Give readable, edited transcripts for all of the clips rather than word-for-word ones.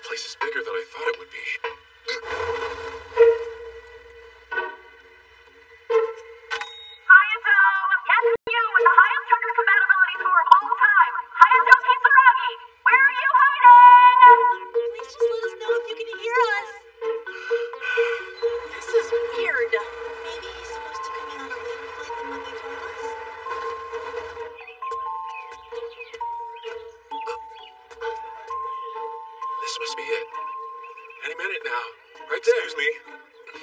This place is bigger than I thought it would be. Hayato! Yes, you with the highest trigger compatibility score of all time! Hayato Kisaragi! Where are you hiding? Please just let us know if you can hear us. This is weird. Maybe he's supposed to come in on a later flight than what they told us? This must be it. Any minute now. Right there. Excuse me.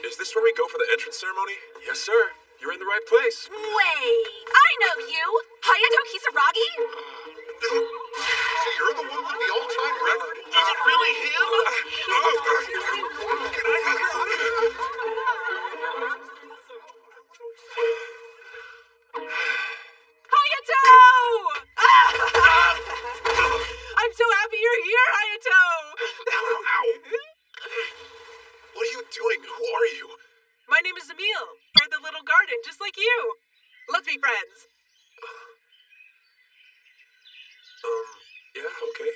Is this where we go for the entrance ceremony? Yes, sir. You're in the right place. Wait, I know you! Hayato Kisaragi? So you're the one with the all-time record? Is it really him? Can I have Hayato! I'm so happy you're here, Hayato! Ow. What are you doing? Who are you? My name is Emile. We're the little garden, just like you. Let's be friends. Yeah, okay.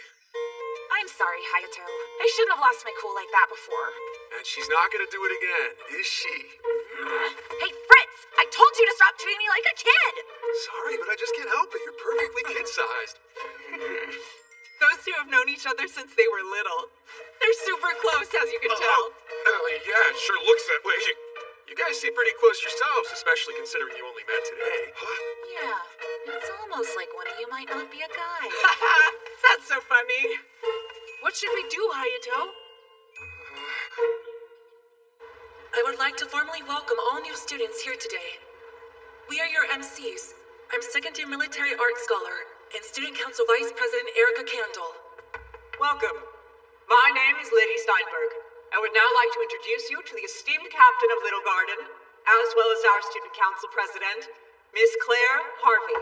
I'm sorry, Hayato. I shouldn't have lost my cool like that before. And she's not gonna do it again, is she? Hey, Fritz! I told you to stop treating me like a kid! Sorry, but I just can't help it. You're perfectly kid-sized. Those two have known each other since they were little. They're super close, as you can tell. Yeah, it sure looks that way. You guys seem pretty close yourselves, especially considering you only met today. Huh? Yeah, it's almost like one of you might not be a guy. That's so funny. What should we do, Hayato? I would like to formally welcome all new students here today. We are your MCs. I'm second-year military arts scholar and Student Council Vice President Erica Candle. Welcome. My name is Lady Steinberg. I would now like to introduce you to the esteemed captain of Little Garden, as well as our Student Council President, Miss Claire Harvey.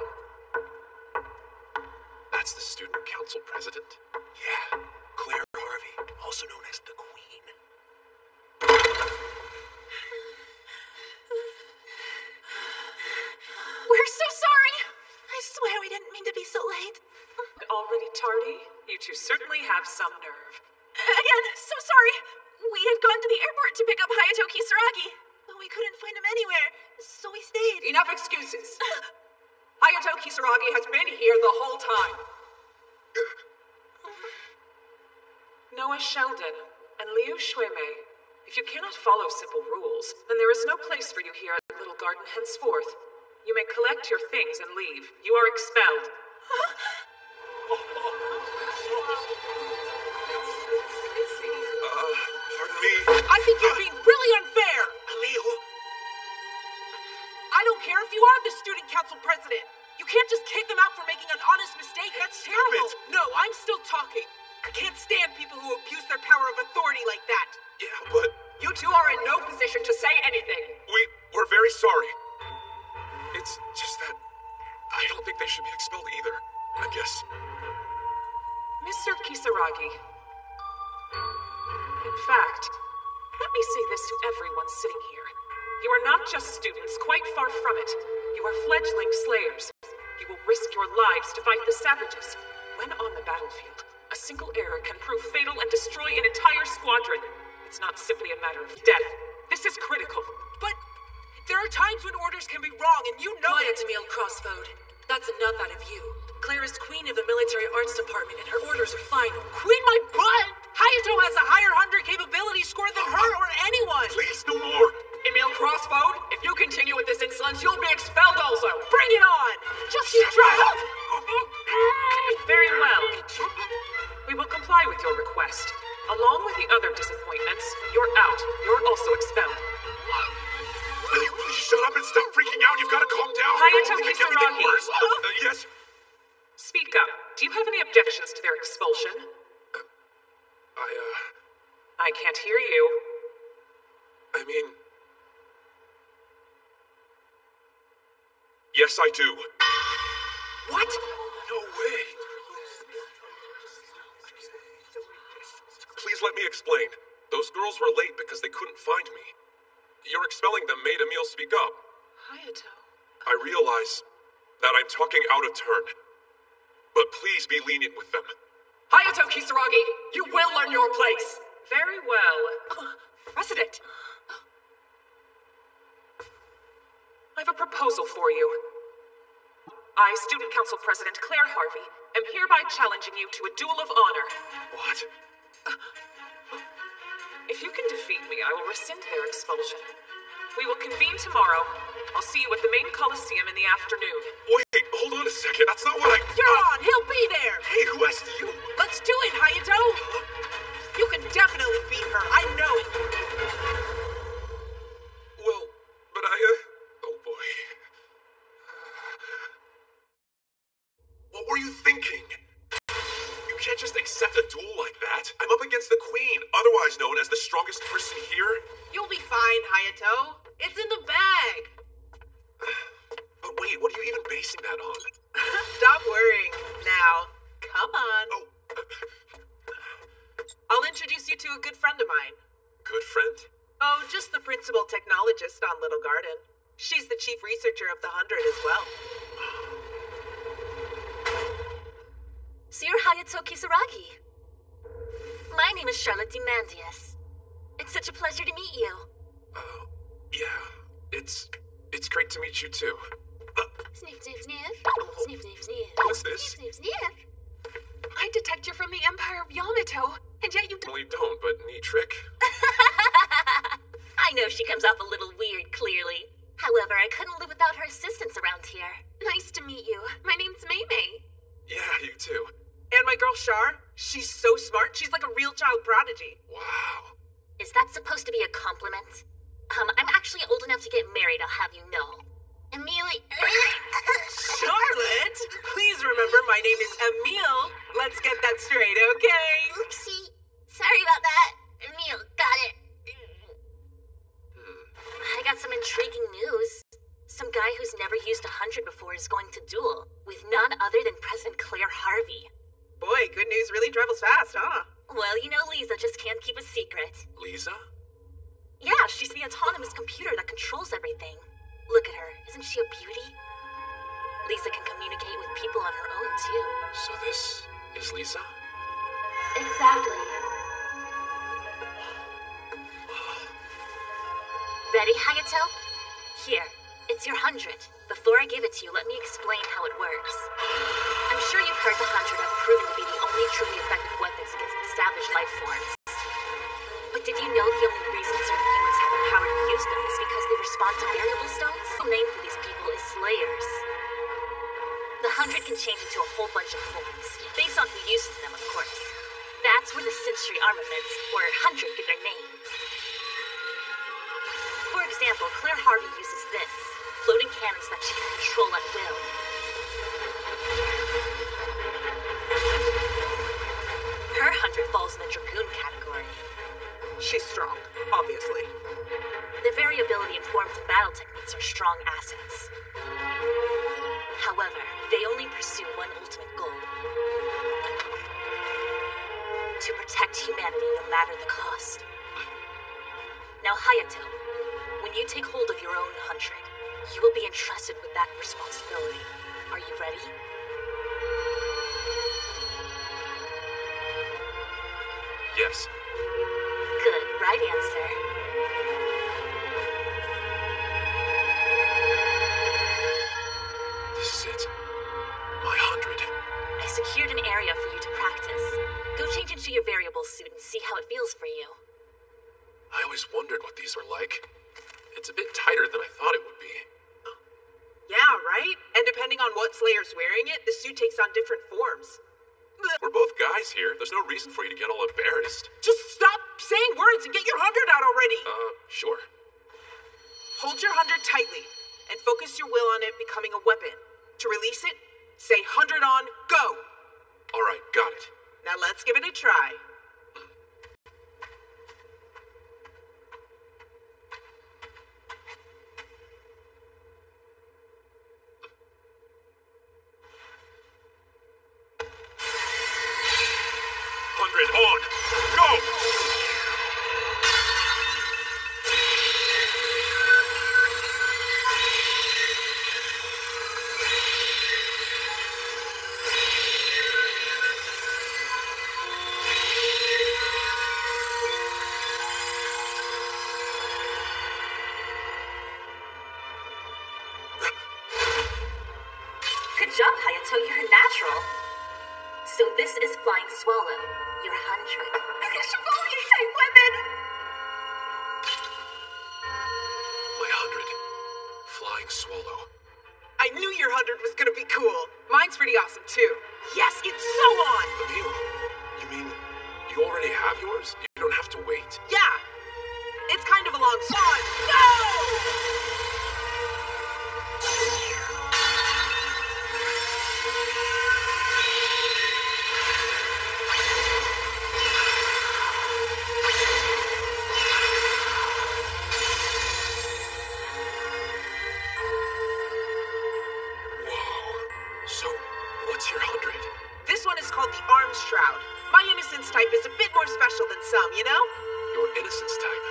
That's the student council president? Yeah, Claire Harvey, also known as the Queen. We're so sorry! I swear we didn't mean to be so late. Already tardy? You two certainly have some nerve. Again, so sorry. We had gone to the airport to pick up Hayato Kisaragi, but we couldn't find him anywhere, so we stayed. Enough excuses. Hayato Kisaragi has been here the whole time. Noah Sheldon and Liu Shuimei. If you cannot follow simple rules, then there is no place for you here at Little Garden henceforth. You may collect your things and leave. You are expelled. Pardon me. I think you're being really unfair! Emile. I don't care if you are the student council president. You can't just kick them out for making an honest mistake. That's terrible. No, I'm still talking. I can't stand people who abuse their power of authority like that. Yeah, but You two are in no position to say anything. we're very sorry. It's just that I don't think they should be expelled either, I guess. Mr. Kisaragi. In fact, let me say this to everyone sitting here. You are not just students, quite far from it. You are fledgling slayers. You will risk your lives to fight the savages. When on the battlefield, a single error can prove fatal and destroy an entire squadron. It's not simply a matter of death. This is critical. But there are times when orders can be wrong, and you know it. Quiet, Emile Crossbode. That's enough out of you. Claire is queen of the military arts department, and her orders are final. Queen my butt! Hayato has a higher 100 capability score than her or anyone! Please, no more. Emile Crossbode, if you continue with this insolence, you'll be expelled also! Bring it on! Just try it! Very well. We will comply with your request. Along with the other disappointments, you're out. You're also expelled. Will you please shut up and stop freaking out? You've got to calm down. Hayato It'll only make everything Kisaragi. worse. Yes? Speak up. Do you have any objections to their expulsion? I can't hear you. I mean... Yes, I do. What? No way. Please let me explain. Those girls were late because they couldn't find me. Your expelling them made Emile speak up. Hayato. I realize that I'm talking out of turn. But please be lenient with them. Hayato Kisaragi, you will learn your place! Very well. President! I have a proposal for you. I, Student Council President Claire Harvey, am hereby challenging you to a duel of honor. What? If you can defeat me, I will rescind their expulsion. We will convene tomorrow. I'll see you at the main Coliseum in the afternoon. Wait, hold on a second. That's not what I... You're on! He'll be there! Hey, who asked you? Let's do it, Hayato! You can definitely beat her, I know it! Well, but oh boy. What were you thinking? You can't just accept a duel like that. I'm up against the Queen, otherwise known as the strongest person here. You'll be fine, Hayato. It's in the bag. But wait, what are you even basing that on? Stop worrying. Now, come on. Oh, I'll introduce you to a good friend of mine. good friend? Oh, just the principal technologist on Little Garden. She's the chief researcher of the 100 as well. So you're Hayato Kisaragi. My name is Charlotte Demandius. It's such a pleasure to meet you. Yeah, it's great to meet you too. Sniff, sniff, sniff. Sniff, sniff, sniff. What's this? Sniff, sniff, sniff. I detect you're from the Empire of Yamato, and yet you Well, you don't, but neat trick. I know she comes off a little weird, clearly. However, I couldn't live without her assistance around here. Nice to meet you. My name's Mei. Yeah, you too. And my girl Char, she's so smart, she's like a real child prodigy. Wow. Is that supposed to be a compliment? I'm actually old enough to get married, I'll have you know. Emily... Charlotte! Please remember my name is Emile. Let's get that straight, okay? Oopsie. Sorry about that. Emile, got it. I got some intriguing news. Some guy who's never used 100 before is going to duel with none other than President Claire Harvey. Boy, good news really travels fast, huh? Well, you know Lisa just can't keep a secret. Lisa? Yeah, she's the autonomous computer that controls everything. Look at her. Isn't she a beauty? Lisa can communicate with people on her own, too. So this is Lisa? Exactly. Ready, Hayato? Here, it's your 100. Before I give it to you, let me explain how it works. I'm sure you've heard the 100 have proven to be the only truly effective weapons against the savage life forms. But did you know the only reason certain humans have the power to use them is because they respond to variable stones? The name for these people is Slayers. The 100 can change into a whole bunch of forms, based on who uses them, of course. That's where the sensory armaments, or 100, get their name. For example, Claire Harvey uses this, floating cannons that she can control at will. Her 100 falls in the Dragoon category. She's strong, obviously. The variability in forms and battle techniques are strong assets. However, they only pursue one ultimate goal. To protect humanity no matter the cost. Now, Hayato, when you take hold of your own 100, you will be entrusted with that responsibility. Are you ready? Yes. Good, right answer. This is it. My 100. I secured an area for you to practice. Go change into your variable suit and see how it feels for you. I always wondered what these were like. It's a bit tighter than I thought it would be. Yeah, right? And depending on what Slayer's wearing it, the suit takes on different forms. We're both guys here. There's no reason for you to get all embarrassed. Just stop saying words and get your 100 out already! Sure. Hold your 100 tightly, and focus your will on it becoming a weapon. To release it, say 100 on, go! Alright, got it. Now let's give it a try. On! Go! Hayato, you're natural. So this is Flying Swallow, your 100. Exfoliate-type weapon! My 100. Flying Swallow. I knew your 100 was gonna be cool. Mine's pretty awesome, too. Yes, it's so on! Emil, you mean you already have yours? You don't have to wait. Yeah. It's kind of a long shot. Go! So, what's your 100? This one is called the Arm Shroud. My innocence type is a bit more special than some, you know? Your innocence type.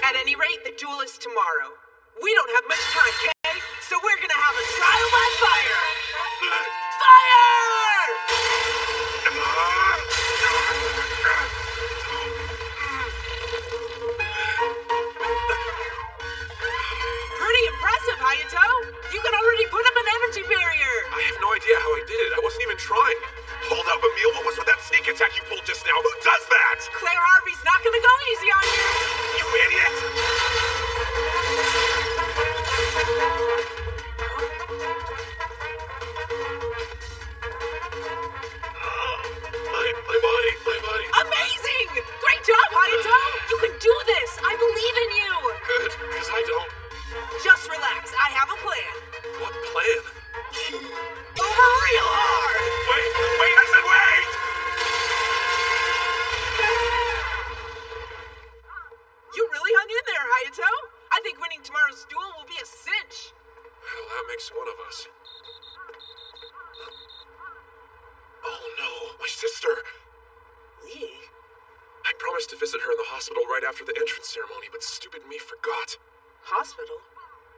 At any rate, the duel is tomorrow. We don't have much time, okay? So we're gonna have a trial by fire! Fire! Pretty impressive, Hayato! You can already put up an energy barrier! I have no idea how I did it. I wasn't even trying. Hold up, Emil. What was with that sneak attack you pulled just now? Who does that? Claire Harvey's not gonna go easy on you! You idiot! My body. Amazing! Great job, Hayato! You can do this! I believe in you! Good, because I don't. Just relax. I have a plan. What plan? Over real hard! Wait, I said wait! You really hung in there, Hayato. I think winning tomorrow's duel will be a cinch. Well, that makes one of us. Oh no, my sister! Lee? I promised to visit her in the hospital right after the entrance ceremony, but stupid me forgot. Hospital?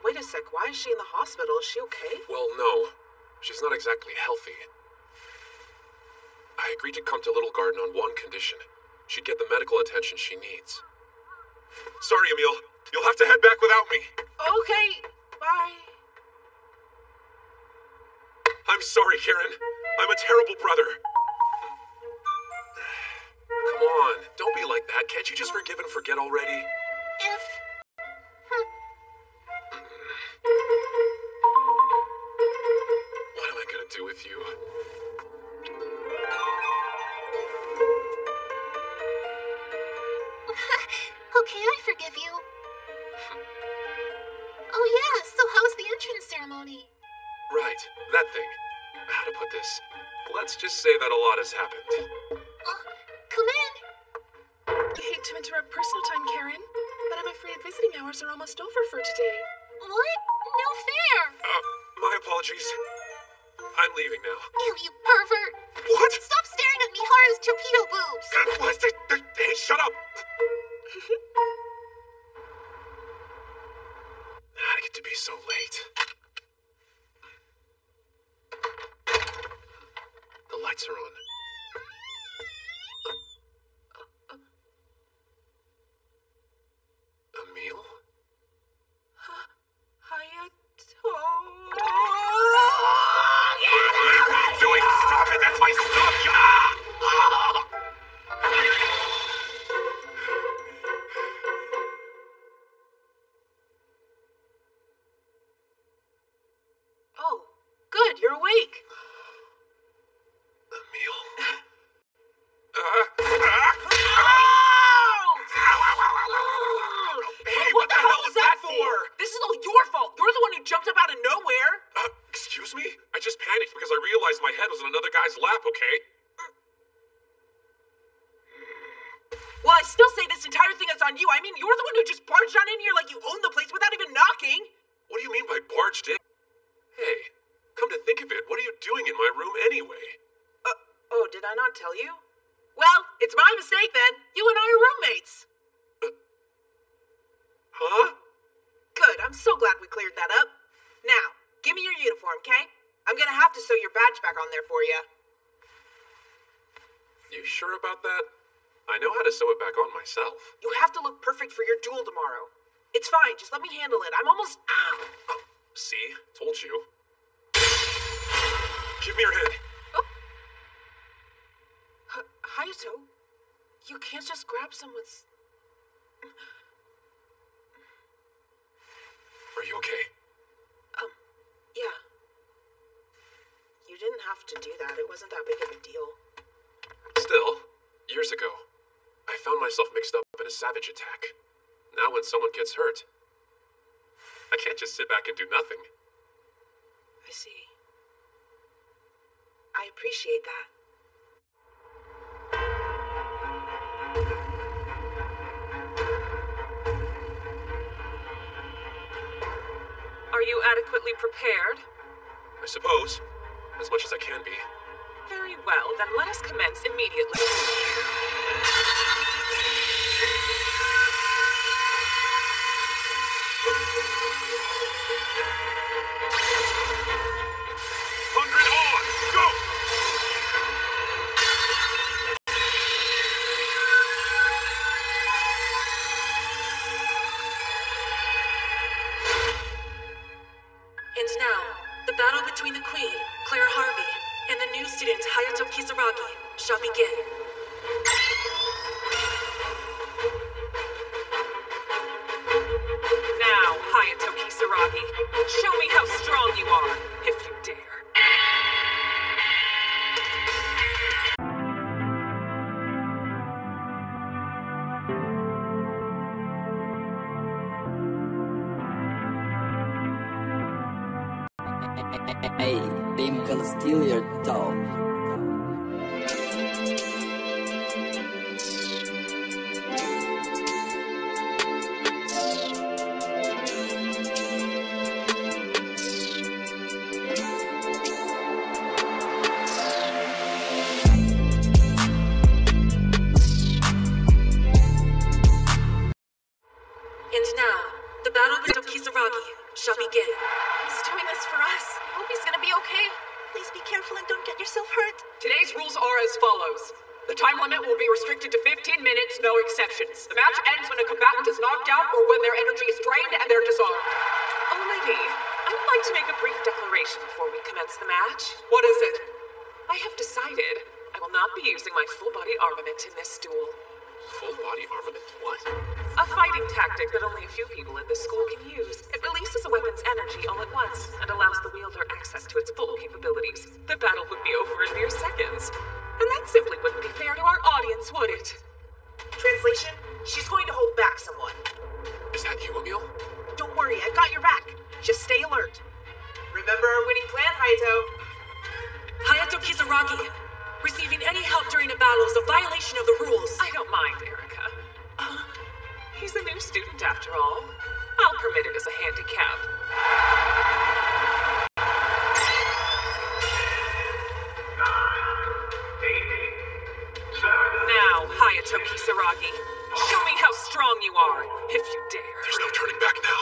Wait a sec, why is she in the hospital? Is she okay? Well, no. She's not exactly healthy. I agreed to come to Little Garden on one condition. She'd get the medical attention she needs. Sorry, Emil. You'll have to head back without me. Okay, bye. I'm sorry, Karen. I'm a terrible brother. Come on, don't be like that. Can't you just forgive and forget already? What am I gonna do with you? Okay, I forgive you. Oh yeah, so how was the entrance ceremony? Right, that thing. How to put this? Let's just say that a lot has happened. Come in. I hate to interrupt personal time, Karen, but I'm afraid visiting hours are almost over for today. What? No fair. My apologies. I'm leaving now. You pervert. What? Stop staring at Miharu's torpedo boobs. What? Hey, shut up! I get to be so late. The lights are on. Emil? Hayato. What are you doing? Stop it! That's my stuff! Oh, good, you're awake. Emil? Hey, what the hell was that for? This is all your fault. You're the one who jumped up out of nowhere. Excuse me? I just panicked because I realized my head was in another guy's lap, okay? Well, I still say this entire thing is on you. I mean, you're the one who just barged on in here like you own the place without even knocking. What do you mean by barged in? Hey, come to think of it, what are you doing in my room anyway? Oh, did I not tell you? Well, it's my mistake then. You and I are roommates. Huh? Good, I'm so glad we cleared that up. Now, give me your uniform, okay? I'm gonna have to sew your badge back on there for you. You sure about that? I know how to sew it back on myself. You have to look perfect for your duel tomorrow. It's fine, just let me handle it. I'm almost... Ow! See? Told you. Give me your hand. Hayato, you can't just grab someone's... Are you okay? Yeah. You didn't have to do that. It wasn't that big of a deal. Still, years ago, I found myself mixed up in a savage attack. Now when someone gets hurt, I can't just sit back and do nothing. I see. I appreciate that. Are you adequately prepared? I suppose. As much as I can be. Very well, then let us commence immediately. And now, the battle between the Queen, Claire Harvey, and the new student, Hayato Kisaragi, shall begin. Now, Hayato Kisaragi, show me how strong you are, if you dare. Hey, I'm gonna steal your dog. And now, the battle between Kisaragi shall begin. He's doing this for us. I hope he's gonna be okay. Please be careful and don't get yourself hurt. Today's rules are as follows. The time limit will be restricted to 15 minutes, no exceptions. The match ends when a combatant is knocked out or when their energy is drained and they're disarmed. Oh, lady, I would like to make a brief declaration before we commence the match. What is it? I have decided I will not be using my full-body armament in this duel. Full body armament? What? A fighting tactic that only a few people at this school can use. It releases a weapon's energy all at once and allows the wielder access to its full capabilities. The battle would be over in mere seconds. And that simply wouldn't be fair to our audience, would it? Translation, she's going to hold back someone. Is that you, Emil? Don't worry, I've got your back. Just stay alert. Remember our winning plan, Hayato. Hayato Kisaragi, receiving any help during a battle is a violation of the rules. I don't mind, Erica. He's a new student after all. I'll permit it as a handicap. Now, Hayato Kisaragi, show me how strong you are, if you dare. There's no turning back now.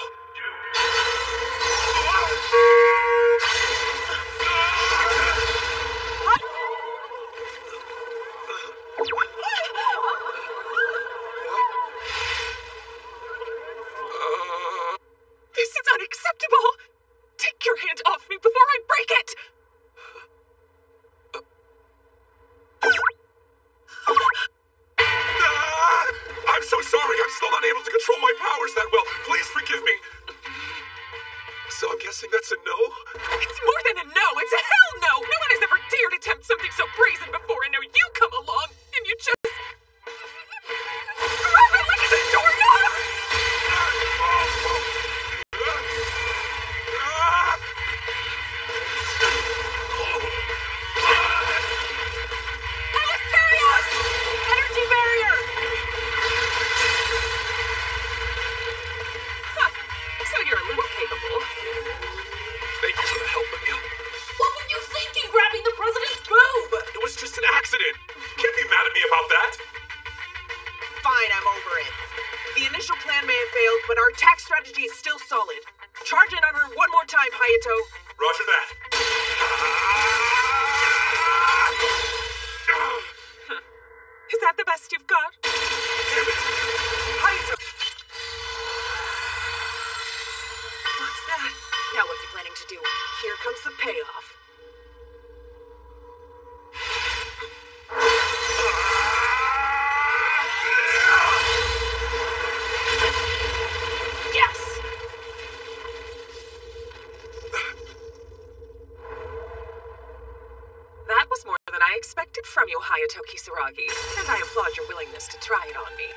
I expect it from you, Hayato Kisaragi, and I applaud your willingness to try it on me.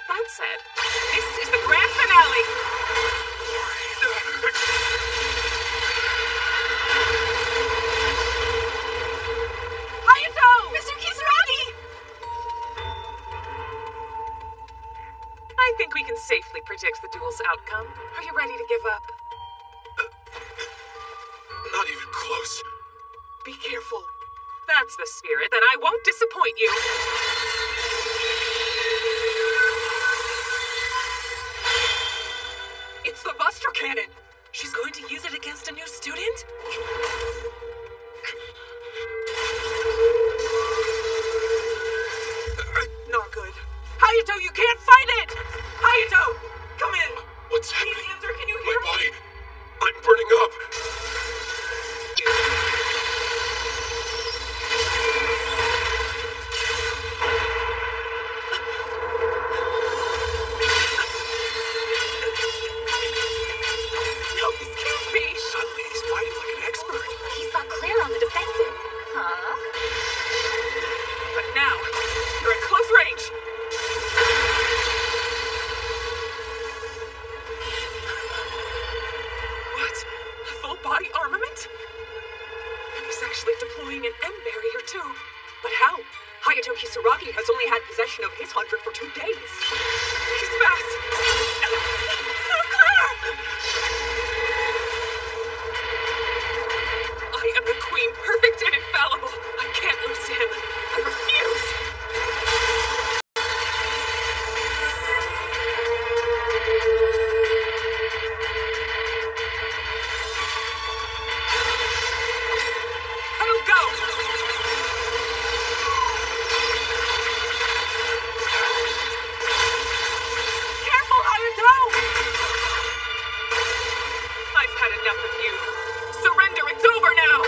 That said, this is the grand finale! Hayato! Mr. Kisaragi! I think we can safely predict the duel's outcome. Are you ready to give up? Not even close. Be careful. That's the spirit, then I won't disappoint you. It's the Buster Cannon! She's going to use it against a new student? Not good. Hayato, you can't fight it! Hayato! Come in! What's Please happening? answer, can you My hear me? body. I'm burning up. No, this can't be! Suddenly, he's fighting like an expert. He's got Claire on the defensive. Huh? But now, you're at close range. What? Full body armament? And he's actually deploying an M barrier too. But how? Hayato Kisaragi has only had possession of his 100 for 2 days. He's fast. Claire! I am the queen, perfect and infallible. I can't lose to him. I refuse. I'll go. Careful, Hayato! I've had enough of you. Surrender, it's over now!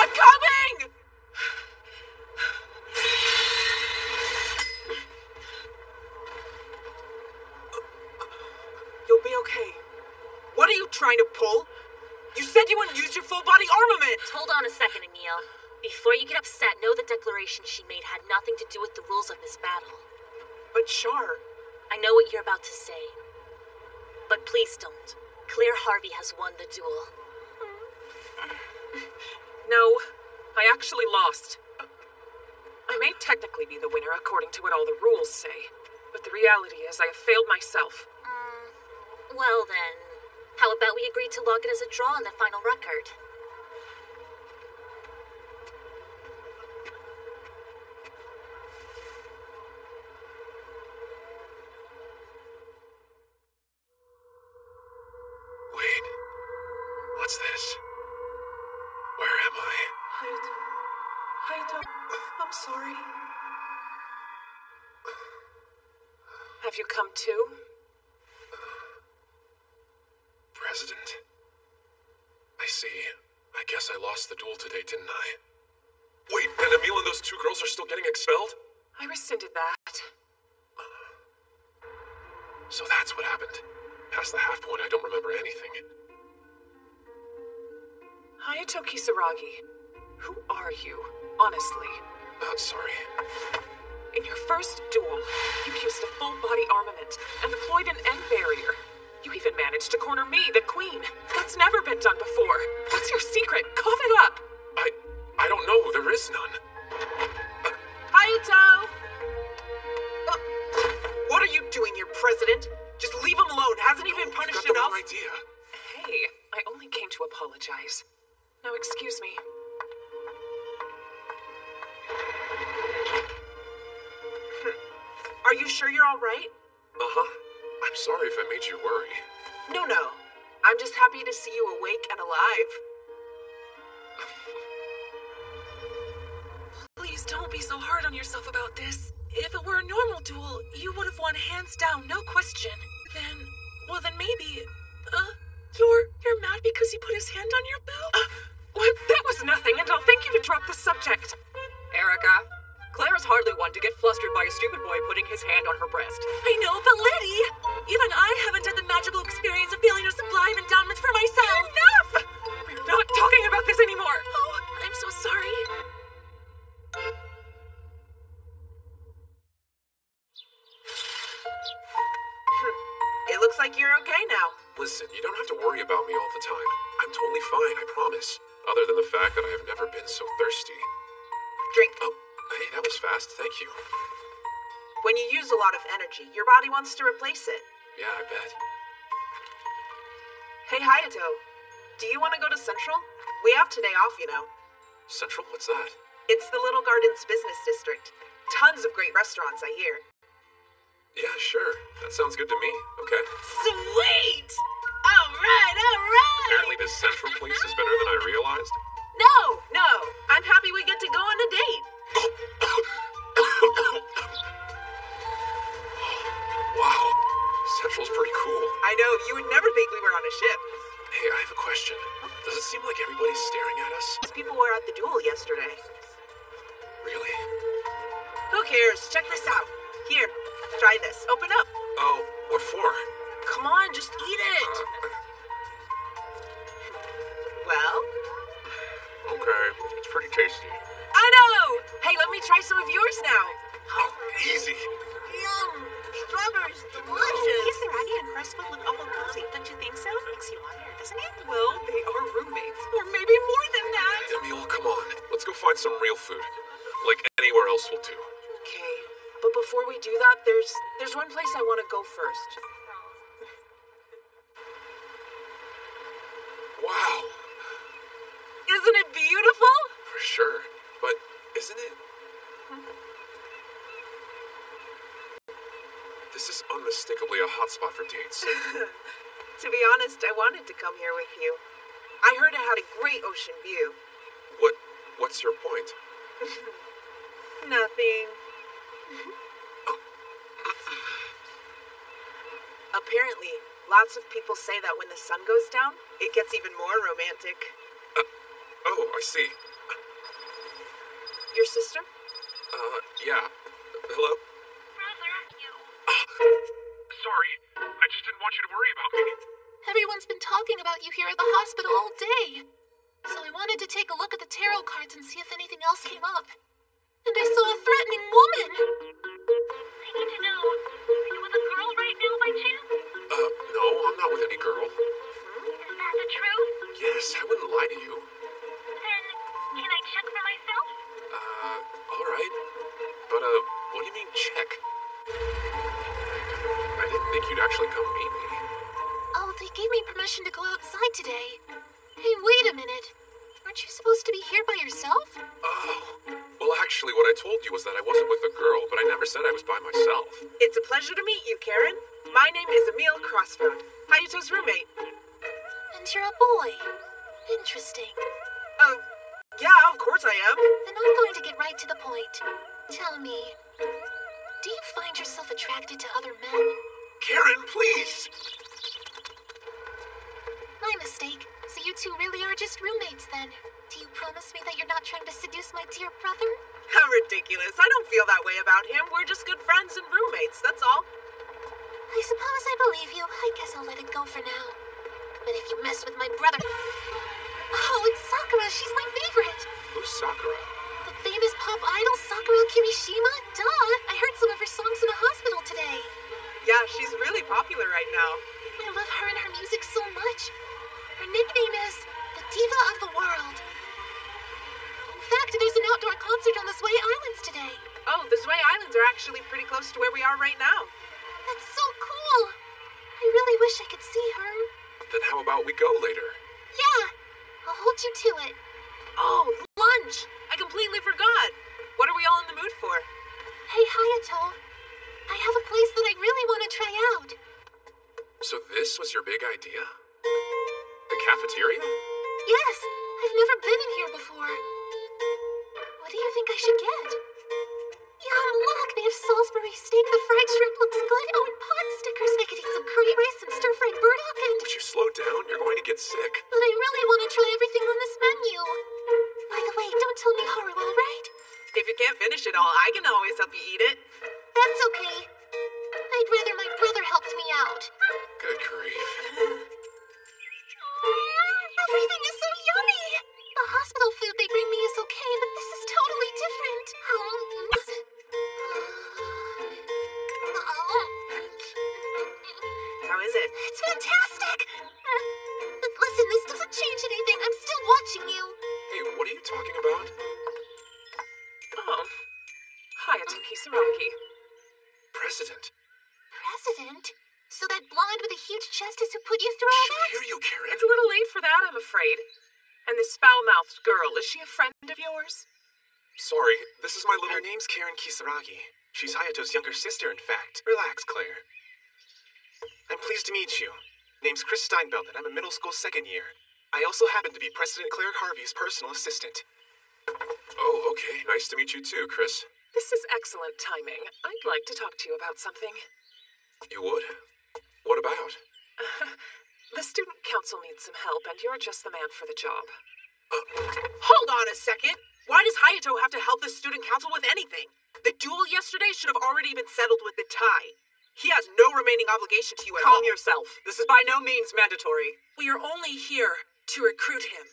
I'm coming! You'll be okay. What are you trying to pull? You said you wouldn't use your full body armament! Hold on a second, Emil. Before you get upset, know the declaration she made had nothing to do with the rules of this battle. But Char, I know what you're about to say. But please don't. Claire Harvey has won the duel. No, I actually lost. I may technically be the winner according to what all the rules say, but the reality is I have failed myself. Well then, how about we agree to log it as a draw in the final record? Wait. What's this? Where am I? Hayato, I'm sorry. Have you come too? President. I see. I guess I lost the duel today, didn't I? Wait, and Emil and those 2 girls are still getting expelled? I rescinded that. So that's what happened. Past the half point, I don't remember anything. Hayato Kisaragi, who are you, honestly? Sorry. In your first duel, you used a full-body armament and deployed an end barrier. You even managed to corner me, the queen. That's never been done before. What's your secret? Cough it up. I don't know. There is none. Hayato! What are you doing here, President? Just leave him alone. Hasn't he been You punished got the enough? wrong idea. Hey, I only came to apologize. Now excuse me. Are you sure you're all right? Uh-huh. I'm sorry if I made you worry. No. I'm just happy to see you awake and alive. Please don't be so hard on yourself about this. If it were a normal duel, you would have won one hands down, no question. Then maybe, you're mad because he put his hand on your belt? Well, that was nothing, and I'll thank you to drop the subject. Erica, Claire's hardly one to get flustered by a stupid boy putting his hand on her breast. I know, but Letty, even I haven't had the magical experience of feeling her sublime endowments for myself. Enough! We're not talking about this anymore. Oh, I'm so sorry. It looks like you're okay now. Listen, you don't have to worry about me all the time. I'm totally fine, I promise. Other than the fact that I have never been so thirsty. Drink. Oh, hey, that was fast. Thank you. When you use a lot of energy, your body wants to replace it. Yeah, I bet. Hey, Hayato, do you want to go to Central? We have today off, you know. Central? What's that? It's the Little Gardens business district. Tons of great restaurants, I hear. Yeah, sure. That sounds good to me. Okay. Sweet! All right! Apparently this Central place is better than I realized. No. I'm happy we get to go on a date. Wow. Central's pretty cool. I know, you would never think we were on a ship. Hey, I have a question. Does it seem like everybody's staring at us? Those people were at the duel yesterday. Really? Who cares? Check this out. Here, try this. Open up. Oh, what for? Come on, just eat it. Well? Okay, it's pretty tasty. I know! Hey, let me try some of yours now. Oh, easy. Yum! Strawberries, delicious. Kisaragi and crustful look awful cozy. Don't you think so? Makes you wonder, doesn't it? Well, they are roommates. Or maybe more than that. Emil, come on. Let's go find some real food. Like anywhere else will do. Okay, but before we do that, there's one place I want to go first. Wow. Isn't it beautiful? For sure. But isn't it? This is unmistakably a hotspot for dates. To be honest, I wanted to come here with you. I heard it had a great ocean view. What's your point? Nothing. Apparently, lots of people say that when the sun goes down, it gets even more romantic. Oh, I see. Your sister? Yeah. Hello? Brother, you. Sorry. I just didn't want you to worry about me. Everyone's been talking about you here at the hospital all day. So I wanted to take a look at the tarot cards and see if anything else came up. And I saw a threatening woman. I need to know. Are you with a girl right now by chance? No, I'm not with any girl. Is that the truth? Yes, I wouldn't lie to you. Then, can I check for myself? Alright. But, what do you mean check? I didn't think you'd actually come meet me. Oh, they gave me permission to go outside today. Hey, wait a minute. Aren't you supposed to be here by yourself? Oh. Well, actually, what I told you was that I wasn't with a girl, but I never said I was by myself. It's a pleasure to meet you, Karen. My name is Emil Crossroad, Hayato's roommate. And you're a boy. Interesting. Yeah, of course I am. Then I'm going to get right to the point. Tell me, do you find yourself attracted to other men? Karen, please! My mistake. So you two really are just roommates then. Do you promise me that you're not trying to seduce my dear brother? How ridiculous. I don't feel that way about him. We're just good friends and roommates, that's all. I suppose I believe you. I guess I'll let it go for now. But if you mess with my brother... Oh, it's Sakura. She's my favorite. Who's Sakura? The famous pop idol Sakura Kirishima? Duh! I heard some of her songs in the hospital today. Yeah, she's really popular right now. I love her and her music so much. Her nickname is the Diva of the World. In fact, there's an outdoor concert on the Zwei Islands today. Oh, the Zwei Islands are actually pretty close to where we are right now. That's so cool. I really wish I could see her. Then how about we go later? Yeah, I'll hold you to it. Oh, lunch! I completely forgot. What are we all in the mood for? Hey, Hayato. I have a place that I really want to try out. So this was your big idea? The cafeteria? Yes, I've never been in here before. What do you think I should get? Yum, look, they have Salisbury steak. The fried shrimp looks good. good. Oh, and pot stickers. I could eat some curry rice and stir-fried burdock and... Would you slow down? You're going to get sick. But I really want to try everything on this menu. By the way, don't tell me Haru, all right? If you can't finish it all, I can always help you eat it. That's okay. I'd rather my brother helped me out. Good grief. Everything is so yummy! The hospital food they bring me is okay, but this is totally different. How is it? It's fantastic! But listen, this doesn't change anything. I'm still watching you. Hey, what are you talking about? Oh. Hayato Kisaragi. President. President? So that blonde with a huge chest is who put you through all that? Hear you, Karen. It's a little late for that, I'm afraid. And this foul-mouthed girl, is she a friend of yours? Sorry, this is my little... Her name's Karen Kisaragi. She's Hayato's younger sister, in fact. Relax, Claire. I'm pleased to meet you. Name's Chris Steinbelt, and I'm a middle school second year. I also happen to be President Claire Harvey's personal assistant. Oh, okay. Nice to meet you too, Chris. This is excellent timing. I'd like to talk to you about something. You would? What about? The student council needs some help, and you're just the man for the job. Hold on a second. Why does Hayato have to help the student council with anything? The duel yesterday should have already been settled with the tie. He has no remaining obligation to you at all. Calm yourself. This is by no means mandatory. We are only here to recruit him.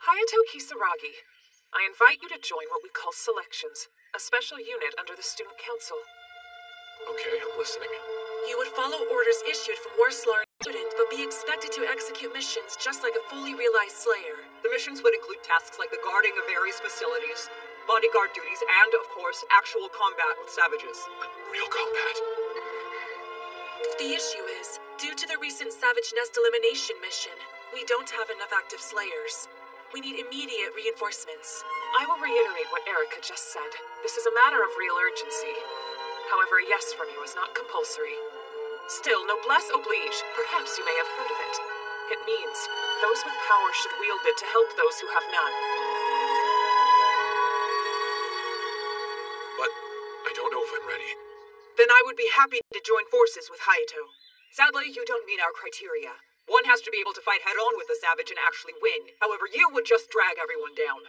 Hayato Kisaragi, I invite you to join what we call selections, a special unit under the student council. Okay, I'm listening. You would follow orders issued from Worslar student, but be expected to execute missions just like a fully realized Slayer. The missions would include tasks like the guarding of various facilities, bodyguard duties, and, of course, actual combat with savages. Real combat? The issue is, due to the recent Savage Nest elimination mission, we don't have enough active Slayers. We need immediate reinforcements. I will reiterate what Erica just said. This is a matter of real urgency. However, a yes from you is not compulsory. Still, noblesse oblige. Perhaps you may have heard of it. It means those with power should wield it to help those who have none. But I don't know if I'm ready. Then I would be happy to join forces with Hayato. Sadly, you don't meet our criteria. One has to be able to fight head-on with the Savage and actually win. However, you would just drag everyone down.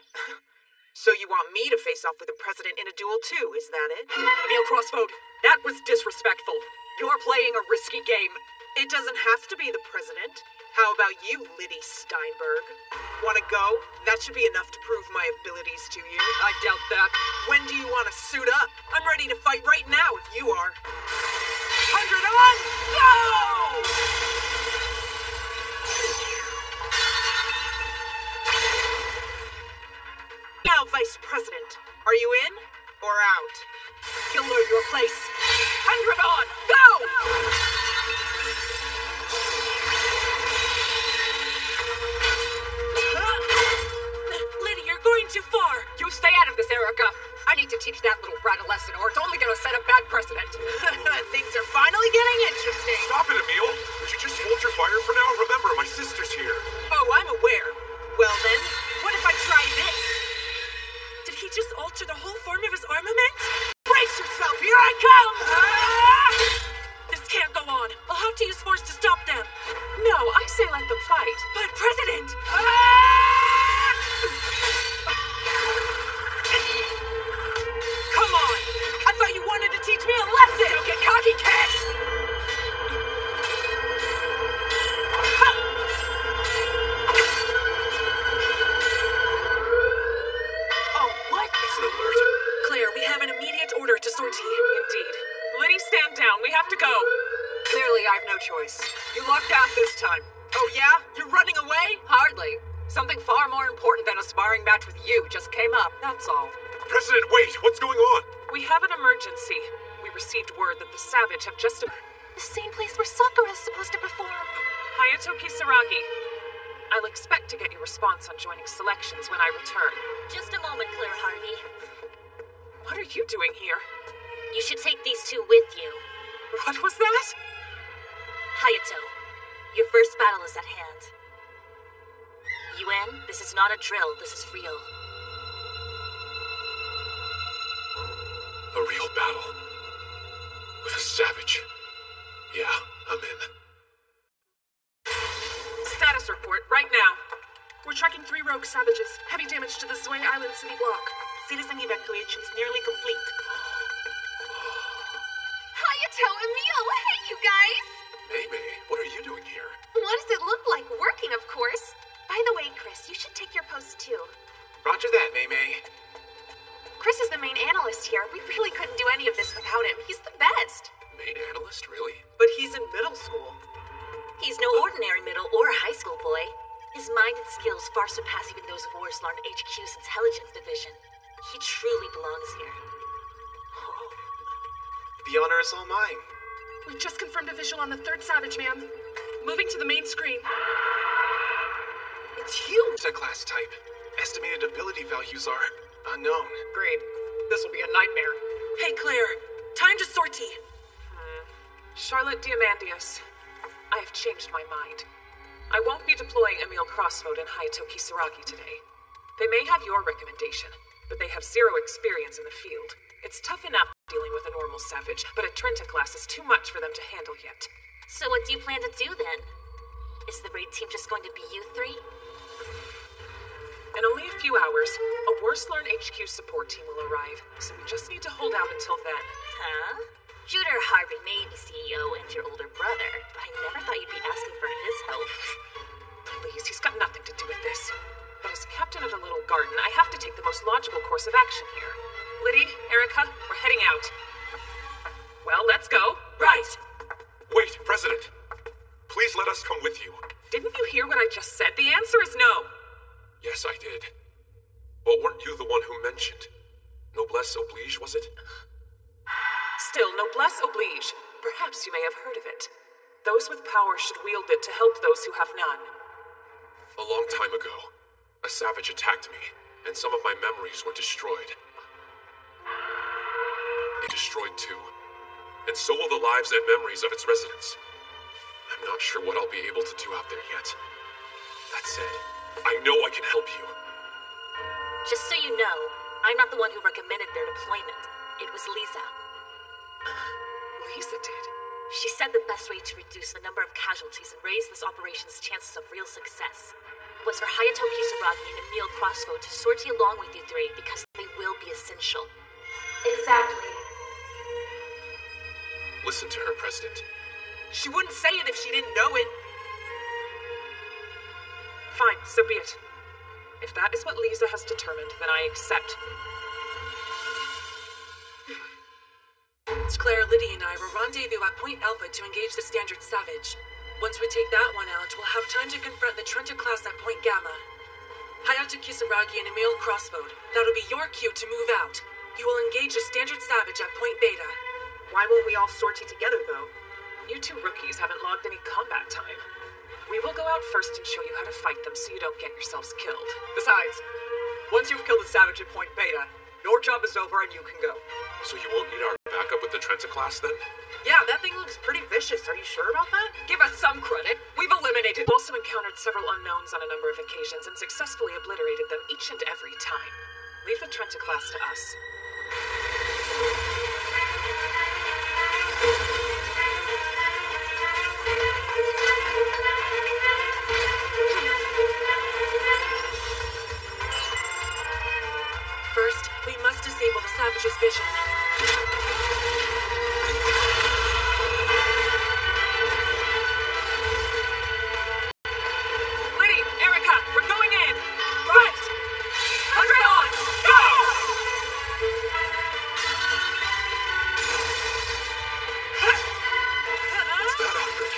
So you want me to face off with the president in a duel too, is that it? Emil Crossboat, that was disrespectful. You're playing a risky game. It doesn't have to be the president. How about you, Liddy Steinberg? Wanna go? That should be enough to prove my abilities to you. I doubt that. When do you want to suit up? I'm ready to fight right now if you are. 100 on, go! Now, Vice President, are you in or out? You'll learn your place. 100 on, go! Liddy, you're going too far. You stay out of this, Erica. I need to teach that little brat a lesson, or it's only going to set a bad precedent. Things are finally getting interesting. Stop it, Emil! Would you just hold your fire for now? Remember, my sister's here. Oh, I'm aware. Well then, what if I try this? Did he just alter the whole form of his armament? Brace yourself, here I come! This can't go on. I'll have to use force to stop them. No, I say let them fight. But President! Come on! I thought you wanted to teach me a lesson! Don't get cocky, cat! Oh, what? It's an alert. Claire, we have an immediate order to sortie. Indeed. Liddy, stand down. We have to go. Clearly, I have no choice. You lucked out this time. Oh yeah? You're running away? Hardly. Something far more important than a sparring match with you just came up, that's all. President, wait! What's going on? We have an emergency. We received word that the Savage have just... The same place where Sakura is supposed to perform. Hayato Kisaragi. I'll expect to get your response on joining selections when I return. Just a moment, Claire Harvey. What are you doing here? You should take these two with you. What was that? Hayato, your first battle is at hand. UN, this is not a drill, this is real. A real battle. With a Savage. savages. Heavy damage to the Zwei Island city block. Citizen evacuation is nearly complete. Hayato, Emil, hey, you guys! Hey, May, what are you doing here? What does it look like? Working, of course. By the way, Chris, you should take your post too. Roger that, May. Chris is the main analyst here. We really couldn't do any of this without him. He's the best. Main analyst, really? But he's in middle school. He's no ordinary middle or high school boy. His mind and skills far surpass even those of Orslarn HQ's intelligence division. He truly belongs here. The honor is all mine. We just confirmed a visual on the third Savage Man. Moving to the main screen. It's huge. Class type. Estimated ability values are unknown. Great. This will be a nightmare. Hey, Claire. Time to sortie. Charlotte Diamandius, I have changed my mind. I won't be deploying Emil Crossroad and Hayato Kisaragi today. They may have your recommendation, but they have zero experience in the field. It's tough enough dealing with a normal savage, but a Trenta class is too much for them to handle yet. So what do you plan to do then? Is the raid team just going to be you three? In only a few hours, a Worslarn HQ support team will arrive, so we just need to hold out until then. Huh? Juder Harvey may be CEO and your older brother, but I never thought you'd be asking for his help. Please, he's got nothing to do with this. But as captain of the little garden, I have to take the most logical course of action here. Liddy, Erica, we're heading out. Well, let's go. Right. Wait, President. Please let us come with you. Didn't you hear what I just said? The answer is no. Yes, I did. But weren't you the one who mentioned noblesse oblige, was it? Still, noblesse oblige. Perhaps you may have heard of it. Those with power should wield it to help those who have none. A long time ago, a savage attacked me, and some of my memories were destroyed. It destroyed too, and so will the lives and memories of its residents. I'm not sure what I'll be able to do out there yet. That said, I know I can help you. Just so you know, I'm not the one who recommended their deployment. It was Lisa. Lisa did? She said the best way to reduce the number of casualties and raise this operation's chances of real success was for Hayato Kisaragi and Emil Crossroad to sortie along with you three because they will be essential. Exactly. Listen to her, President. She wouldn't say it if she didn't know it. Fine, so be it. If that is what Lisa has determined, then I accept. Claire, Liddy, and I will rendezvous at Point Alpha to engage the Standard Savage. Once we take that one out, we'll have time to confront the Trenta class at Point Gamma. Hayato Kisaragi and Emil Crossroad, that'll be your cue to move out. You will engage the Standard Savage at Point Beta. Why won't we all sortie together, though? You two rookies haven't logged any combat time. We will go out first and show you how to fight them so you don't get yourselves killed. Besides, once you've killed the savage at Point Beta, your job is over and you can go. So you won't need our backup with the Trenta class, then? Yeah, that thing looks pretty vicious. Are you sure about that? Give us some credit. We've eliminated... We've also encountered several unknowns on a number of occasions and successfully obliterated them each and every time. Leave the Trenta class to us. First, we must disable the Savage's vision. Liddy, Erica, we're going in! Right! 100 on! Go! What's that, Alfred?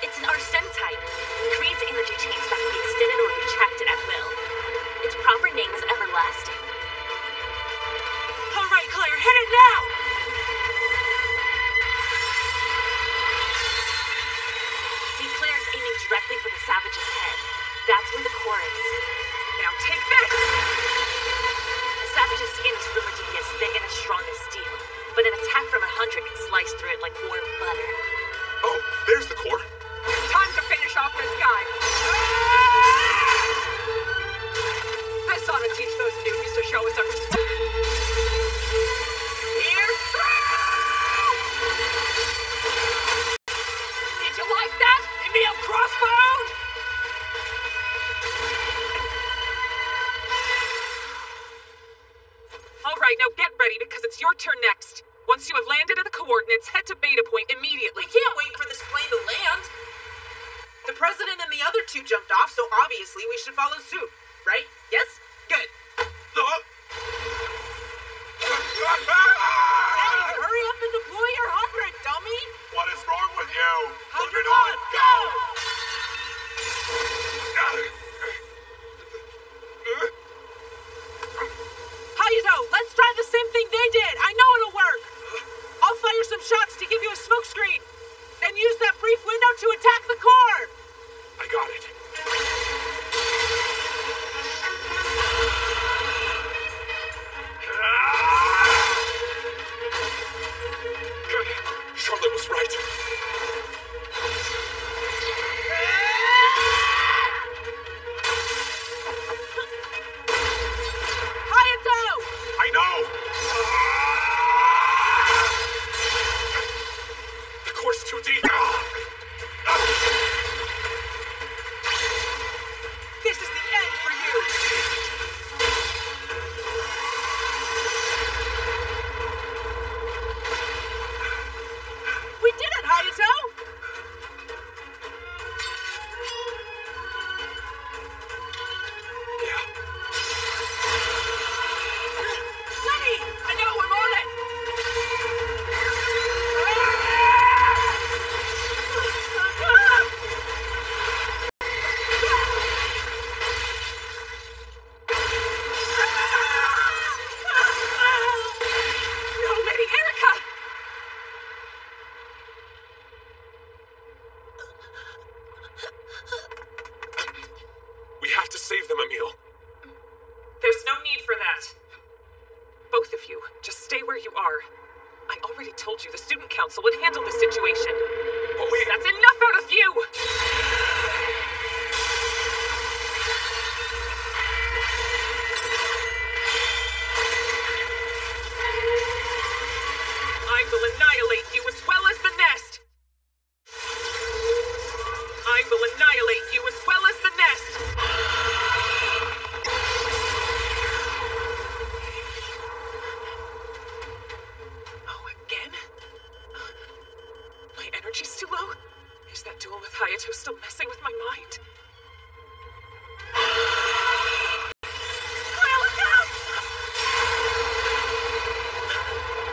It's an Arsene type. It creates energy chains that can be extended or retracted at will. Its proper name is Everlasting. All right, Claire, hit it now! See, Claire's aiming directly for the Savage's head. That's where the core is. Now take this! The Savage's skin is rumored to be as thick and as strong as steel, but an attack from 100 can slice through it like warm butter. Oh, there's the core. Time to finish off this guy. This ought to teach those newbies to show us some respect. Here. Did you like that, Emil Crossbone? turn next. Once you have landed at the coordinates, head to Beta Point immediately. We can't wait for this plane to land. The president and the other two jumped off, so obviously we should follow suit, right? Yes? Good. Hey, hurry up and deploy your 100, dummy! What is wrong with you? 100 on, go! Hayato, let's try the same thing they did. I know it'll work. I'll fire some shots to give you a smoke screen. Then use that brief window to attack the core. I got it. Charlotte was right. Hayato! I know! The core's too deep. This is the end for you. We did it, Hayato! Yeah. Lenny, I know, I'm on it! No, Lady Erica! We have to save them, Emil. There's no need for that. Both of you, just stay where you are. I already told you the student council would handle the situation. But we... That's enough out of you! I will annihilate you as well as the nest! I will annihilate you as well as the nest! Oh, again? My energy's too low? Is that duel with Hayato still messing with my mind? Claire, look out!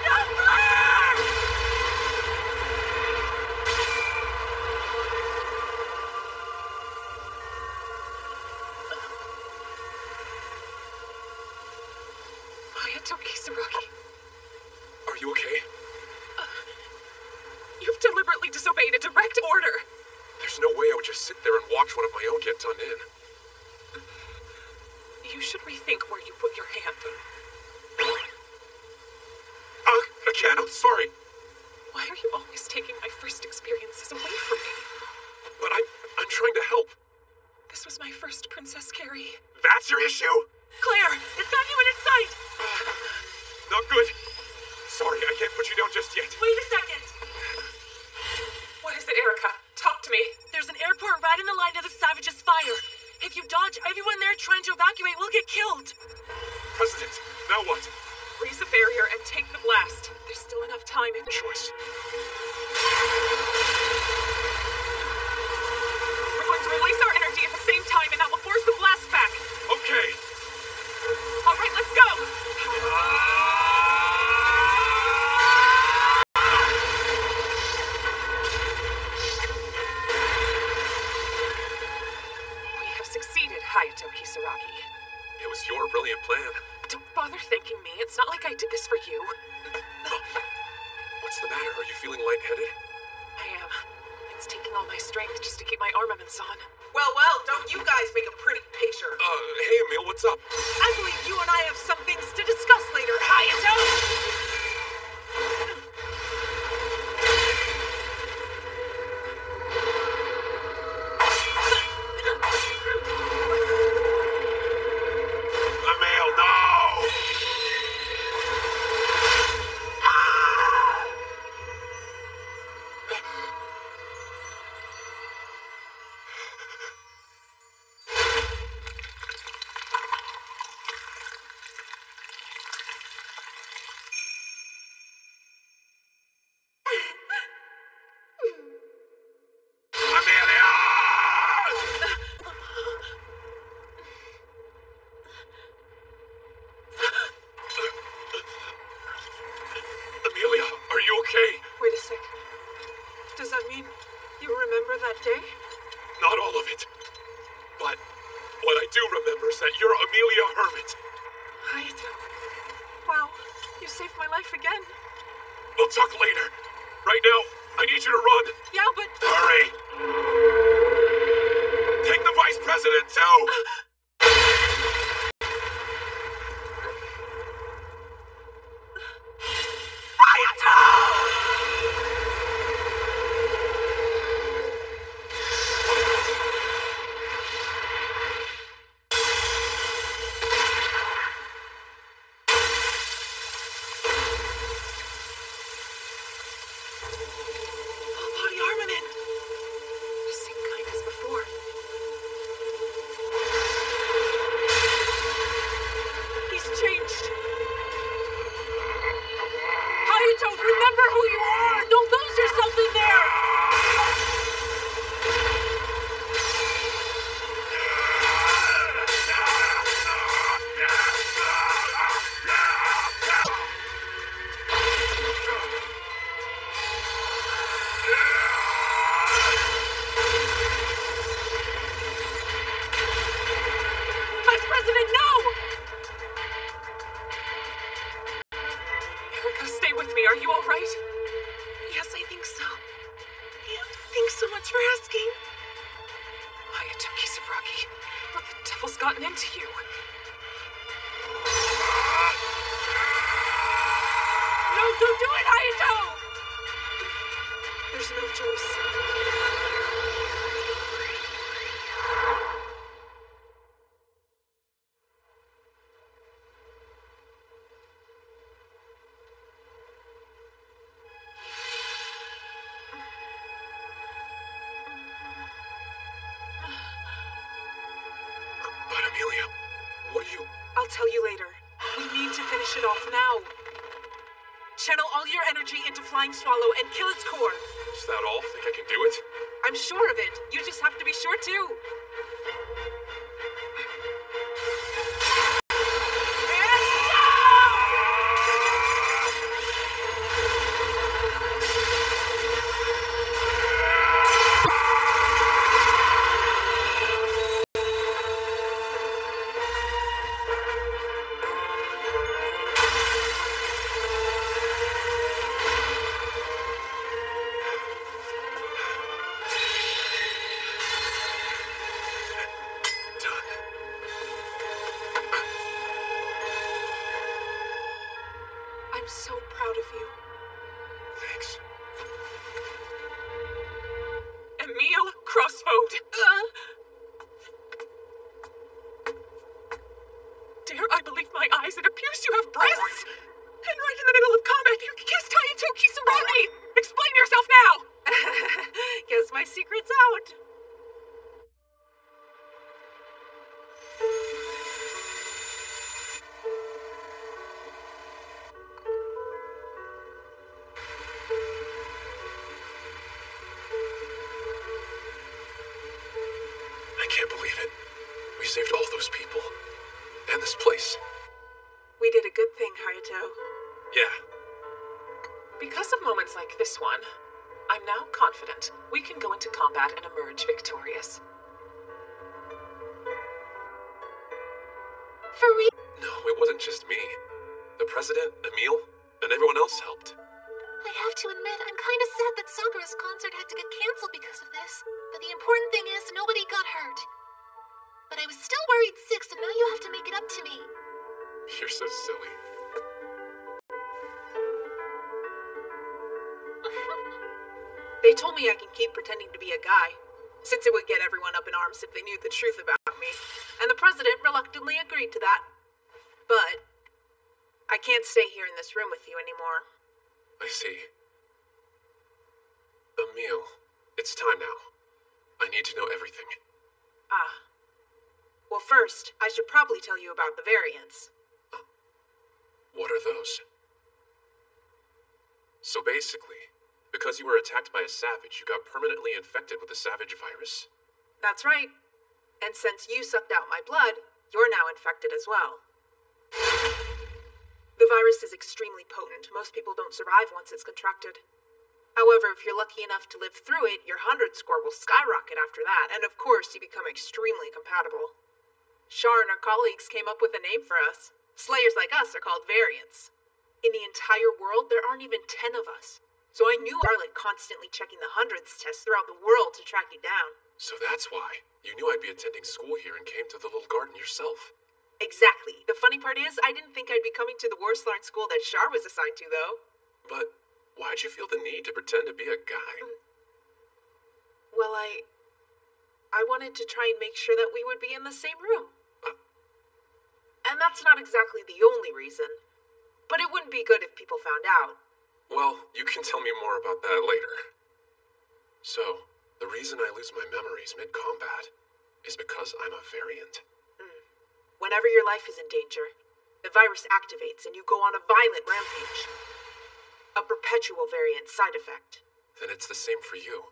No, Claire! Hayato Kisaragi, Are you okay? you've deliberately disobeyed a direct order. There's no way I would just sit there and watch one of my own get done in. You should rethink where you put your hand. Again, I'm sorry. Why are you always taking my first experiences away from me? But I'm trying to help. This was my first Princess Carrie. That's your issue? Claire, it's got you in its sight! Not good. Sorry, I can't put you down just yet. Wait a second! What is it, Erica? Talk to me. There's an airport right in the line of the Savage's fire. If you dodge, everyone there trying to evacuate will get killed. President, now what? Raise the barrier and take the blast. There's still enough time if Choice. we're going to release our energy at the same time, and that will force the blast back. Okay. All right, let's go. We have succeeded, Hayato Kisaragi. It was your brilliant plan. Don't bother thanking me. It's not like I did this for you. What's the matter? Are you feeling lightheaded? I am. It's taking all my strength just to keep my armaments on. Well, don't you guys make a pretty picture. Hey, Emil, what's up? I believe you and I have some things to discuss later, Hayato! Emil, no! I need you to run. Yeah, but... Hurry! Take the vice president, too! Body armament. The same kind as before. He's changed. Hayato, remember who you are! Don't lose yourself in there! Vice President, no! Erica, stay with me. Are you all right? Yes, I think so. And thanks so much for asking. Hayato Kisaragi, what the devil's gotten into you? No, don't do it, Hayato! There's no choice. But Amelia, what are you... I'll tell you later. We need to finish it off now. Channel all your energy into Flying Swallow and kill its core. Is that all? Think I can do it? I'm sure of it. You just have to be sure too. I'm so proud of you. Thanks. Emile Crossfode. Dare I believe my eyes? It appears you have breasts. And right in the middle of combat, you kissed Hayato Kisaragi. Explain yourself now. Guess my secret's out. I can't believe it. We saved all those people. And this place. We did a good thing, Hayato. Yeah. Because of moments like this one, I'm now confident we can go into combat and emerge victorious. For real? No, it wasn't just me. The president, Emile, and everyone else helped. I have to admit, I'm kind of sad that Sakura's concert had to get canceled because of this. But the important thing is, nobody got hurt. But I was still worried sick, so now you have to make it up to me. You're so silly. They told me I can keep pretending to be a guy, since it would get everyone up in arms if they knew the truth about me. And the president reluctantly agreed to that. But I can't stay here in this room with you anymore. I see. Emile, it's time now. I need to know everything. Ah. Well, first, I should probably tell you about the variants. What are those? So basically, because you were attacked by a savage, you got permanently infected with the savage virus? That's right. And since you sucked out my blood, you're now infected as well. The virus is extremely potent. Most people don't survive once it's contracted. However, if you're lucky enough to live through it, your 100 score will skyrocket after that, and of course, you become extremely compatible. Shar and our colleagues came up with a name for us. Slayers like us are called variants. In the entire world, there aren't even 10 of us. So I knew Charlotte constantly checking the hundredths test throughout the world to track you down. So that's why. You knew I'd be attending school here and came to the little garden yourself. Exactly. The funny part is, I didn't think I'd be coming to the Warslarn school that Char was assigned to, though. But why'd you feel the need to pretend to be a guy? Well, I wanted to try and make sure that we would be in the same room. And that's not exactly the only reason. But it wouldn't be good if people found out. Well, you can tell me more about that later. So, the reason I lose my memories mid-combat is because I'm a variant. Whenever your life is in danger, the virus activates and you go on a violent rampage. A perpetual variant side effect. Then it's the same for you.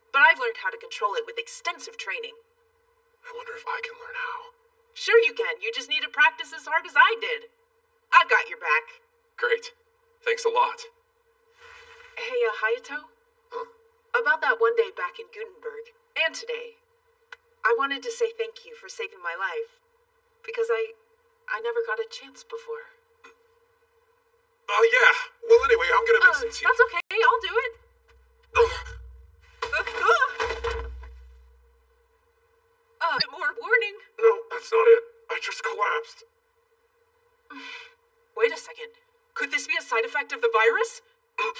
But I've learned how to control it with extensive training. I wonder if I can learn how. Sure you can. You just need to practice as hard as I did. I've got your back. Great. Thanks a lot. Hey, Hayato? Huh? About that one day back in Gutenberg, and today, I wanted to say thank you for saving my life. Because I never got a chance before. Oh, yeah. Well, anyway, I'm gonna make some tea. That's okay. I'll do it. More warning. No, that's not it. I just collapsed. Wait a second. Could this be a side effect of the virus? What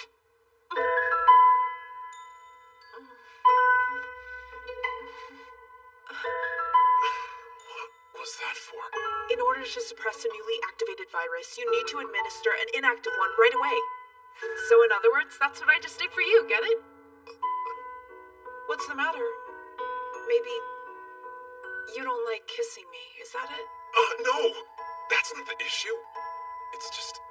was that for? In order to suppress a newly activated virus, you need to administer an inactive one right away. So in other words, that's what I just did for you, get it? What's the matter? Maybe you don't like kissing me, is that it? No! That's not the issue. It's just...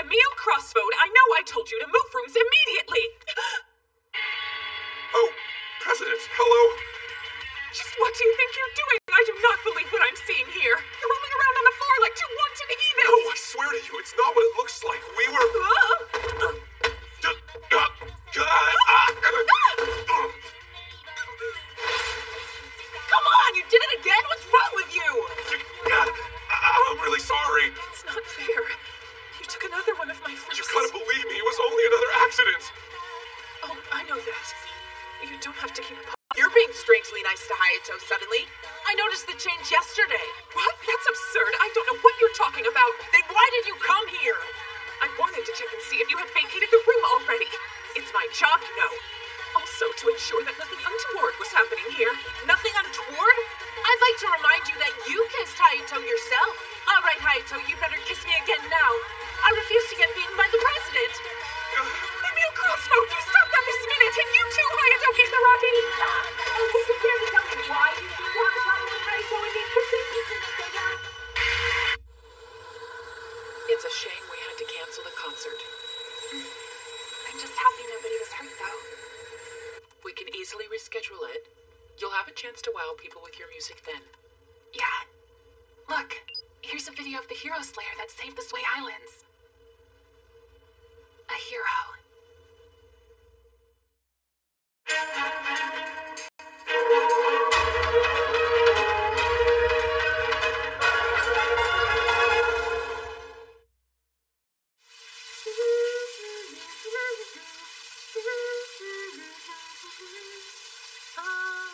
Emil Crossbone, I know I told you to move rooms immediately! Oh, President, hello? Just what do you think you're doing? I do not believe what I'm seeing here. You're rolling around on the floor like two wanton heathens! No, I swear to you, it's not what it looks like. We were... Come on, you did it again? What's wrong with you? I'm really sorry. It's not fair. You took another one of my fruits. You gotta believe me, it was only another accident. Oh, I know that. You don't have to keep... You're being strangely nice to Hayato suddenly. I noticed the change yesterday. What? That's absurd. I don't know what you're talking about. Then why did you come here? I wanted to check and see if you had vacated the room already. It's my job to know. Also, to ensure that nothing untoward was happening here. Nothing untoward? I'd like to remind you that you kissed Hayato yourself. All right, Hayato, you better kiss me again now. I refuse to get beaten by the president. Emil Crossbone, you stop that this minute! And you too, Hayato Kisaragi! And would you care to tell me why you seem to have a problem with Hayato and me kissing? It's a shame we had to cancel the concert. I'm just happy nobody was hurt, though. We can easily reschedule it. You'll have a chance to wow people with your music then. Yeah. Look, here's a video of the Hero Slayer that saved the Sway Islands. A hero.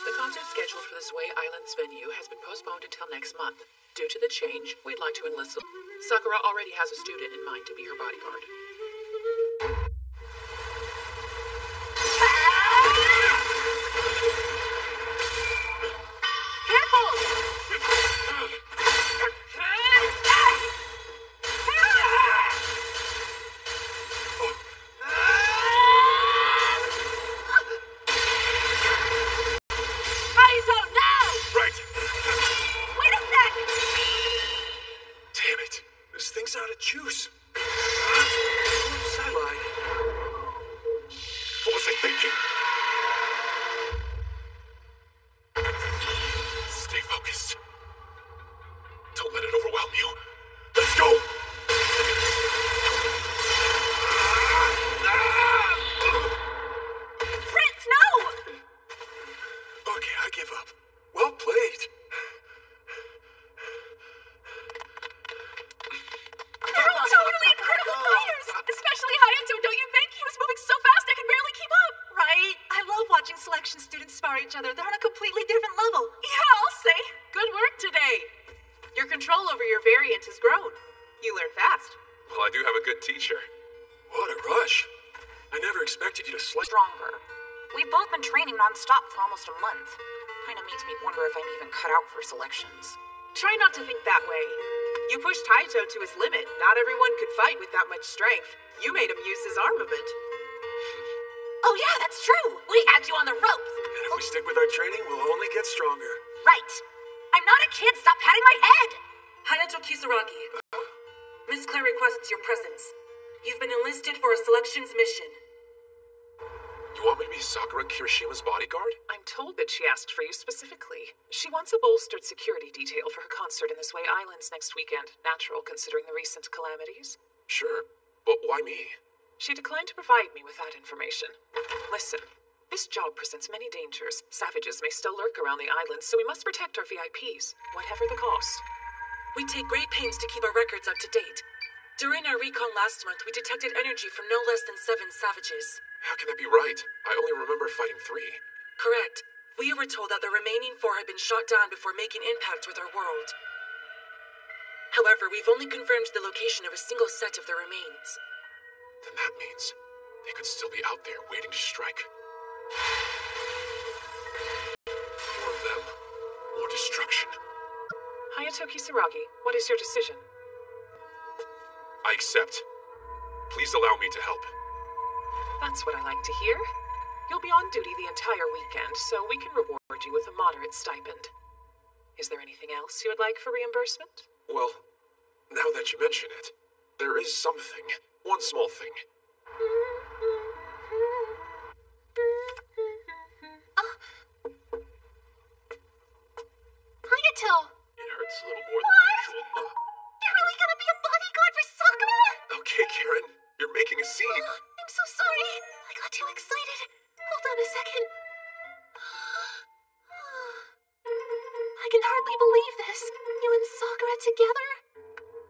The concert scheduled for the Sway Islands venue has been postponed until next month. Due to the change, we'd like to enlist... Sakura already has a student in mind to be her bodyguard. Damn it! This thing's out of juice. control over your variant has grown. You learn fast. Well, I do have a good teacher. What a rush. I never expected you to Stronger. We've both been training non-stop for almost a month. Kinda makes me wonder if I'm even cut out for selections. Try not to think that way. You pushed Hayato to his limit. Not everyone could fight with that much strength. You made him use his armament. Oh yeah, that's true! We had you on the ropes! And if we stick with our training, we'll only get stronger. Right. I'm not a kid, stop patting my head! Hayato Kisaragi, Miss Claire requests your presence. You've been enlisted for a selections mission. You want me to be Sakura Kirishima's bodyguard? I'm told that she asked for you specifically. She wants a bolstered security detail for her concert in the Sway Islands next weekend. Natural, considering the recent calamities. Sure, but why me? She declined to provide me with that information. Listen, this job presents many dangers. Savages may still lurk around the islands, so we must protect our VIPs, whatever the cost. We take great pains to keep our records up to date. During our recon last month, we detected energy from no less than 7 savages. How can that be right? I only remember fighting 3. Correct. We were told that the remaining 4 had been shot down before making impact with our world. However, we've only confirmed the location of a single set of the remains. Then that means they could still be out there waiting to strike. More of them. More destruction. Hayato Kisaragi, what is your decision? I accept. Please allow me to help. That's what I like to hear. You'll be on duty the entire weekend, so we can reward you with a moderate stipend. Is there anything else you would like for reimbursement? Well, now that you mention it, there is something. One small thing. Hayato! It hurts a little more than usual. You're really gonna be a bodyguard for Sakura? Okay, Karen. You're making a scene. I'm so sorry. I got too excited. Hold on a second. I can hardly believe this. You and Sakura together?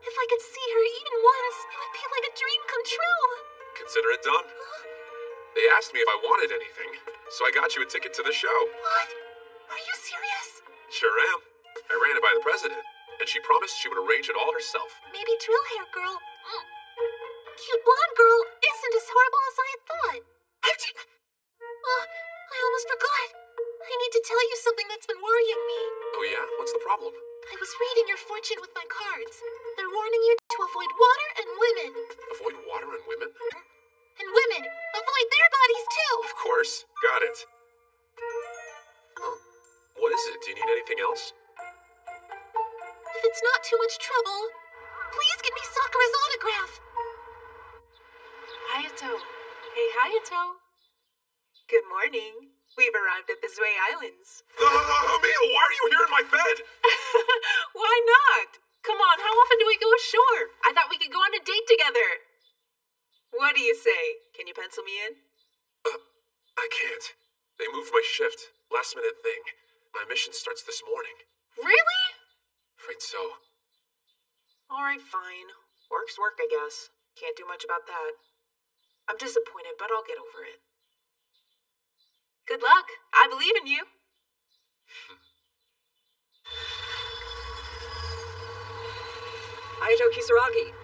If I could see her even once, it would be like a dream come true. Consider it done. They asked me if I wanted anything, so I got you a ticket to the show. What? Are you serious? Sure am. I ran it by the president, and she promised she would arrange it all herself. Maybe drill hair girl. Cute blonde girl isn't as horrible as I had thought. I almost forgot. I need to tell you something that's been worrying me. Oh yeah? What's the problem? I was reading your fortune with my cards. They're warning you to avoid water and women. Avoid water and women? And women. Avoid their bodies too. Of course. Got it. Huh? What is it? Do you need anything else? If it's not too much trouble, please give me Sakura's autograph. Hayato. Hey, Hayato. Good morning. We've arrived at the Zwei Islands. Emil, why are you here in my bed? Why not? Come on, how often do we go ashore? I thought we could go on a date together. What do you say? Can you pencil me in? I can't. They moved my shift. Last minute thing. My mission starts this morning. Really? Afraid so. Alright, fine. Work's work, I guess. Can't do much about that. I'm disappointed, but I'll get over it. Good luck. I believe in you. Hayato Kisaragi,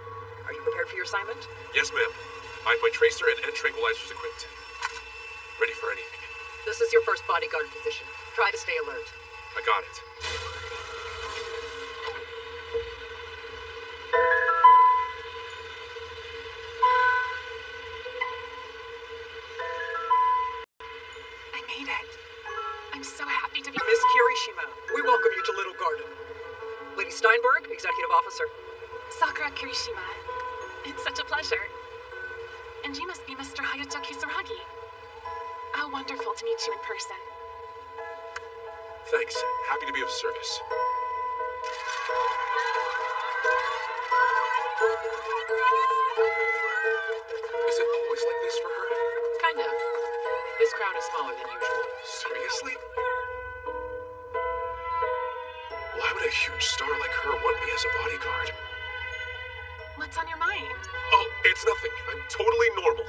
are you prepared for your assignment? Yes, ma'am. I have my tracer and tranquilizers equipped. Ready for anything. This is your first bodyguard position. Try to stay alert. I got it. I made it. I'm so happy to be... Miss Kirishima, we welcome you to Little Garden. Lady Steinberg, Executive Officer. Sakura Kirishima. It's such a pleasure. And you must be Mr. Hayato Kisaragi. How wonderful to meet you in person. Thanks. Happy to be of service. Is it always like this for her? Kind of. This crowd is smaller than usual. Seriously? Why would a huge star like her want me as a bodyguard? What's on your mind? Oh, it's nothing. I'm totally normal.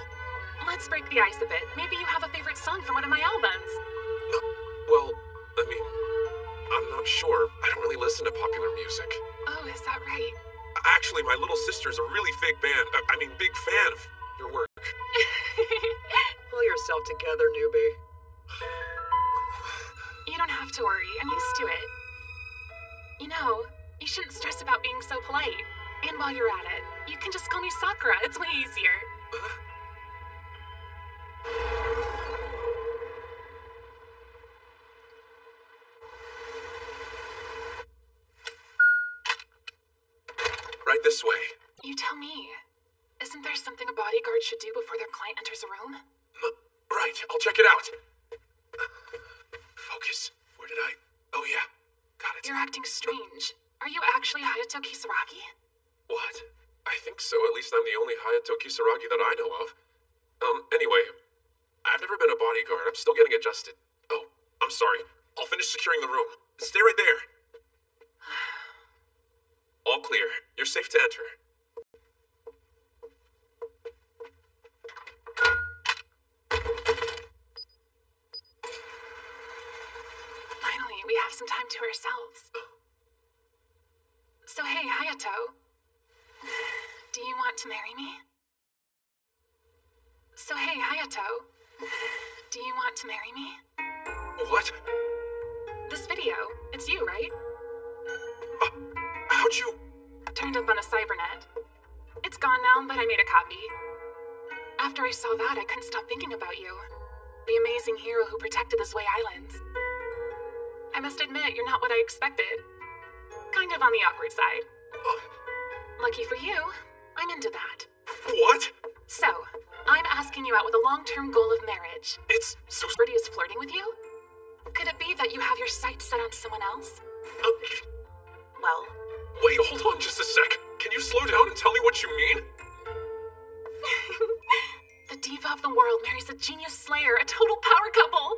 Let's break the ice a bit. Maybe you have a favorite song from one of my albums. Well, I mean, I'm not sure. I don't really listen to popular music. Oh, Oh, is that right? Actually, my little sister's a really big big fan of your work. Pull yourself together, newbie. You don't have to worry. I'm used to it. You know, you shouldn't stress about being so polite. And while you're at it, you can just call me Sakura. It's way easier. Right this way. You tell me. Isn't there something a bodyguard should do before their client enters a room? Right, I'll check it out. Focus. Where did I... Oh yeah, got it. You're acting strange. Are you actually Hayato Kisaragi? What? I think so. At least I'm the only Hayato Kisaragi that I know of. Anyway, I've never been a bodyguard. I'm still getting adjusted. Oh, I'm sorry. I'll finish securing the room. Stay right there. All clear. You're safe to enter. Finally, we have some time to ourselves. So hey, Hayato. Do you want to marry me? So hey, Hayato. Do you want to marry me? What? This video, it's you, right? How'd you... Turned up on a cybernet. It's gone now, but I made a copy. After I saw that, I couldn't stop thinking about you. The amazing hero who protected the Zwei Islands. I must admit, you're not what I expected. Kind of on the awkward side. Lucky for you, I'm into that. What? So, I'm asking you out with a long-term goal of marriage. It's so... Birdie is flirting with you? Could it be that you have your sights set on someone else? Well... Wait, hold on just a sec. Can you slow down and tell me what you mean? The diva of the world marries a genius slayer, a total power couple.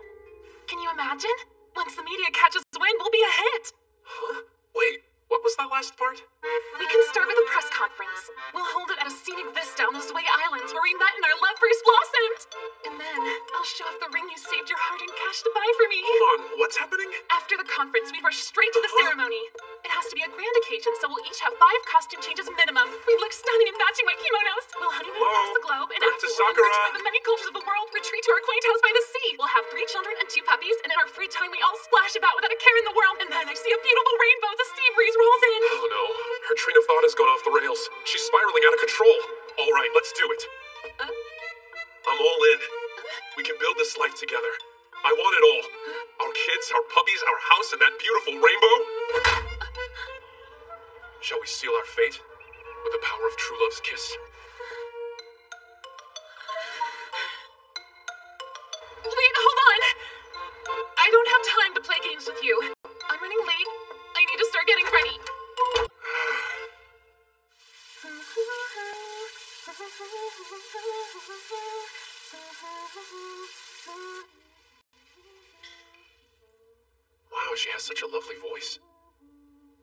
Can you imagine? Once the media catches wind, we'll be a hit. Huh? Wait, what was that last part? We can start with a press conference. We'll hold it at a scenic vista on the Zwei Islands where we met and our love first blossomed. And then I'll show off the ring you saved your heart and cash to buy for me. Hold on, what's happening? After the conference, we'd rush straight to the ceremony. It has to be a grand occasion, so we'll each have 5 costume changes minimum. We look stunning in matching white kimonos. We'll honeymoon across the globe, and afterward, enriched by the many cultures of the world, retreat to our quaint house by the sea. We'll have 3 children and 2 puppies, and in our free time, we all splash about without a care in the world. And then I see a beautiful rainbow as a sea breeze rolls in. Oh no, her train of thought has gone off the rails. She's spiraling out of control. All right, let's do it. I'm all in. We can build this life together. I want it all. Our kids, our puppies, our house, and that beautiful rainbow. Shall we seal our fate with the power of true love's kiss? Wait, hold on! I don't have time to play games with you. I'm running late. I need to start getting ready. Wow, she has such a lovely voice.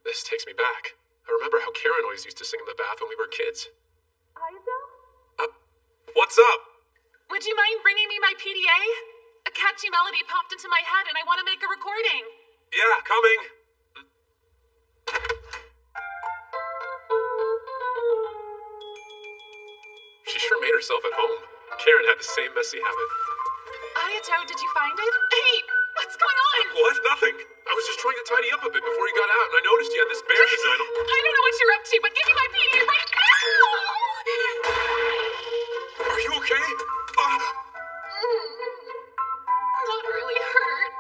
This takes me back. I remember how Karen always used to sing in the bath when we were kids. What's up? Would you mind bringing me my PDA? A catchy melody popped into my head and I want to make a recording. Yeah, coming. She sure made herself at home. Karen had the same messy habit. Hayato, did you find it? Hey, what's going on? What? Nothing. I was just trying to tidy up a bit before you got out, and I noticed you had this bear design. I don't know what you're up to, but give me my PDA right now! Are you okay? Not really hurt.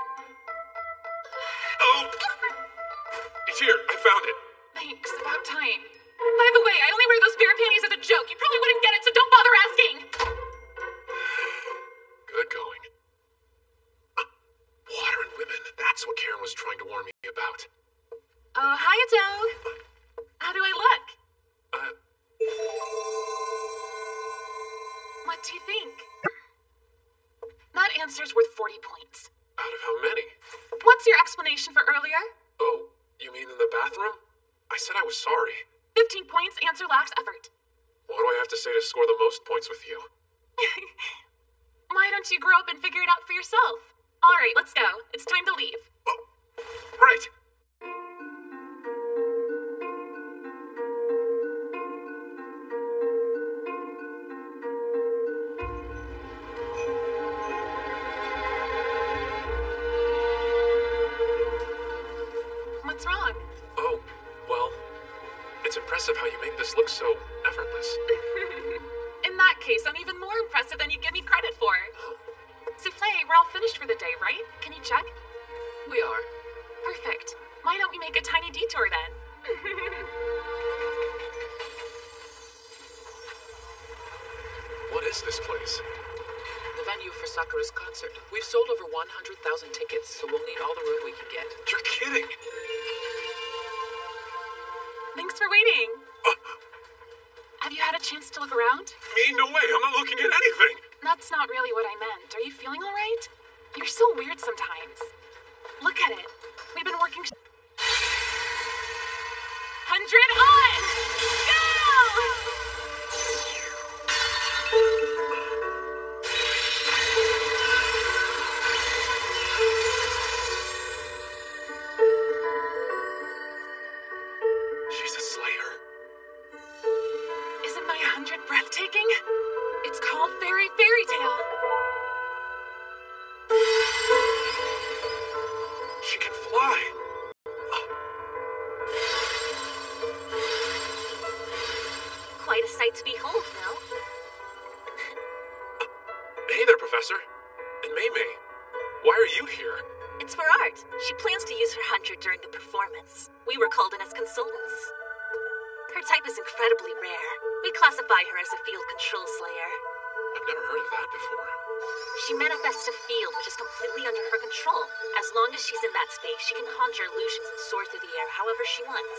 Oh! It's here. I found it. Thanks, about time. By the way, I only wear those bear panties as a joke. You probably wouldn't get it, so don't bother asking. Good going. Water and women. That's what Karen was trying to warn me about. Oh, Hayato. How do I look? What do you think? That answer's worth 40 points. Out of how many? What's your explanation for earlier? Oh, you mean in the bathroom? I said I was sorry. 15 points, answer lacks effort. What do I have to say to score the most points with you? Why don't you grow up and figure it out for yourself? All right, let's go. It's time to leave. Oh, right. impressive how you make this look so effortless. In that case, I'm even more impressive than you give me credit for. Souffle, we're all finished for the day, right? Can you check? We are. Perfect. Why don't we make a tiny detour then? What is this place? The venue for Sakura's concert. We've sold over 100,000 tickets, so we'll need all the room we can get. You're kidding! Thanks for waiting. Have you had a chance to look around? Me? No way! I'm not looking at anything! That's not really what I meant. Are you feeling all right? You're so weird sometimes. Look at it. We've been working 100 on! Go! She's a slayer. Isn't my 100 breathtaking? It's called Fairy Fairy Tale. She can fly. Quite a sight to behold, no? Hey there, Professor. And Mei. Why are you here? It's for art. She plans to use her 100 during the performance. We were called in as consultants. Her type is incredibly rare. We classify her as a field control slayer. I've never heard of that before. She manifests a field which is completely under her control. As long as she's in that space, she can conjure illusions and soar through the air however she wants.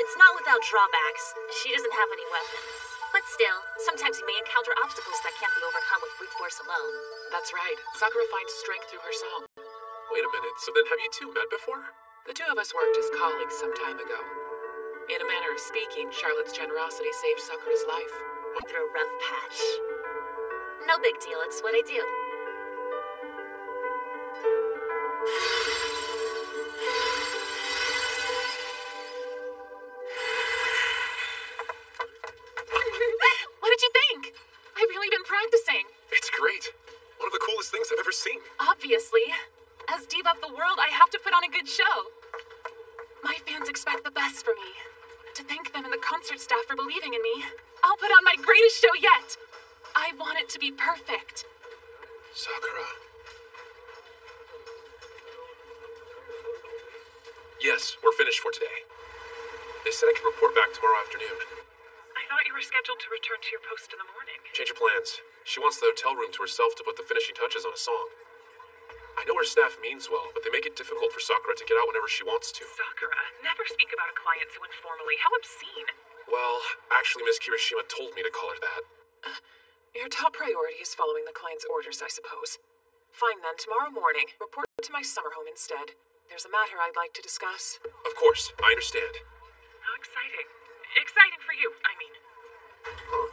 It's not without drawbacks. She doesn't have any weapons. But still, sometimes you may encounter obstacles that can't be overcome with brute force alone. That's right. Sakura finds strength through her song. Wait a minute, so then have you two met before? The two of us worked as colleagues some time ago. In a manner of speaking, Charlotte's generosity saved Sakura's life. Through a rough patch. No big deal, it's what I do. What did you think? I've really been practicing. It's great. One of the coolest things I've ever seen. Obviously. As diva of the world, I have to put on a good show. My fans expect the best from me. To thank them and the concert staff for believing in me, I'll put on my greatest show yet. I want it to be perfect. Sakura. Yes, we're finished for today. They said I could report back tomorrow afternoon. I thought you were scheduled to return to your post in the morning. Change of plans. She wants the hotel room to herself to put the finishing touches on a song. I know her staff means well, but they make it difficult for Sakura to get out whenever she wants to. Sakura, never speak about a client so informally. How obscene. Well, actually, Miss Kirishima told me to call her that. Your top priority is following the client's orders, I suppose. Fine then, tomorrow morning, report to my summer home instead. There's a matter I'd like to discuss. Of course, I understand. How exciting. Exciting for you, I mean. Huh.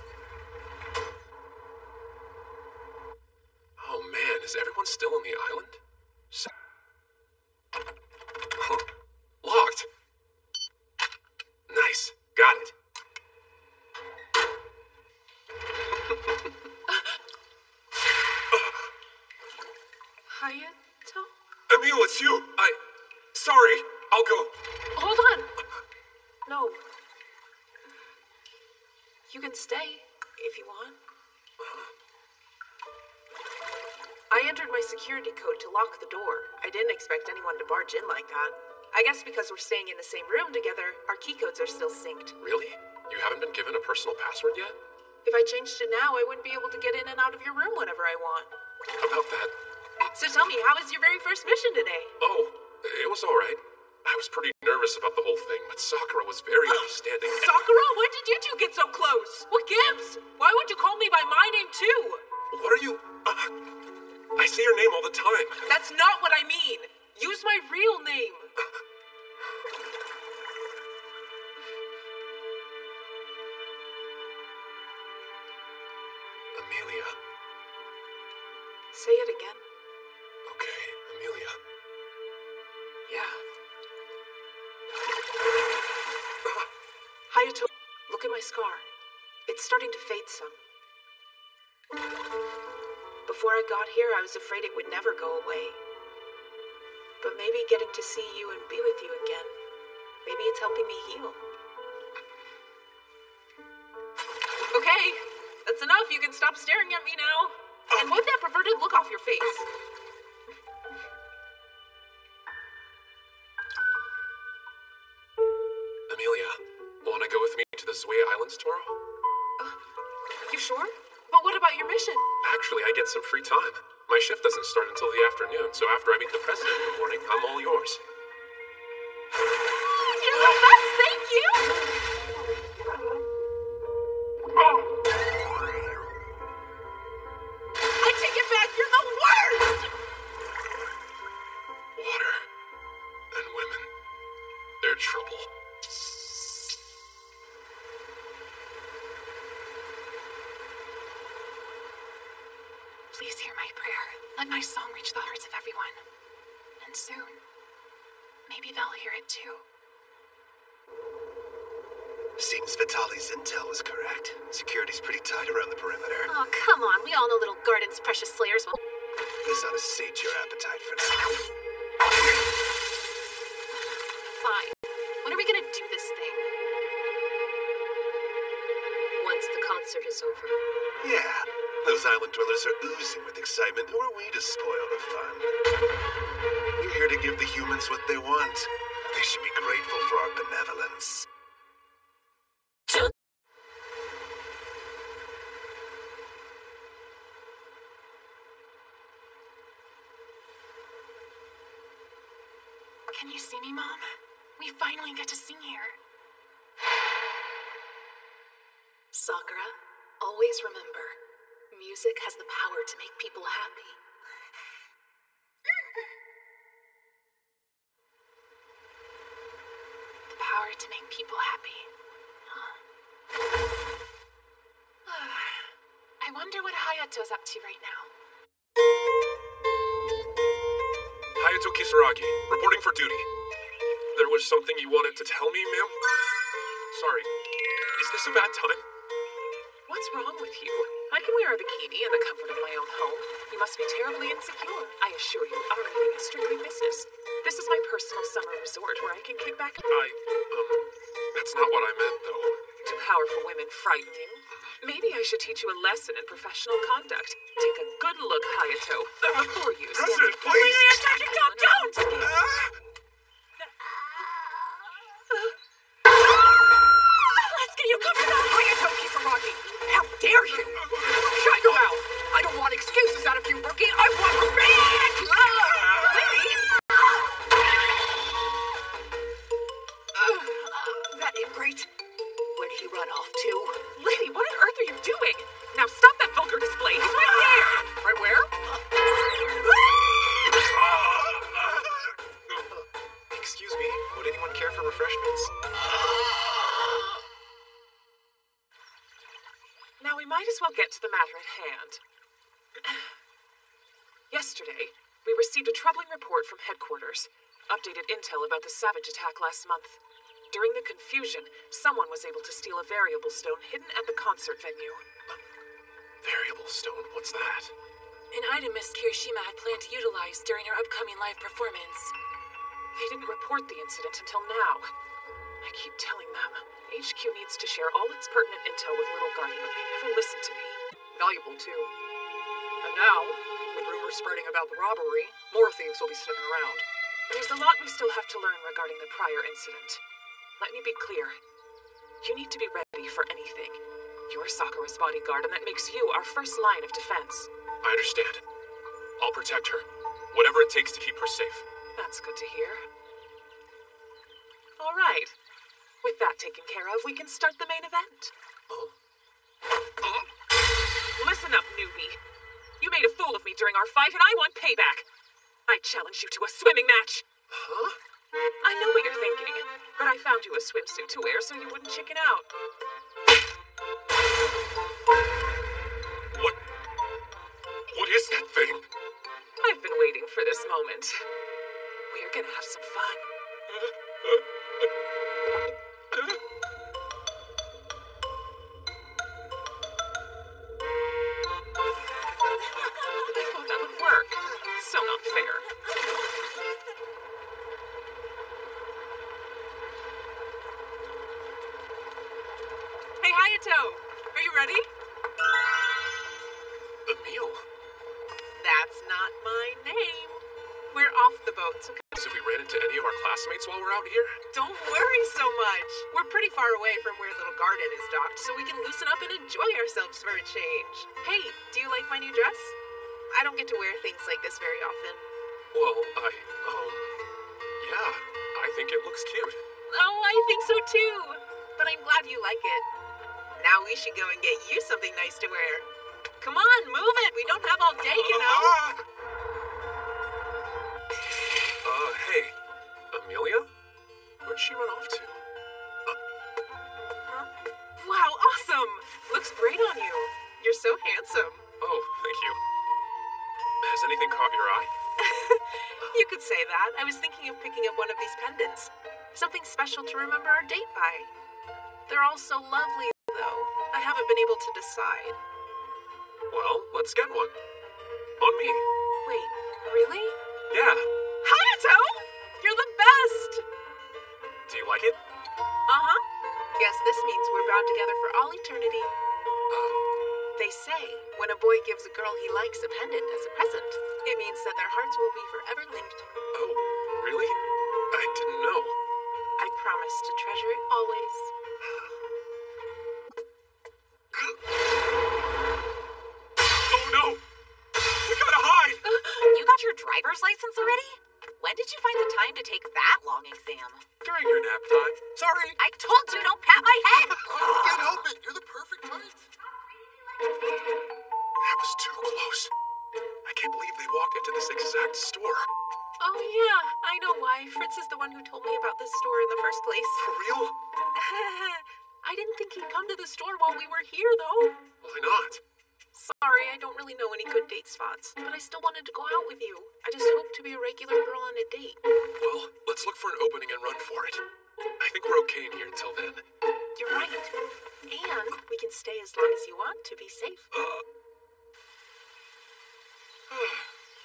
Oh man, is everyone still on the island? Huh. Locked. Nice. Got it. Hayato? Emil, it's you. Sorry. I'll go. Hold on. No. You can stay if you want. I entered my security code to lock the door. I didn't expect anyone to barge in like that. I guess because we're staying in the same room together, our key codes are still synced. Really? You haven't been given a personal password yet? If I changed it now, I wouldn't be able to get in and out of your room whenever I want. About that. So tell me, how was your very first mission today? Oh, it was all right. I was pretty nervous about the whole thing, but Sakura was very understanding. Sakura, when did you two get so close? What gives? Why would you call me by my name too? What are you... I say your name all the time. That's not what I mean. Use my real name. Amelia. Say it again. Okay, Amelia. Yeah. Hayato, look at my scar. It's starting to fade some. Before I got here, I was afraid it would never go away. But maybe getting to see you and be with you again, maybe it's helping me heal. That's enough. You can stop staring at me now. And wipe that perverted look off your face. Amelia, wanna go with me to the Zwea Islands tomorrow? You sure? But what about your mission? Actually, I get some free time. My shift doesn't start until the afternoon, so after I meet the president in the morning, I'm all yours. You're the best, thank you! I take it back, you're the worst! Water and women, they're trouble. Please hear my prayer. Let my song reach the hearts of everyone. And soon, maybe they'll hear it too. Seems Vitali's intel was correct. Security's pretty tight around the perimeter. Oh, come on. We all know little Garden's precious slayers will... This ought to sate your appetite for now. Fine. When are we gonna do this thing? Once the concert is over. Yeah, those island dwellers are oozing with excitement. Who are we to spoil the fun? We're here to give the humans what they want. They should be grateful for our benevolence. Can you see me, Mom? We finally get to sing here. Sakura, always remember, music has the power to make people happy. The power to make people happy. Huh. I wonder what Hayato's up to right now. Hayato Kisaragi, reporting for duty. There was something you wanted to tell me, ma'am? Sorry. Is this a bad time? What's wrong with you? I can wear a bikini in the comfort of my own home. You must be terribly insecure. I assure you, our meeting is strictly business. This is my personal summer resort where I can kick back and... That's not what I meant, though. Do powerful women frighten you? Maybe I should teach you a lesson in professional conduct. Take a good look, Hayato. Before you... President, please! Don't! Let's get you covered up, Hayato Kisaragi! How dare you! Shut your mouth! I don't want excuses out of you, rookie! I want revenge! Lily! That ingrate? Where did he run off to? Lady, what on earth are you doing? Now stop that vulgar display. He's right there! Right where? Excuse me, would anyone care for refreshments? Now we might as well get to the matter at hand. Yesterday, we received a troubling report from headquarters. Updated intel about the Savage attack last month. During the confusion, someone was able to steal a variable stone hidden at the concert venue. Variable stone? What's that? An item Miss Kirishima had planned to utilize during her upcoming live performance. They didn't report the incident until now. I keep telling them, HQ needs to share all its pertinent intel with Little Garden, but they never listen to me. Valuable, too. And now, with rumors spreading about the robbery, more thieves will be sniffing around. There's a lot we still have to learn regarding the prior incident. Let me be clear. You need to be ready for anything. You're Sakura's bodyguard, and that makes you our first line of defense. I understand. I'll protect her. Whatever it takes to keep her safe. That's good to hear. All right. With that taken care of, we can start the main event. Listen up, newbie. You made a fool of me during our fight, and I want payback. I challenge you to a swimming match. Huh? I know what you're thinking, but I found you a swimsuit to wear so you wouldn't chicken out. What is that thing? I've been waiting for this moment. We're gonna have some fun. I thought that would work. So not fair. Hey, Hayato! Are you ready? Emil. That's not my name. We're off the boat, okay? So we ran into any of our classmates while we're out here? Don't worry so much. We're pretty far away from where Little Garden is docked, so we can loosen up and enjoy ourselves for a change. Hey, do you like my new dress? I don't get to wear things like this very often. Well, yeah, I think it looks cute. Oh, I think so too. But I'm glad you like it. Now we should go and get you something nice to wear. Come on, move it. We don't have all day, you know. Hey, Amelia? Where'd she run off to? Huh? Wow, awesome. Looks great on you. You're so handsome. Oh, thank you. Has anything caught your eye? You could say that. I was thinking of picking up one of these pendants. Something special to remember our date by. They're all so lovely, though. I haven't been able to decide. Well, let's get one. On me. Wait, really? Yeah. Hayato! You're the best! Do you like it? Uh-huh. Guess this means we're bound together for all eternity. They say when a boy gives a girl he likes a pendant as a present, it means that their hearts will be forever linked. Oh, really? I didn't know. I promise to treasure it always. Oh no! We gotta hide! You got your driver's license already? When did you find the time to take that long exam? During your nap time. Sorry! I told you don't pat my head! I can't help it. You're the perfect height. That was too close. I can't believe they walked into this exact store. Oh yeah, I know why. Fritz is the one who told me about this store in the first place. For real? I didn't think he'd come to the store while we were here, though. Why not? Sorry, I don't really know any good date spots, but I still wanted to go out with you. I just hope to be a regular girl on a date. Well, let's look for an opening and run for it. I think we're okay in here until then. You're right. And we can stay as long as you want to be safe.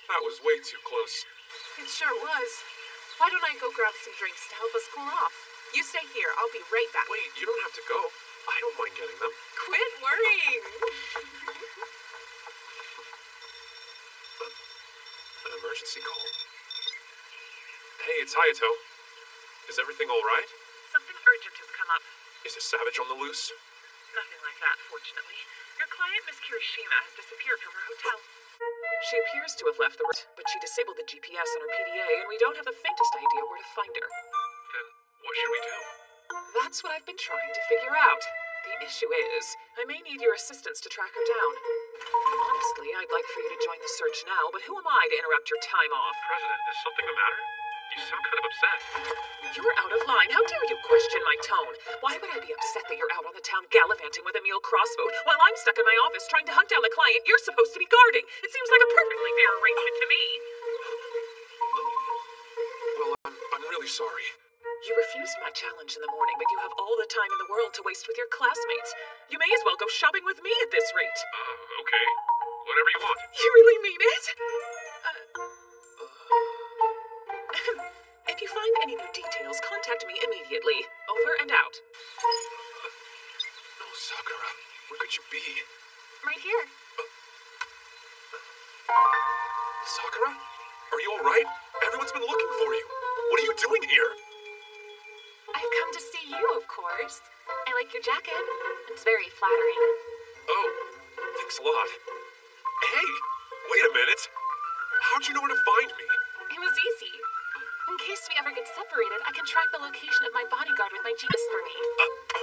That was way too close. It sure was. Why don't I go grab some drinks to help us cool off? You stay here. I'll be right back. Wait, you don't have to go. I don't mind getting them. Quit worrying. An emergency call. Hey, it's Hayato. Is everything all right? Something urgent has come up. Is a savage on the loose? Nothing like that, fortunately. Your client, Miss Kirishima, has disappeared from her hotel. She appears to have left the room, but she disabled the GPS on her PDA, and we don't have the faintest idea where to find her. Then what should we do? That's what I've been trying to figure out. The issue is, I may need your assistance to track her down. Honestly, I'd like for you to join the search now, but who am I to interrupt your time off? President, is something the matter? You sound kind of upset. You're out of line. How dare you question my tone? Why would I be upset that you're out on the town gallivanting with Emil Crossboat while I'm stuck in my office trying to hunt down the client you're supposed to be guarding? It seems like a perfectly fair arrangement to me. Well, I'm really sorry. You refused my challenge in the morning, but you have all the time in the world to waste with your classmates. You may as well go shopping with me at this rate. Okay. Whatever you want. You really mean it? If you find any new details, contact me immediately. Over and out. No, Sakura. Where could you be? Right here. Sakura? Are you alright? Everyone's been looking for you. What are you doing here? I've come to see you, of course. I like your jacket. It's very flattering. Oh, thanks a lot. Hey, wait a minute. How'd you know where to find me? It was easy. In case we ever get separated, I can track the location of my bodyguard with my GPS for me.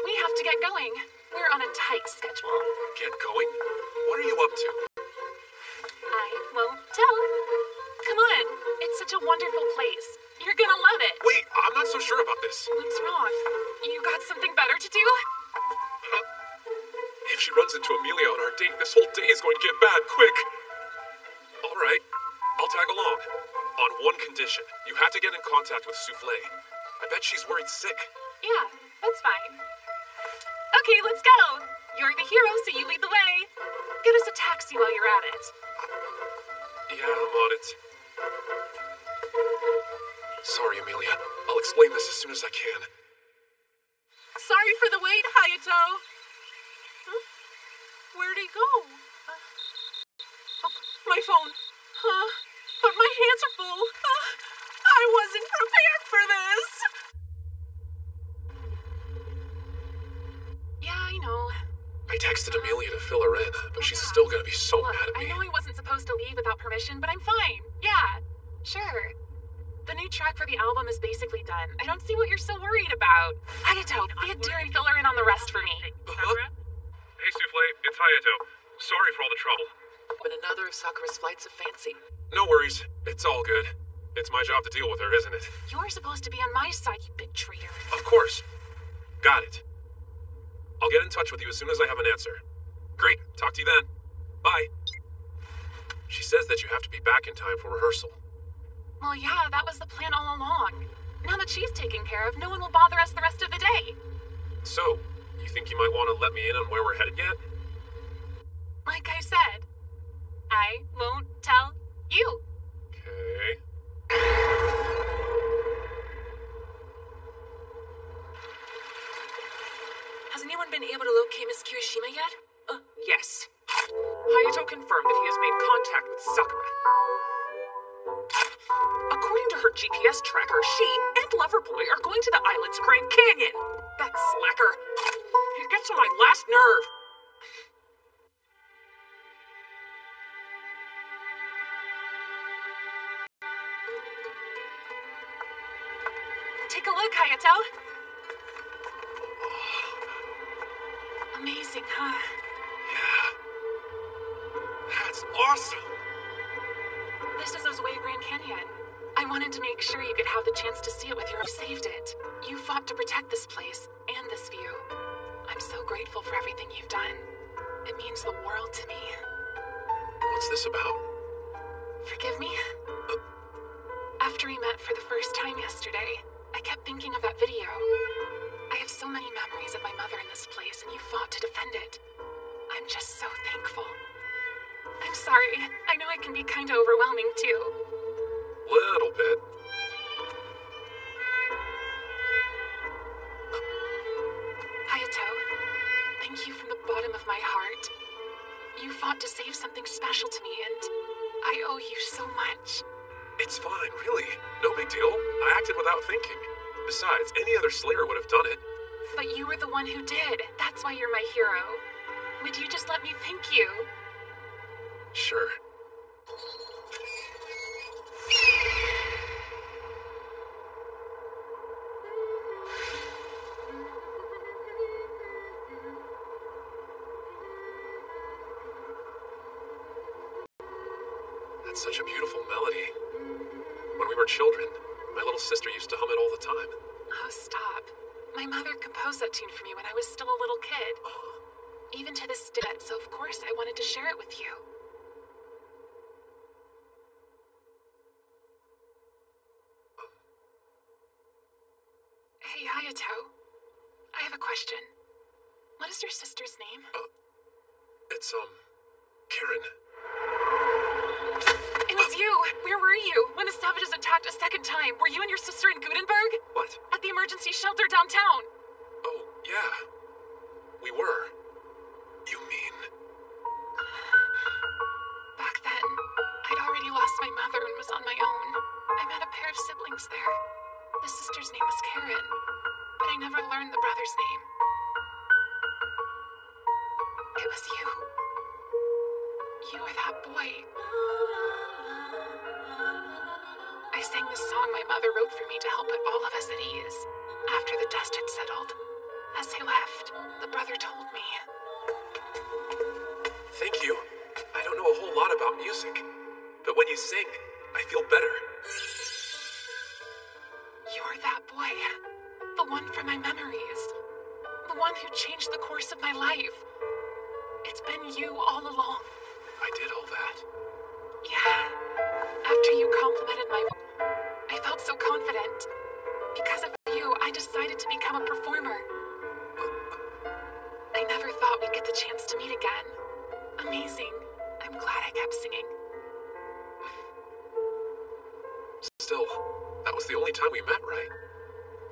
We have to get going. We're on a tight schedule. Get going? What are you up to? I won't tell. Come on. It's such a wonderful place. You're gonna love it. Wait, I'm not so sure about this. What's wrong? You got something better to do? If she runs into Amelia on our date, this whole day is going to get bad quick. All right, I'll tag along. On one condition. You have to get in contact with Souffle. I bet she's worried sick. Yeah, that's fine. Okay, let's go. You're the hero, so you lead the way. Get us a taxi while you're at it. Yeah, I'm on it. Sorry, Amelia. I'll explain this as soon as I can. Sorry for the wait, Hayato. Huh? Where'd he go? I know. I texted Amelia to fill her in, but she's still gonna be so Look, mad at me. I know I wasn't supposed to leave without permission, but I'm fine. Yeah, sure. The new track for the album is basically done. I don't see what you're so worried about. Hayato, be a dear and fill her in on the rest for me. Hey, Souffle, it's Hayato. Sorry for all the trouble. But another of Sakura's flights of fancy. No worries. It's all good. It's my job to deal with her, isn't it? You're supposed to be on my side, you big traitor. Of course. Got it. I'll get in touch with you as soon as I have an answer. Great. Talk to you then. Bye. She says that you have to be back in time for rehearsal. Well, yeah, that was the plan all along. Now that she's taken care of, no one will bother us the rest of the day. So, you think you might want to let me in on where we're headed yet? Like I said, I won't tell you. Okay. Has anyone been able to locate Miss Kirishima yet? Yes. Hayato confirmed that he has made contact with Sakura. According to her GPS tracker, she and Loverboy are going to the island's Grand Canyon. That slacker. He gets on my last nerve. Take a look, Hayato. Amazing, huh? Yeah. That's awesome. This is Ozue Grand Canyon. I wanted to make sure you could have the chance to see it with your own. Saved it. You fought to protect this place and this view. I'm so grateful for everything you've done. It means the world to me. What's this about? Forgive me? After we met for the first time yesterday, I kept thinking of that video. I have so many memories of my mother in this place, and you fought to defend it. I'm just so thankful. I'm sorry. I know it can be kind of overwhelming, too. Little bit. Hayato, thank you from the bottom of my heart. You fought to save something special to me, and I owe you so much. It's fine, really. No big deal. I acted without thinking. Besides, any other Slayer would have done it. But you were the one who did. That's why you're my hero. Would you just let me thank you? Sure. That's such a beautiful melody. When we were children, my little sister used to hum it all the time. Oh, stop. My mother composed that tune for me when I was still a little kid. Even to this day, so of course I wanted to share it with you. Hey, Hayato. I have a question. What is your sister's name? It's, Karen. It was you! Where were you? When the savages attacked a second time, were you and your sister in Gutenberg? What? At the emergency shelter downtown. Oh, yeah. We were. You mean... Back then, I'd already lost my mother and was on my own. I met a pair of siblings there. The sister's name was Karen, but I never learned the brother's name. It was you. You were that boy. I sang the song my mother wrote for me to help put all of us at ease. After the dust had settled, as I left, the brother told me. Thank you. I don't know a whole lot about music, but when you sing, I feel better. You're that boy. The one from my memories. The one who changed the course of my life. It's been you all along. I did all that. Yeah. After you complimented my voice, I felt so confident. Because of you, I decided to become a performer. I never thought we'd get the chance to meet again. Amazing. I'm glad I kept singing. Still, that was the only time we met, right?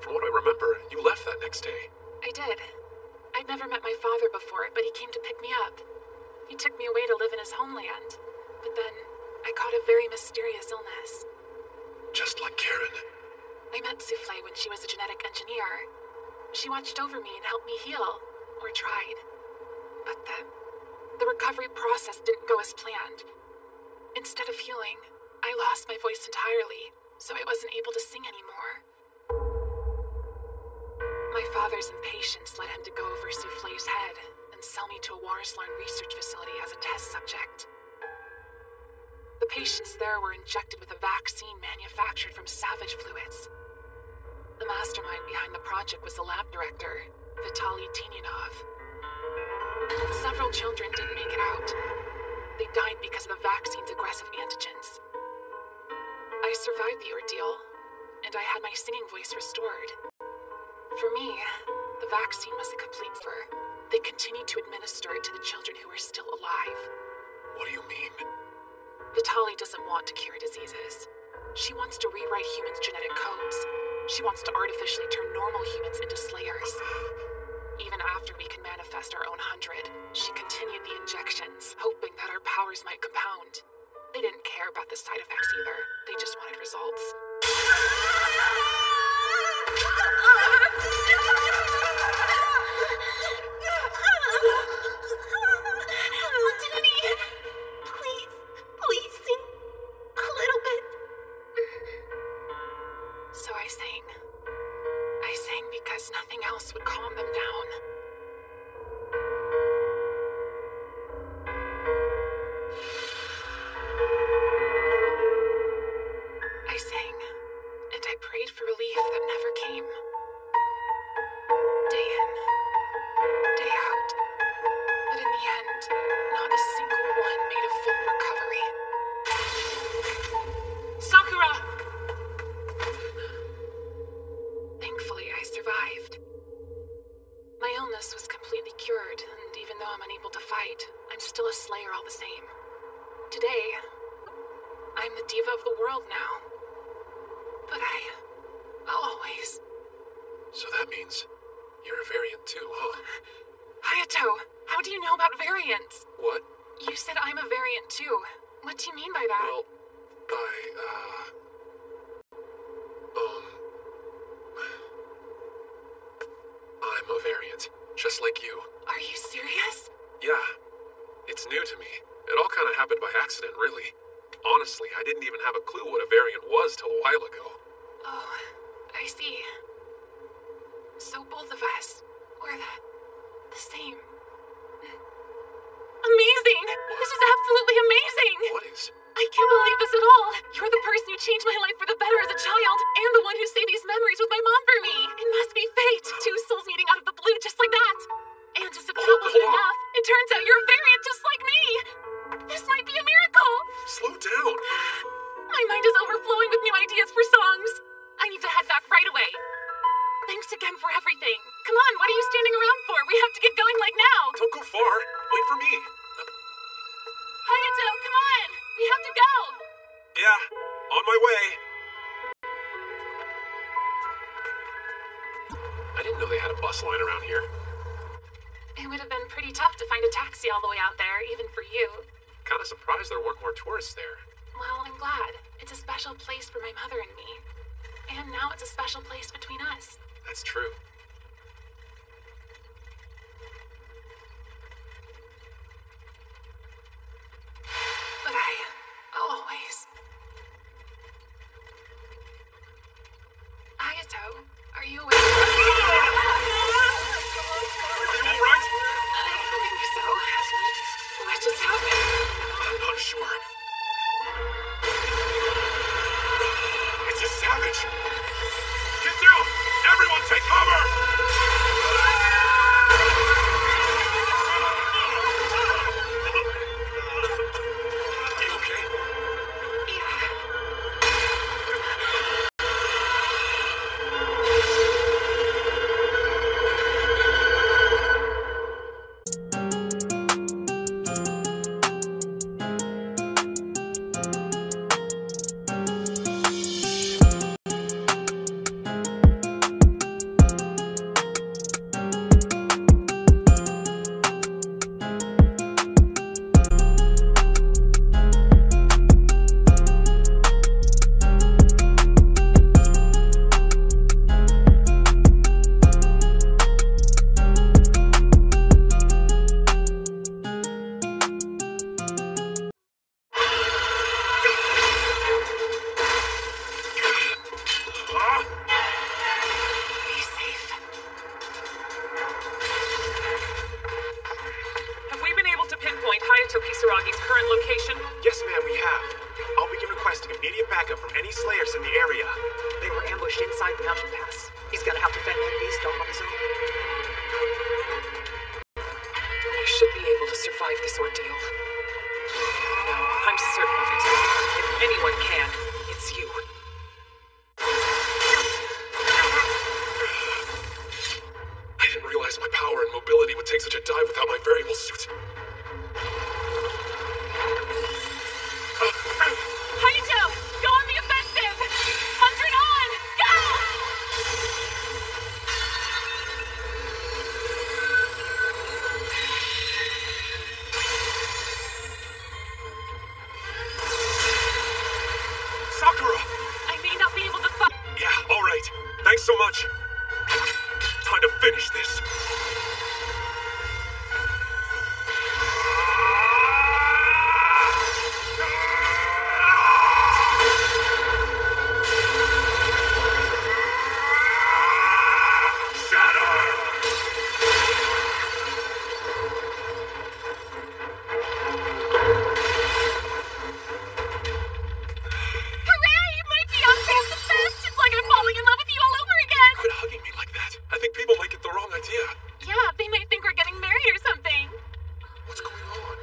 From what I remember, you left that next day. I did. I'd never met my father before, but he came to pick me up. He took me away to live in his homeland. But then, I caught a very mysterious illness. Just like Karen. I met Souffle when she was a genetic engineer. She watched over me and helped me heal. were tried. But the recovery process didn't go as planned. Instead of healing, I lost my voice entirely, so I wasn't able to sing anymore. My father's impatience led him to go over Souffle's head and sell me to a Warslarn research facility as a test subject. The patients there were injected with a vaccine manufactured from savage fluids. The mastermind behind the project was the lab director, Vitaly Tinyanov. Several children didn't make it out. They died because of the vaccine's aggressive antigens. I survived the ordeal, and I had my singing voice restored. For me, the vaccine was a complete failure. They continued to administer it to the children who were still alive. What do you mean? Vitaly doesn't want to cure diseases. She wants to rewrite humans' genetic codes. She wants to artificially turn normal humans into slayers. Even after we can manifest our own 100, she continued the injections, hoping that our powers might compound. They didn't care about the side effects either. They just wanted results. Anthony, please sing a little bit. So I sang. I sang because nothing else would calm them down. I sang, and I prayed for relief that never came. Day in, day out. But in the end, not a single one made a full recovery. Sakura! Thankfully, I survived. My illness was completely cured, and even though I'm unable to fight, I'm still a slayer all the same. Today, I'm the diva of the world now. But I'll always... So that means you're a variant too, huh? Hayato, how do you know about variants? What? You said I'm a variant too. What do you mean by that? Well, I'm a variant, just like you. Are you serious? Yeah. It's new to me. It all kind of happened by accident, really. Honestly, I didn't even have a clue what a variant was till a while ago. Oh, I see. So both of us, we're the same. Amazing! This is absolutely amazing! What is? I can't believe this at all! You're the person who changed my life for the better as a child, and the one who saved these memories with my mom for me! It must be fate! Two souls meeting out of the blue just like that! And as if that wasn't enough, it turns out you're a variant just like me! This might be a miracle! Slow down! My mind is overflowing with new ideas for songs! I need to head back right away. Thanks again for everything. Come on, what are you standing around for? We have to get going like now! Don't go far! Wait for me! Hayato, come on! We have to go! Yeah, on my way! I didn't know they had a bus line around here. It would have been pretty tough to find a taxi all the way out there, even for you. Kinda surprised there weren't more tourists there. Well, I'm glad. It's a special place for my mother and me. And now it's a special place between us. That's true. But I'll always... Hayato, are you awake? Are you alright? I think so. What just happened? I'm not sure. It's a savage! Get down! Everyone take cover! current location? Yes, ma'am, we have. I'll begin requesting immediate backup from any Slayers in the area. They were ambushed inside the mountain pass. He's gonna have to fend him beast off on his own. I should be able to survive this ordeal. No, I'm certain of it. If anyone can, it's you. I didn't realize my power and mobility would take such a dive without my variable suit. Hayato, go on the offensive! 100 on! Go! Sakura! I may not be able to fight. Yeah, all right. Thanks so much. Time to finish this. Hooray! My fiancé's the best! It's like I'm falling in love with you all over again! Quit hugging me like that. I think people might get the wrong idea. Yeah, they might think we're getting married or something. What's going on?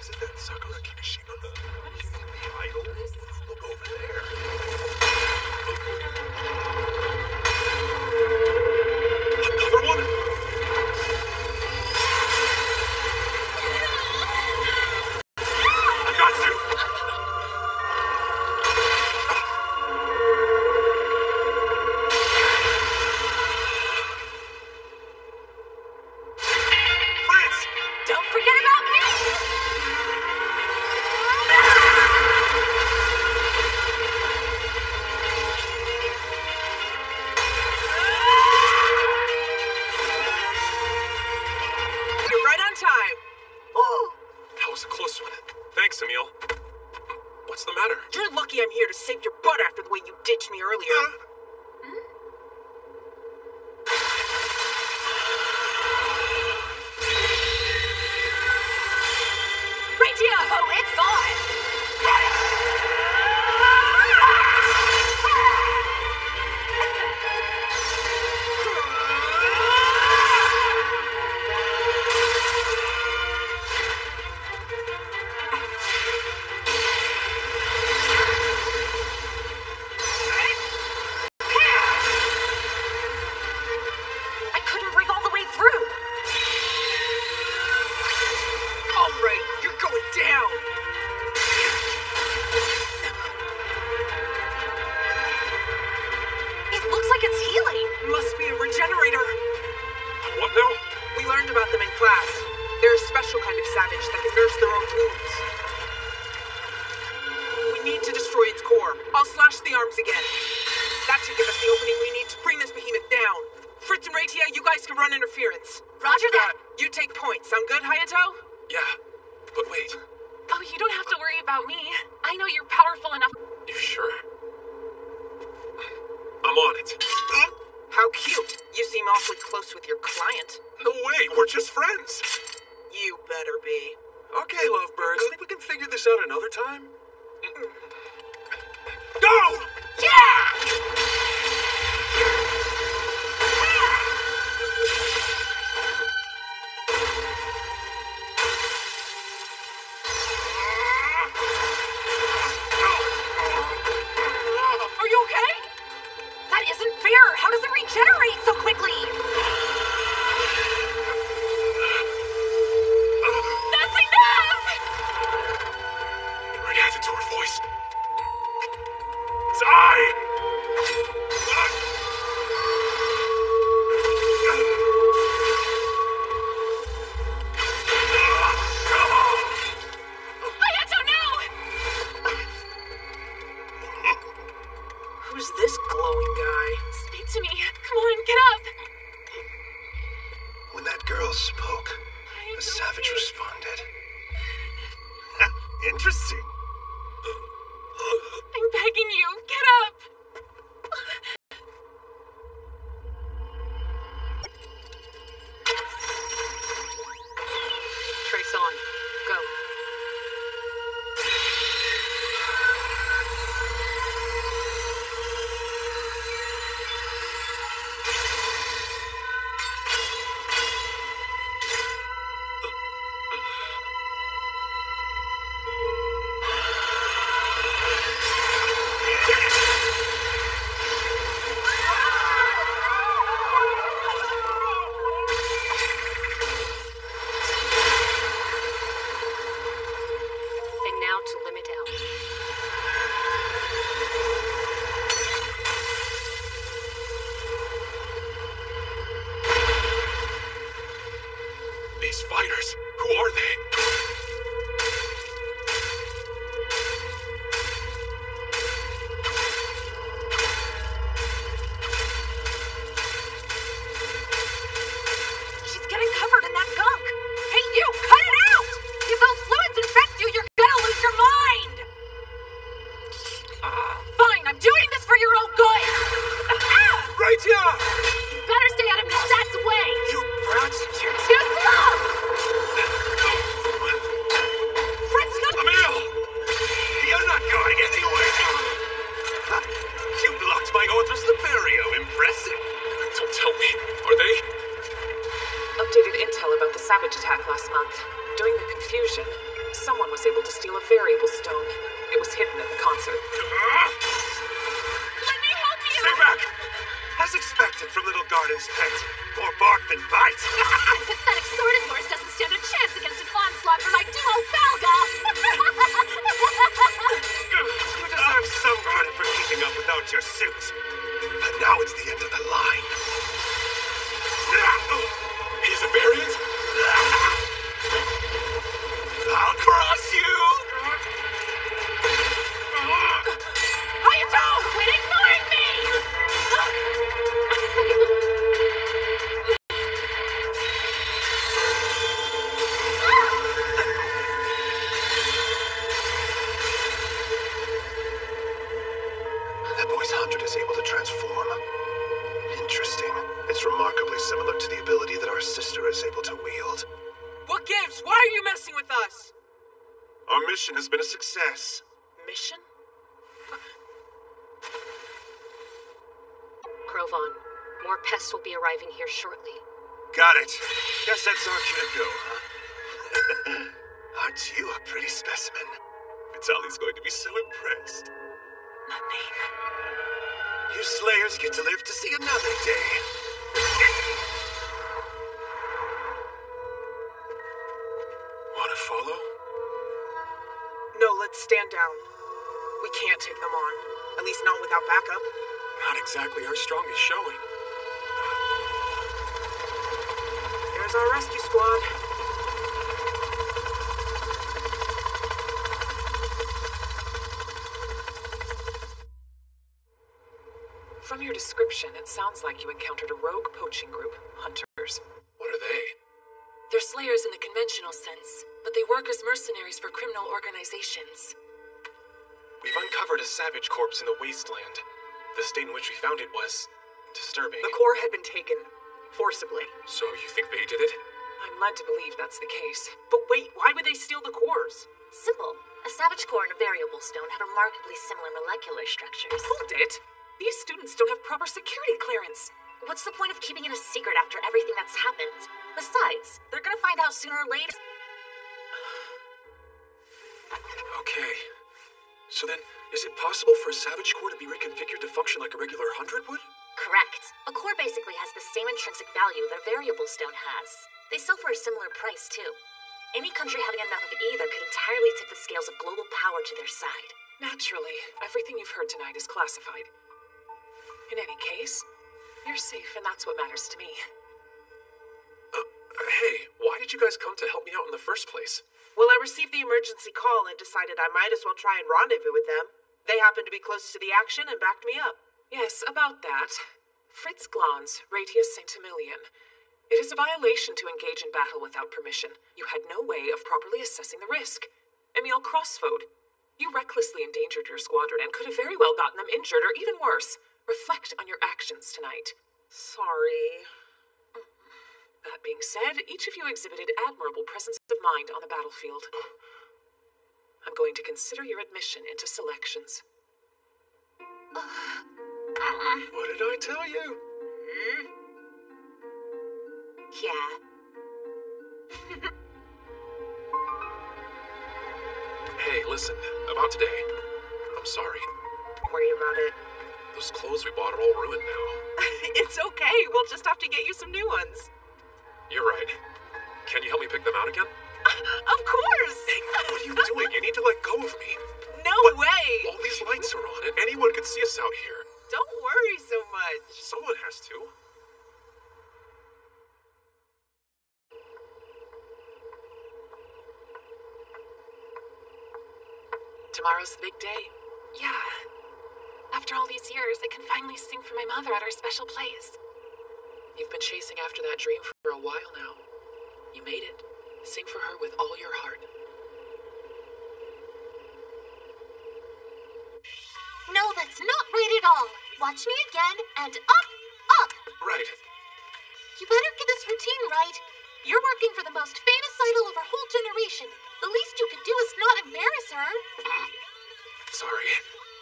Isn't that Sakura Kimishima? The idol? Look over there. Another one? I got you! France! Don't forget about me! You're right on time. That was a close one. Thanks, Emil. What's the matter? You're lucky I'm here to save your butt after the way you ditched me earlier. Raitia! Oh, it's on! I couldn't break all the way through. All right, you're going down. It looks like it's healing. Must be a regenerator. What now? We learned about them in class. They're a special kind of savage that can nurse their own wounds. We need to destroy its core. I'll slash the arms again. That should give us the opening we need to bring this behemoth down. Fritz and Raitia, you guys can run interference. Roger that. You take points. Sound good, Hayato? Yeah, but wait. Oh, you don't have to worry about me. I know you're powerful enough. You sure? I'm on it. How cute. You seem awfully close with your client. No way, we're just friends. You better be. Okay, lovebirds. Think we can figure this out another time? Go! Are you okay? That isn't fair. How does it regenerate so quickly? That's enough! It reacted to her voice. Die! Hayato, no! Who's this glowing guy? Speak to me. Come on, get up. When that girl spoke, the savage responded. Interesting. I'm begging you, get up. Trace on. Go. These fighters, who are they? She's getting covered in that gunk. Hey, you, cut it out! If those fluids infect you, you're gonna lose your mind! Fine, I'm doing this for your own good! Right here! You better stay out of Miss Dad's way! You brats! You're too slow! Fred's gonna— Emil! You're not going anywhere! You blocked my orders to Barrio. Impressive. Don't tell me. Are they? Updated intel about the Savage attack last month. During the confusion, someone was able to steal a variable stone. It was hidden at the concert. Let me help you! Stay back! As expected from Little Garden's pet. More bark than bite. That pathetic sword of yours doesn't stand a chance against an onslaught from my duo, Falga! You deserve some credit for keeping up without your suit. But now it's the end of the line. He's a variant? I'll cross you! Hayato! Quit ignoring me! That boy's 100 is able to transform. Interesting. It's remarkably similar to the ability that our sister is able to wield. What gives? Why are you messing with us? Our mission has been a success. Mission? Krovon, more pests will be arriving here shortly. Got it. Guess that's our cue to go, huh? Aren't you a pretty specimen? Vitaly's going to be so impressed. You Slayers get to live to see another day. Wanna follow? No, let's stand down. We can't take them on. At least not without backup. Not exactly our strongest showing. There's our rescue squad. From your description, it sounds like you encountered a rogue poaching group, Hunters. What are they? They're slayers in the conventional sense, but they work as mercenaries for criminal organizations. We've uncovered a Savage corpse in the wasteland. The state in which we found it was disturbing. The core had been taken. Forcibly. So you think they did it? I'm led to believe that's the case. But wait, why would they steal the cores? Simple. A Savage core and a variable stone have remarkably similar molecular structures. Hold it! These students don't have proper security clearance. What's the point of keeping it a secret after everything that's happened? Besides, they're gonna find out sooner or later. Okay. So then, is it possible for a Savage core to be reconfigured to function like a regular 100 would? Correct. A core basically has the same intrinsic value that a variable stone has. They sell for a similar price, too. Any country having enough of either could entirely tip the scales of global power to their side. Naturally, everything you've heard tonight is classified. In any case, you're safe, and that's what matters to me. Hey, why did you guys come to help me out in the first place? Well, I received the emergency call and decided I might as well try and rendezvous with them. They happened to be close to the action and backed me up. Yes, about that. Fritz Glans, Ratius Saint-Emilion. It is a violation to engage in battle without permission. You had no way of properly assessing the risk. Emil Crossfode, you recklessly endangered your squadron and could have very well gotten them injured or even worse. Reflect on your actions tonight. Sorry. That being said, each of you exhibited admirable presence of mind on the battlefield. I'm going to consider your admission into selections. What did I tell you? Yeah. Hey, listen, about today. I'm sorry. Don't worry about it. Those clothes we bought are all ruined now. It's okay. We'll just have to get you some new ones. You're right. Can you help me pick them out again? Of course! Hey, what are you doing? You need to let go of me. No way! All these lights are on, and anyone could see us out here. Don't worry so much. Someone has to. Tomorrow's the big day. Yeah. After all these years, I can finally sing for my mother at our special place. You've been chasing after that dream for a while now. You made it. Sing for her with all your heart. No, that's not right at all. Watch me again, and up, up. Right. You better get this routine right. You're working for the most famous idol of our whole generation. The least you could do is not embarrass her. Sorry.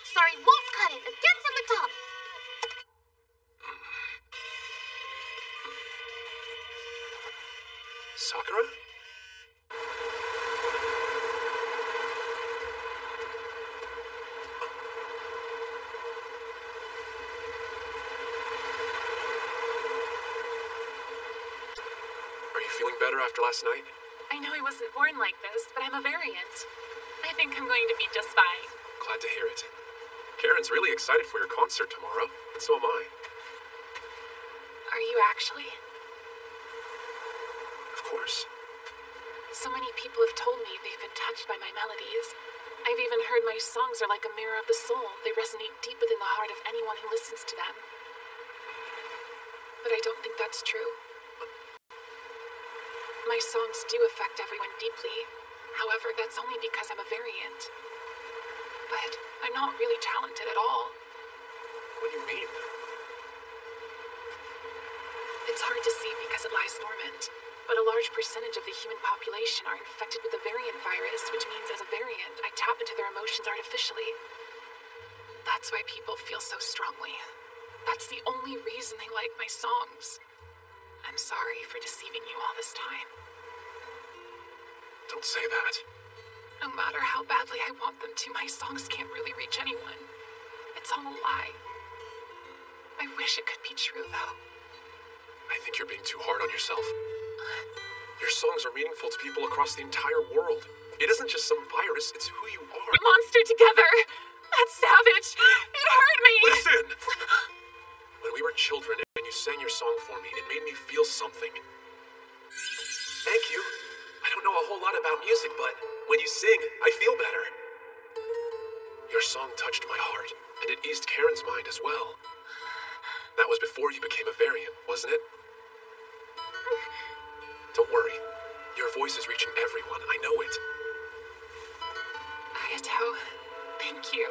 Sorry won't cut it. Again from the top. Sakura? Are you feeling better after last night? I know I wasn't born like this, but I'm a variant. I think I'm going to be just fine. Glad to hear it. Karen's really excited for your concert tomorrow, and so am I. Are you actually? Of course. So many people have told me they've been touched by my melodies. I've even heard my songs are like a mirror of the soul. They resonate deep within the heart of anyone who listens to them. But I don't think that's true. My songs do affect everyone deeply. However, that's only because I'm a variant. But I'm not really talented at all. What do you mean? It's hard to see because it lies dormant. But a large percentage of the human population are infected with the variant virus, which means as a variant, I tap into their emotions artificially. That's why people feel so strongly. That's the only reason they like my songs. I'm sorry for deceiving you all this time. Don't say that. No matter how badly I want them to, my songs can't really reach anyone. It's all a lie. I wish it could be true, though. I think you're being too hard on yourself. Your songs are meaningful to people across the entire world. It isn't just some virus, it's who you are. Monster together! That's savage! It hurt me! Listen! When we were children and you sang your song for me, it made me feel something. Thank you. I don't know a whole lot about music, but when you sing, I feel better. Your song touched my heart, and it eased Karen's mind as well. That was before you became a variant, wasn't it? Don't worry. Your voice is reaching everyone. I know it. Hayato, thank you.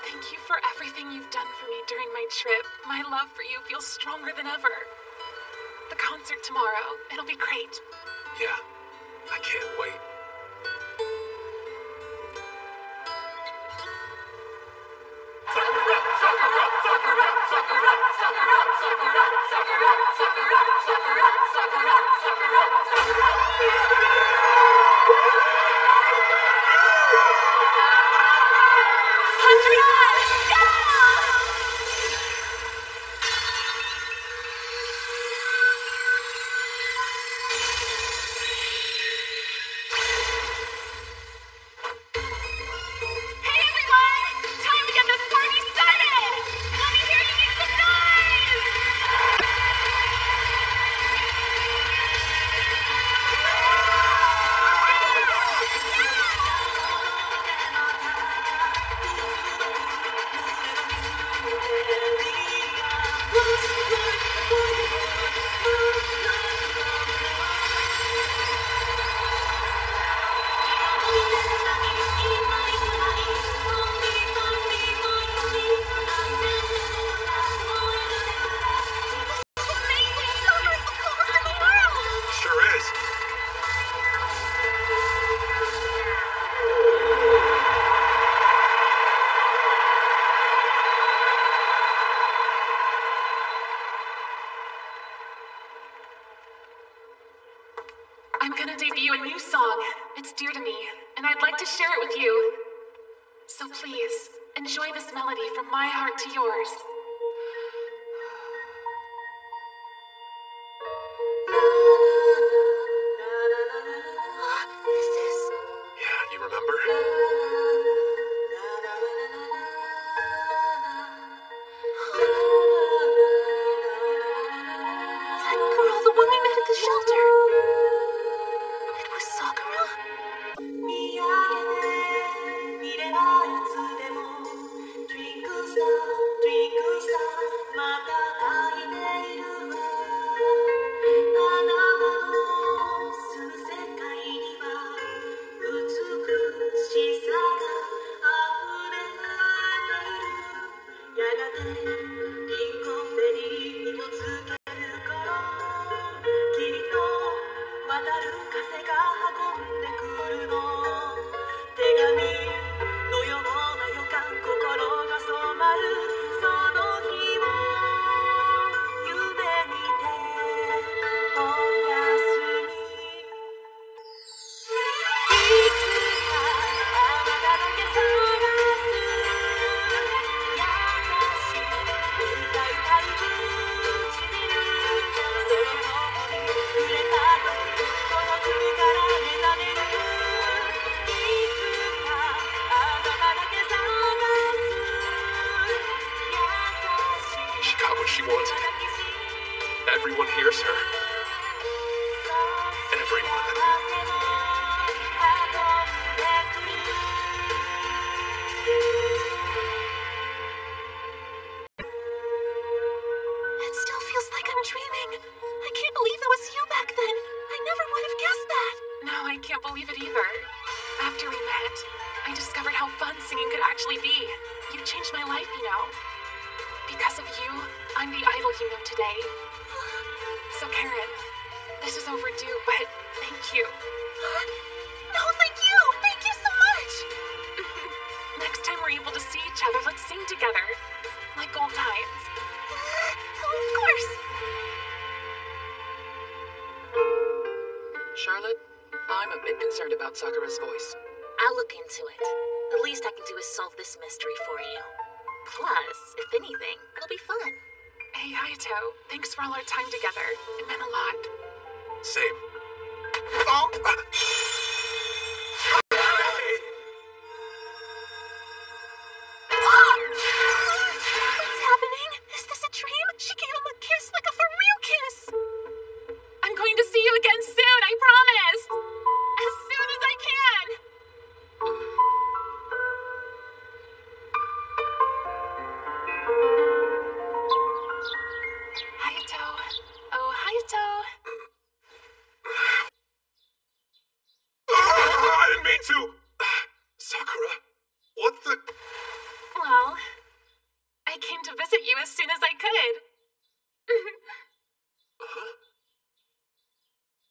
Thank you for everything you've done for me during my trip. My love for you feels stronger than ever. The concert tomorrow, it'll be great. Yeah, I can't wait. I'm gonna debut a new song. It's dear to me, and I'd like to share it with you. So please, enjoy this melody from my heart to yours. Yeah, you remember? That girl, the one we met at the shelter. It was Sakura. I can't believe it either. After we met, I discovered how fun singing could actually be. You changed my life, you know. Because of you, I'm the idol you know today. So, Karen, this is overdue, but thank you. No, thank you! Thank you so much! Next time we're able to see each other, let's sing together. Like old times. Of course! Charlotte, I'm a bit concerned about Sakura's voice. I'll look into it. The least I can do is solve this mystery for you. Plus, if anything, it'll be fun. Hey, Hayato, thanks for all our time together. It meant a lot. Same. Oh! What's happening? Is this a dream? She gave him a kiss, like a for real kiss! I'm going to see you again soon, I promise! As soon as I can! Hayato. Oh, Hayato. I didn't mean to! Sakura, what the... Well, I came to visit you as soon as I could.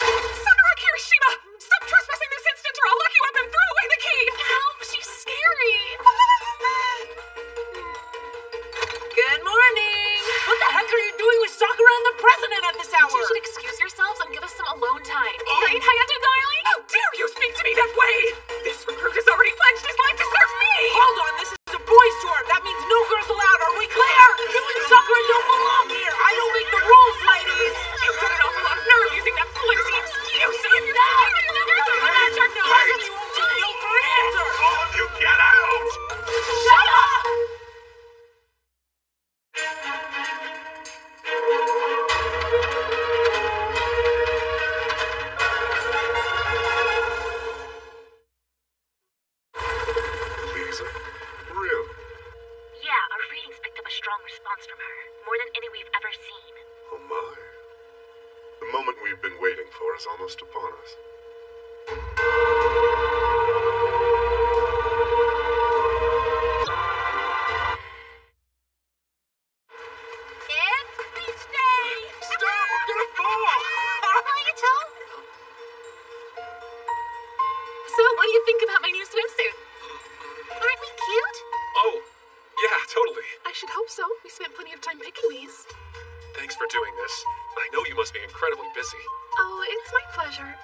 Sakura Kirishima! Stop trespassing this instant or I'll lock you up and throw away the key! Help! She's scary! Good morning! What the heck are you doing with Sakura and the president at this hour? You should excuse yourselves and give us some alone time. Right, Hayato, darling? How dare you speak to me that way? This recruit has already pledged his life to serve me! Hold on, this is a boys' tour. That means no girls allowed. Are we clear? You and Sakura don't belong here. I don't make the rules, ladies. You've got an awful lot of nerve using that flimsy excuse! All of you get out! Shut up! Lisa? Really? Yeah, our readings picked up a strong response from her. More than any we've ever seen. Oh my. The moment we've been waiting for is almost upon us. It's beach day! Stop! I'm gonna fall! Hayato? So, what do you think about my new swimsuit? Aren't we cute? Oh, yeah, totally. I should hope so. We spent plenty of time picking these. Thanks for doing this. I know you must be incredibly busy. Oh, it's my pleasure.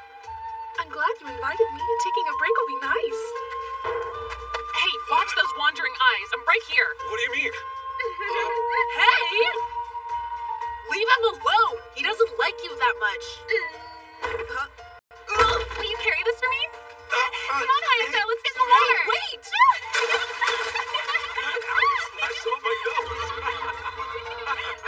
I'm glad you invited me. Taking a break will be nice. Hey, watch those wandering eyes. I'm right here. What do you mean? Hey! Leave him alone. He doesn't like you that much. Will you carry this for me? Come on, Hayato, let's get in the water. Wait! I saw my nose.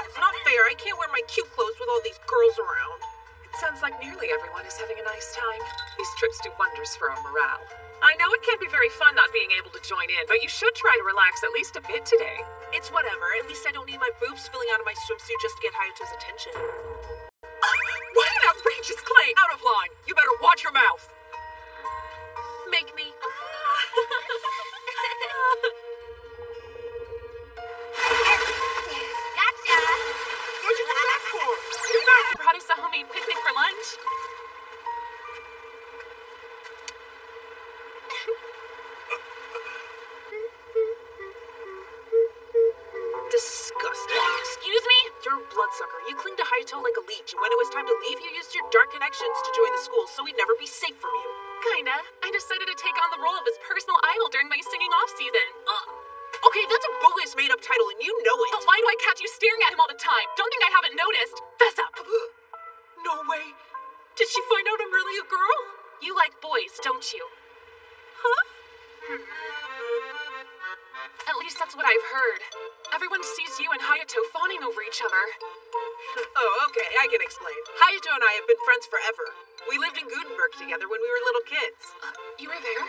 It's not fair. I can't wear my cute clothes with all these girls around. It sounds like nearly everyone is having a nice time. These trips do wonders for our morale. I know it can be very fun not being able to join in, but you should try to relax at least a bit today. It's whatever. At least I don't need my boobs spilling out of my swimsuit just to get Hayato's attention. What an outrageous claim! Out of line! You better watch your mouth! Make me. Gotcha! What'd you do that for? Brought us a homemade picnic for lunch. Disgusting. Excuse me? You're a bloodsucker. You cling to Hayato like a leech, and when it was time to leave, you used your dark connections to join the school so we'd never be safe from you. Kinda. I decided to take on the role of his personal idol during my singing off season. Okay, that's a bogus made-up title, and you know it. But why do I catch you staring at him all the time? Don't think I haven't noticed. Fess up. No way. Did she find out I'm really a girl? You like boys, don't you? Huh? At least that's what I've heard. Everyone sees you and Hayato fawning over each other. Oh, okay, I can explain. Hayato and I have been friends forever. We lived in Gutenberg together when we were little kids. You were there?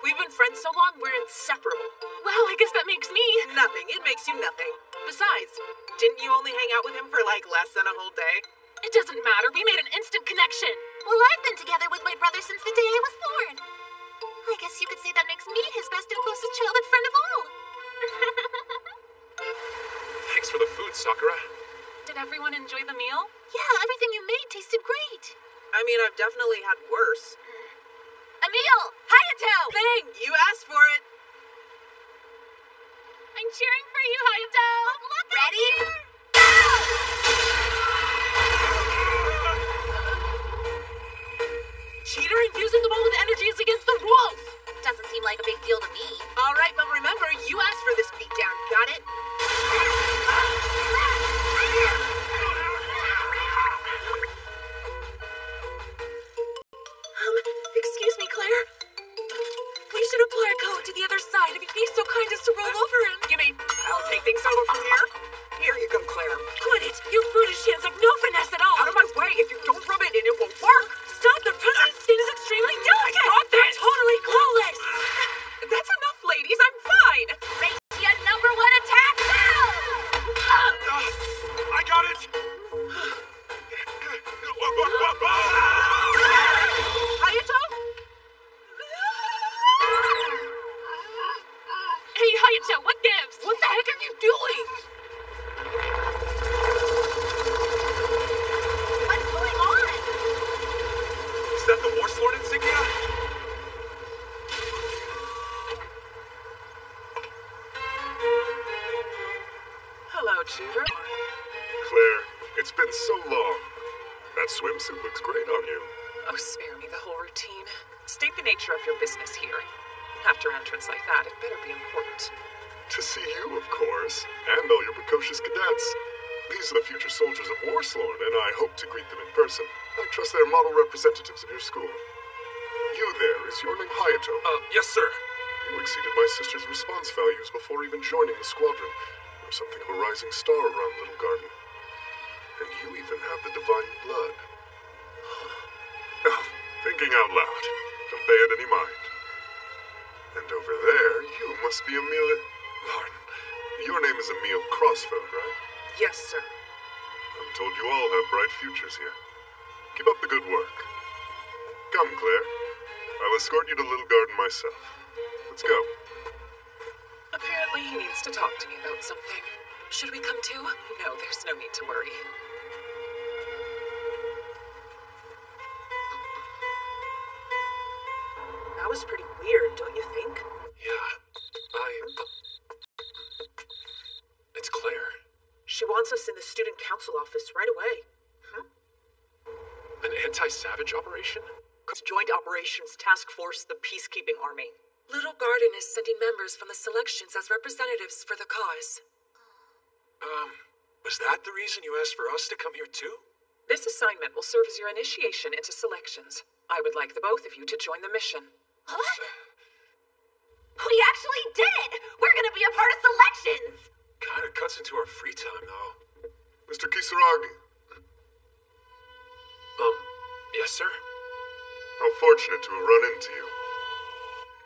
We've been friends so long, we're inseparable. Well, I guess that makes me. Nothing. It makes you nothing. Besides, didn't you only hang out with him for like less than a whole day? It doesn't matter. We made an instant connection. Well, I've been together with my brother since the I mean, I've definitely had worse. Emil! Hayato! Thing! You asked for it! I'm cheering for you, Hayato! Look ready? Cheater infusing the ball with energy is against the rules! Doesn't seem like a big deal to me. Alright, but remember, you asked for this beatdown, got it? Excuse me, Claire? We should apply a code to the other side if you'd be so kind as to roll over him. You mean, I'll take things over from here? Here you go, Claire. Quit it! Your brutish hands have no finesse at all! Out of my way! If you don't rub it in, it won't work! Stop! The president's skin is extremely delicate! Stop this! They're totally clueless! That's enough, ladies! I'm fine! Ratia #1 attack now! I got it! Hayato? Hey, Hayato, what gives? What the heck are you doing? What's going on? Is that the Warslord insignia? Hello, Cheater. Claire, it's been so long. That swimsuit looks great on you. Oh, spare me the whole routine. State the nature of your business here. After entrance like that, it better be important. To see you, of course, and all your precocious cadets. These are the future soldiers of Warslorn, and I hope to greet them in person. I trust they're model representatives of your school. You there, is your name Hayato? Yes, sir. You exceeded my sister's response values before even joining the squadron. You're something of a rising star around Little Garden. And you even have the divine blood. Oh, thinking out loud. Don't pay it any mind. And over there, you must be Emil... Pardon. Your name is Emil Crossfeld, right? Yes, sir. I'm told you all have bright futures here. Keep up the good work. Come, Claire. I'll escort you to Little Garden myself. Let's go. Apparently he needs to talk to me about something. Should we come too? No, there's no need to worry. That was pretty weird, don't you think? Yeah, It's Claire. She wants us in the student council office right away. An anti-savage operation? Joint Operations Task Force, the Peacekeeping Army. Little Garden is sending members from the selections as representatives for the cause. Was that the reason you asked for us to come here too? This assignment will serve as your initiation into selections. I would like the both of you to join the mission. What? We actually did it! We're gonna be a part of selections! Kinda cuts into our free time, though. Mr. Kisaragi. Yes, sir? How fortunate to have run into you.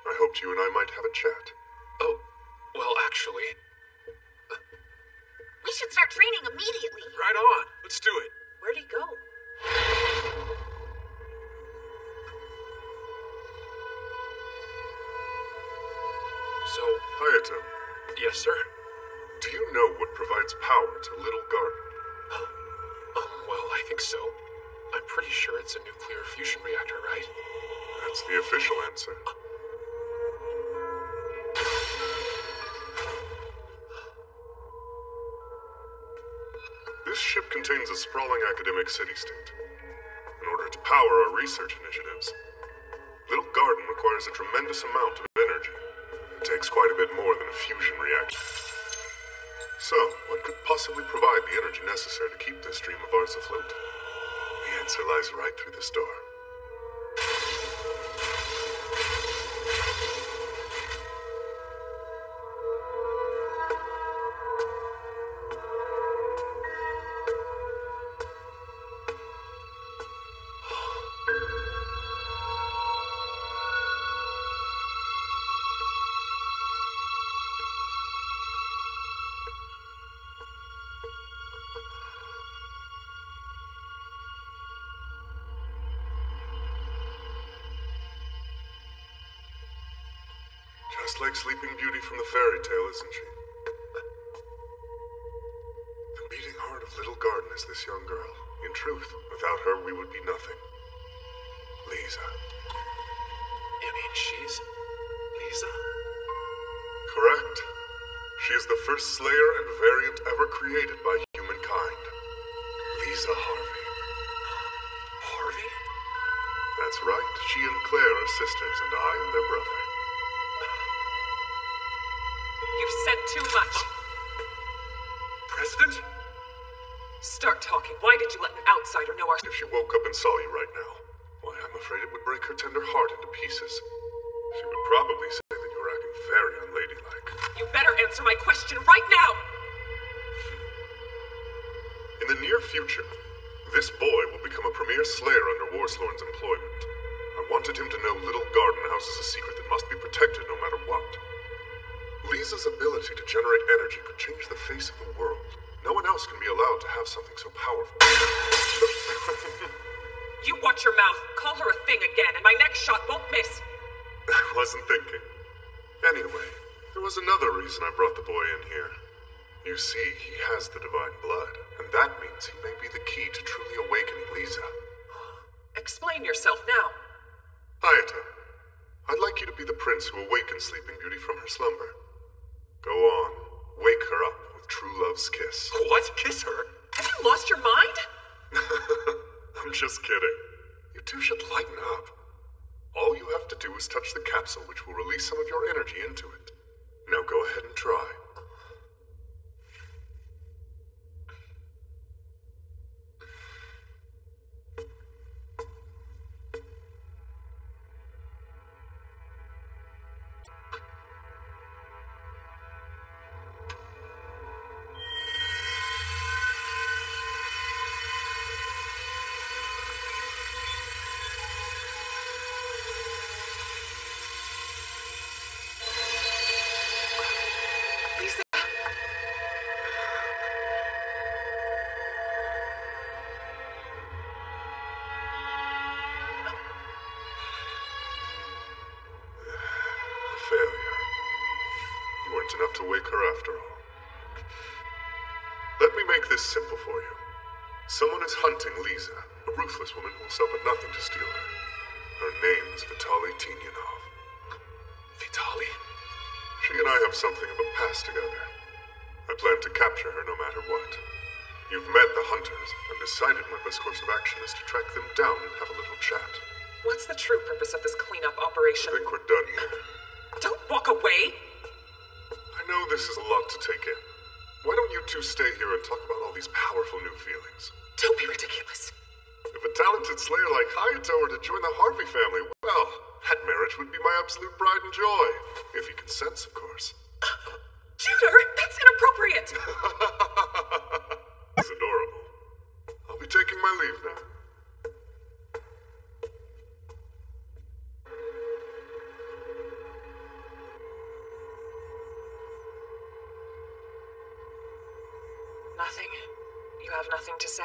I hoped you and I might have a chat. Oh, well, actually... We should start training immediately. Right on. Let's do it. Where'd he go? So, Hayato. Yes, sir? Do you know what provides power to Little Garden? Well, I think so. I'm pretty sure it's a nuclear fusion reactor, right? That's the official answer. This ship contains a sprawling academic city-state. In order to power our research initiatives, Little Garden requires a tremendous amount of energy. It takes quite a bit more than a fusion reactor. So, what could possibly provide the energy necessary to keep this dream of ours afloat? The answer lies right through this door. Just like Sleeping Beauty from the fairy tale, isn't she? The beating heart of Little Garden is this young girl. In truth, without her, we would be nothing. Lisa. You mean she's Lisa? Correct. She is the first Slayer and variant ever created by humankind. Lisa Harvey. Harvey? That's right. She and Claire are sisters, and I am their brother. You've said too much. President? Start talking. Why did you let an outsider know our... If she woke up and saw you right now, why, I'm afraid it would break her tender heart into pieces. She would probably say that you were acting very unladylike. You better answer my question right now! In the near future, this boy will become a premier Slayer under Warslorn's employment. I wanted him to know Little Garden House is a secret that must be protected no matter what. Lisa's ability to generate energy could change the face of the world. No one else can be allowed to have something so powerful. You watch your mouth. Call her a thing again, and my next shot won't miss. I wasn't thinking. Anyway, there was another reason I brought the boy in here. You see, he has the divine blood, and that means he may be the key to truly awakening Lisa. Explain yourself now. Hayato, I'd like you to be the prince who awakens Sleeping Beauty from her slumber. Go on, wake her up with true love's kiss. What? Kiss her? Have you lost your mind? I'm just kidding. You two should lighten up. All you have to do is touch the capsule, which will release some of your energy into it. Now go ahead and try. Failure. You weren't enough to wake her after all. Let me make this simple for you. Someone is hunting Lisa, a ruthless woman who will stop at nothing to steal her. Her name is Vitaly Tinyanov. Vitaly? She and I have something of a past together. I plan to capture her no matter what. You've met the hunters. I've decided my best course of action is to track them down and have a little chat. What's the true purpose of this cleanup operation? I think we're done here. Don't walk away! I know this is a lot to take in. Why don't you two stay here and talk about all these powerful new feelings? Don't be ridiculous. If a talented Slayer like Hayato were to join the Harvey family, well, that marriage would be my absolute pride and joy. If he consents, of course. Juder, that's inappropriate! It's adorable. I'll be taking my leave now. Nothing? You have nothing to say?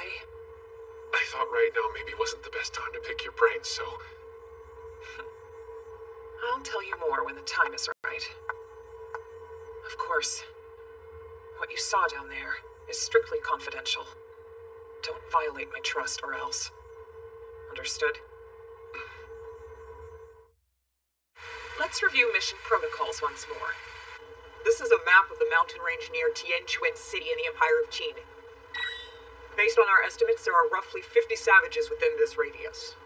I thought right now maybe wasn't the best time to pick your brains, so... I'll tell you more when the time is right. Of course, what you saw down there is strictly confidential. Don't violate my trust or else. Understood? Let's review mission protocols once more. This is a map of the mountain range near Tianquan City in the Empire of Qin. Based on our estimates, there are roughly 50 savages within this radius.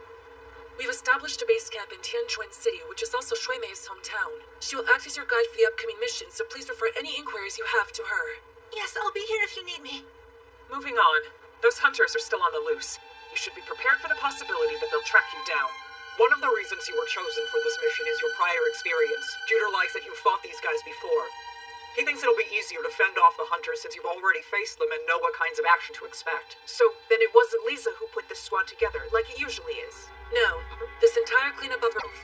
We've established a base camp in Tianquan City, which is also Shui Mei's hometown. She will act as your guide for the upcoming mission, so please refer any inquiries you have to her. Yes, I'll be here if you need me. Moving on. Those hunters are still on the loose. You should be prepared for the possibility that they'll track you down. One of the reasons you were chosen for this mission is your prior experience. Juder likes that you fought these guys before. He thinks it'll be easier to fend off the hunters since you've already faced them and know what kinds of action to expect. So then it wasn't Lisa who put this squad together, like it usually is? No. This entire cleanup of Earth.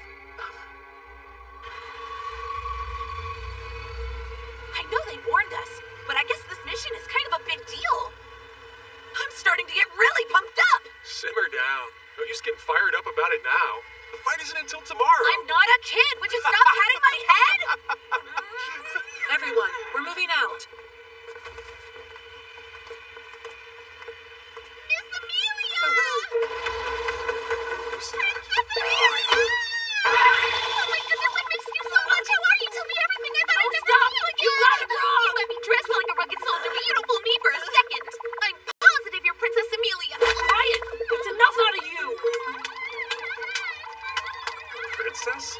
I know they warned us, but I guess this mission is kind of a big deal. I'm starting to get really pumped up. Simmer down. No use getting fired up about it now. The fight isn't until tomorrow. I'm not a kid. Would you stop patting my head? Everyone, we're moving out. Miss Amelia! Princess Amelia! princess?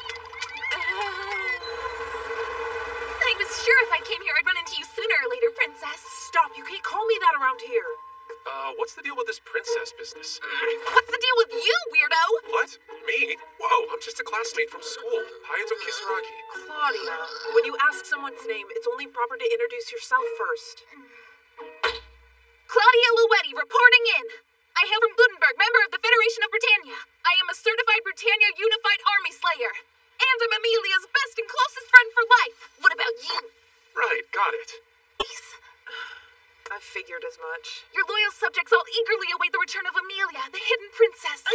I was sure if I came here I'd run into you sooner or later, Princess. Stop, you can't call me that around here. What's the deal with this princess business? What's the deal with you, weirdo? What? Me? Whoa, I'm just a classmate from school. Hayato Kisaragi. Claudia, when you ask someone's name, it's only proper to introduce yourself first. Claudia Luetti, reporting in. I hail from Gutenberg, member of the Federation of Britannia. I am a certified Britannia Unified Army Slayer. And I'm Amelia's best and closest friend for life. What about you? Right, got it. I figured as much. Your loyal subjects all eagerly await the return of Amelia, the hidden princess.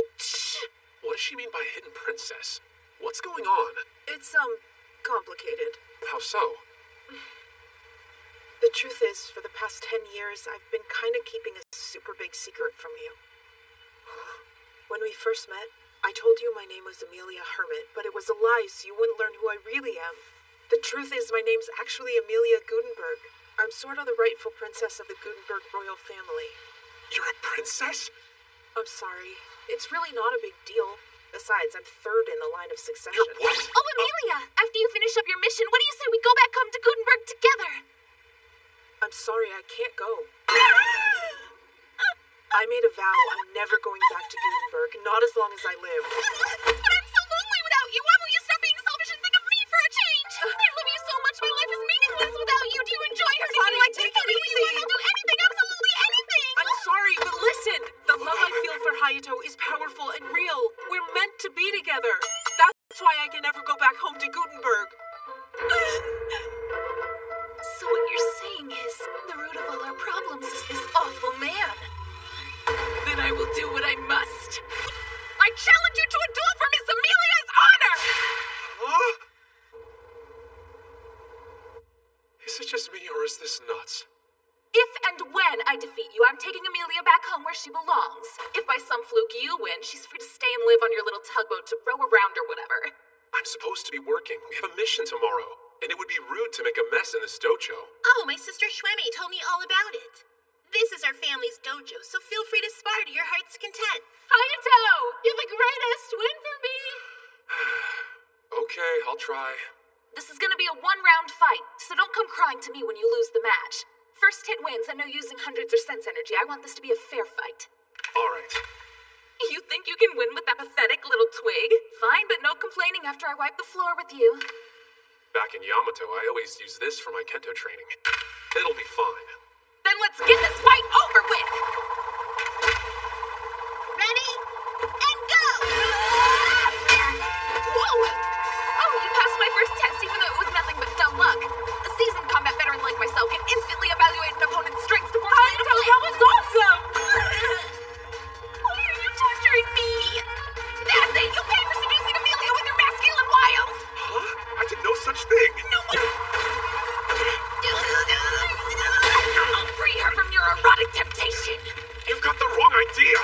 What does she mean by hidden princess? What's going on? It's, complicated. How so? The truth is, for the past 10 years, I've been kind of keeping a super big secret from you. When we first met, I told you my name was Amelia Hermit, but it was a lie, so you wouldn't learn who I really am. The truth is, my name's actually Amelia Gutenberg. I'm sort of the rightful princess of the Gutenberg royal family. You're a princess? I'm sorry. It's really not a big deal. Besides, I'm third in the line of succession. You're what? Oh, Amelia! After you finish up your mission, what do you say we go back home to Gutenberg together? I'm sorry, I can't go. I made a vow I'm never going back to Gutenberg, not as long as I live. But I'm so lonely without you! Why won't you stop being selfish and think of me for a change? I love you so much, my life is meaningless without you. Do you enjoy hurting me? Claudia, take it easy! I'll do anything, absolutely anything! I'm sorry, but listen! The love I feel for Hayato is powerful and real. We're meant to be together. That's why I can never go back home to Gutenberg. So what you're saying is, the root of all our problems is this awful man. Then I will do what I must. I challenge you to a duel for Miss Amelia's honor! Huh? Is it just me, or is this nuts? If and when I defeat you, I'm taking Amelia back home where she belongs. If by some fluke you win, she's free to stay and live on your little tugboat to row around or whatever. I'm supposed to be working. We have a mission tomorrow. And it would be rude to make a mess in this dojo. Oh, my sister Shwemi told me all about it. This is our family's dojo, so feel free to spar to your heart's content. Hayato! You're the greatest! Win for me! Okay, I'll try. This is gonna be a one-round fight, so don't come crying to me when you lose the match. First hit wins and no using hundreds or cents energy. I want this to be a fair fight. Alright. You think you can win with that pathetic little twig? Fine, but no complaining after I wipe the floor with you. Back in Yamato, I always use this for my kendo training. It'll be fine. Then let's get this fight over with! Ready? And go! Whoa! Oh, you passed my first test even though it was nothing but dumb luck. A seasoned combat veteran like myself can instantly evaluate an opponent's strengths to force me to play. That was awesome! Why are you torturing me? That's it! You pay for seducing Amelia with your masculine wiles! Huh? I did no such thing! No one... I'll free her from your erotic temptation! You've got the wrong idea!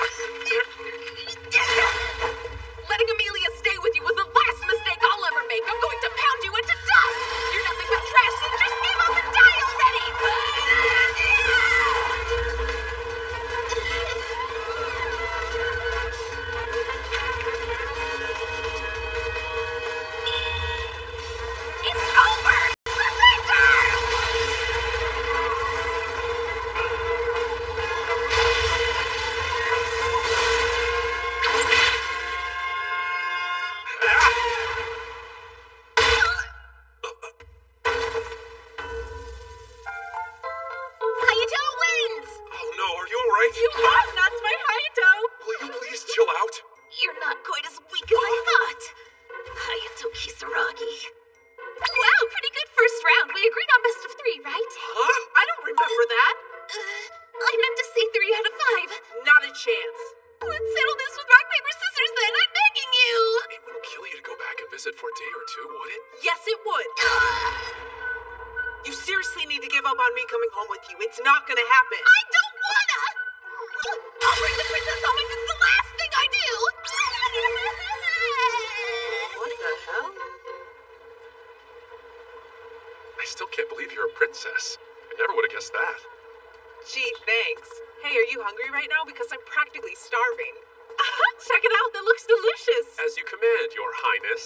Letting Amelia stay with you was the last mistake I'll ever make! I'm going to pound you into dust! You're nothing but trash, so just give up and die already! It's over! Surrender! Hayato wins! Oh no, are you alright? You lost, that's my Hayato! Will you please chill out? You're not quite as weak as I thought. Hayato Kisaragi. Wow, pretty good first round. We agreed on best of 3, right? Huh? I don't remember that. I meant to say 3 out of 5. Not a chance. Let's settle this with rock, paper, scissors then. I'm begging you. It wouldn't kill you to go back and visit for a day or two, would it? Yes, it would. You seriously need to give up on me coming home with you. It's not gonna happen. I don't wanna! I'll bring the princess home if it's the last thing I do! What the hell? I still can't believe you're a princess. I never would have guessed that. Gee, thanks. Hey, are you hungry right now? Because I'm practically starving. Check it out, that looks delicious. As you command, your highness.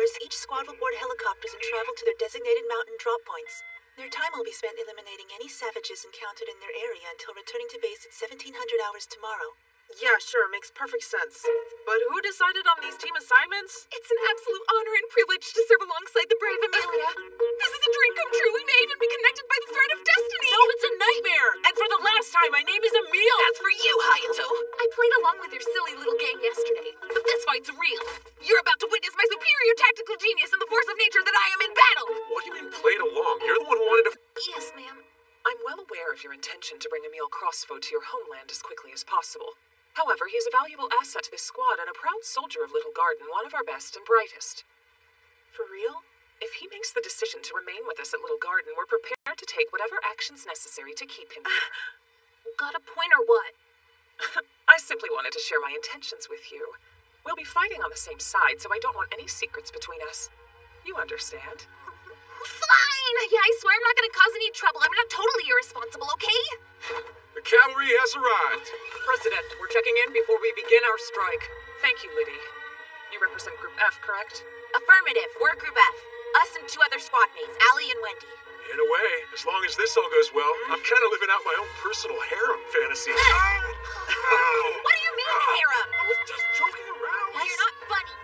notice, each squad will board helicopters and travel to their designated mountain drop points. Their time will be spent eliminating any savages encountered in their area until returning to base at 1700 hours tomorrow. Yeah, sure, makes perfect sense. But who decided on these team assignments? It's an absolute honor and privilege to serve alongside the brave Amelia. This is a dream come true. We may even be connected by the thread of destiny. No, it's a nightmare! And for the last time, my name is Emil! That's for you, Hayato. I played along with your silly little game yesterday, but this fight's real. You're about to witness my superior tactical genius and the force of nature that I am in battle. What do you mean played along? You're the one who wanted to... Yes, ma'am. I'm well aware of your intention to bring Emil Crossfoe to your homeland as quickly as possible. However, he is a valuable asset to this squad and a proud soldier of Little Garden, one of our best and brightest. For real? If he makes the decision to remain with us at Little Garden, we're prepared to take whatever actions necessary to keep him here. Got a point or what? I simply wanted to share my intentions with you. We'll be fighting on the same side, so I don't want any secrets between us. You understand? Fine! Yeah, I swear I'm not gonna cause any trouble. I'm not totally irresponsible, okay? The cavalry has arrived. President, we're checking in before we begin our strike. Thank you, Liddy. You represent Group F, correct? Affirmative. We're Group F. Us and 2 other squad mates, Allie and Wendy. In a way, as long as this all goes well, I'm kind of living out my own personal harem fantasy. What do you mean, harem? I was just joking around. You're not funny.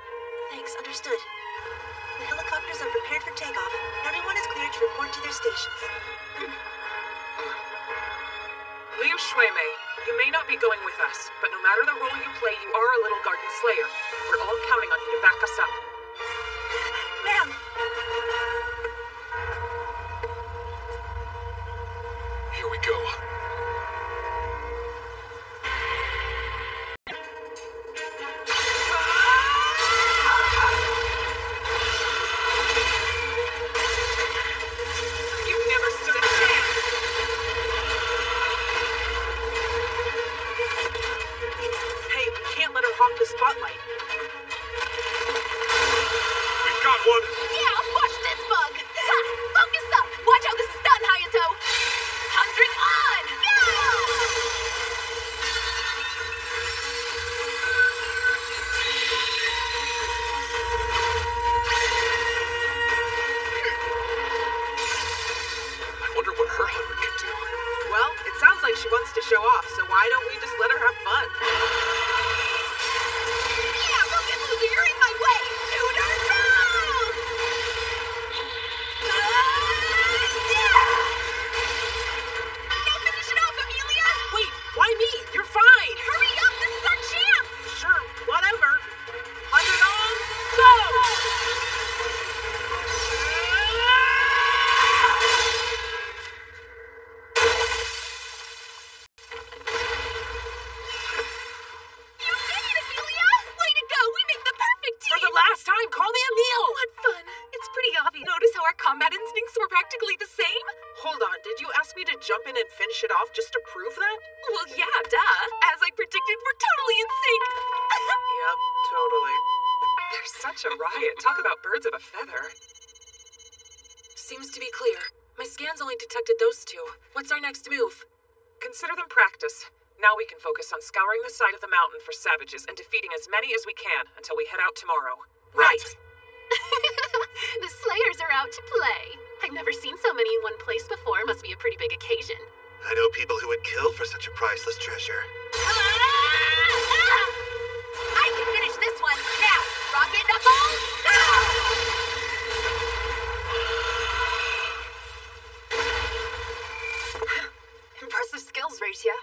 Thanks, understood. The helicopters are prepared for takeoff. Everyone is cleared to report to their stations. Liu Shuimei, you may not be going with us, but no matter the role you play, you are a Little Garden Slayer. We're all counting on you to back us up. Ma'am! Here we go. You've never stood a chance! Hey, we can't let her hog the spotlight. We've got one. Yeah, watch this bug! Ha! Focus up! Watch how this is done, Hayato! 100 on! I wonder what her 100 can do. Well, it sounds like she wants to show off, so why don't we just let her have fun? Yeah, rocket loser, you're in my way! Tutor move! Now finish it off, Amelia! Wait, why me? You're fine! Hurry up, this is our chance! Sure, whatever. 100 on, go! You did it, Amelia! Way to go! We make the perfect team! For the last time, call me Emil! What fun! It's pretty obvious. Notice how our combat instincts were practically the same? Hold on, did you ask me to jump in and finish it off just to prove that? Well, yeah, duh. As I predicted, we're totally in sync. Yep, totally. There's such a riot. Talk about birds of a feather. Seems to be clear. My scans only detected those 2. What's our next move? Consider them practice. Now we can focus on scouring the side of the mountain for savages and defeating as many as we can until we head out tomorrow. Right. The Slayers are out to play. I've never seen so many in one place before. Must be a pretty big occasion. I know people who would kill for such a priceless treasure. I can finish this one. Now, rocket knuckles, go! Impressive skills, Ratia.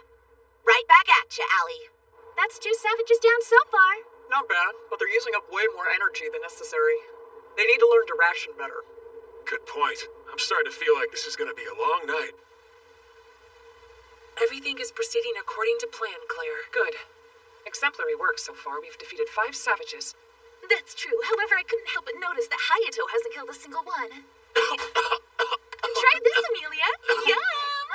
Right back at you, Allie. That's 2 savages down so far. Not bad, but they're using up way more energy than necessary. They need to learn to ration better. Good point. I'm starting to feel like this is going to be a long night. Everything is proceeding according to plan, Claire. Good. Exemplary work so far. We've defeated 5 savages. That's true. However, I couldn't help but notice that Hayato hasn't killed a single one. Try this, Amelia. Yum!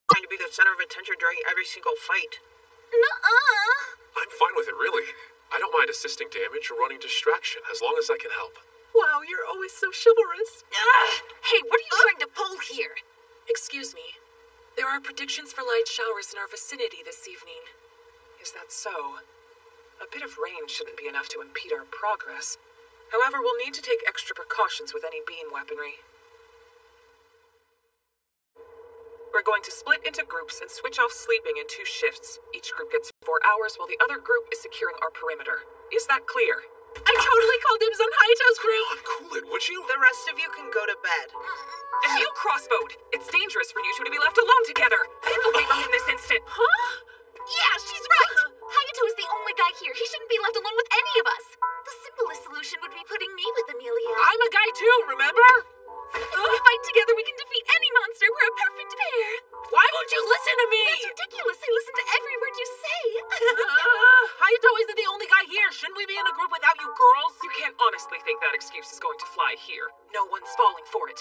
Trying to be the center of attention during every single fight. Nuh-uh. I'm fine with it, really. I don't mind assisting damage or running distraction as long as I can help. Wow, you're always so chivalrous. Hey, what are you trying to pull here? Excuse me. There are predictions for light showers in our vicinity this evening. Is that so? A bit of rain shouldn't be enough to impede our progress. However, we'll need to take extra precautions with any beam weaponry. We're going to split into groups and switch off sleeping in 2 shifts. Each group gets 4 hours while the other group is securing our perimeter. Is that clear? I totally called dibs on Hayato's group! Cool it, would you? The rest of you can go to bed. And you, Crossbode! It's dangerous for you two to be left alone together! Take the weight in this instant! Huh? Yeah, she's right! Hayato is the only guy here. He shouldn't be left alone with any of us. The simplest solution would be putting me with Amelia. I'm a guy too, remember? If we fight together, we can defeat any monster. We're a perfect pair. Why won't you listen to me? That's ridiculous. I listen to every word you say. Hayato isn't the only guy here. Shouldn't we be in a group without you girls? You can't honestly think that excuse is going to fly here. No one's falling for it.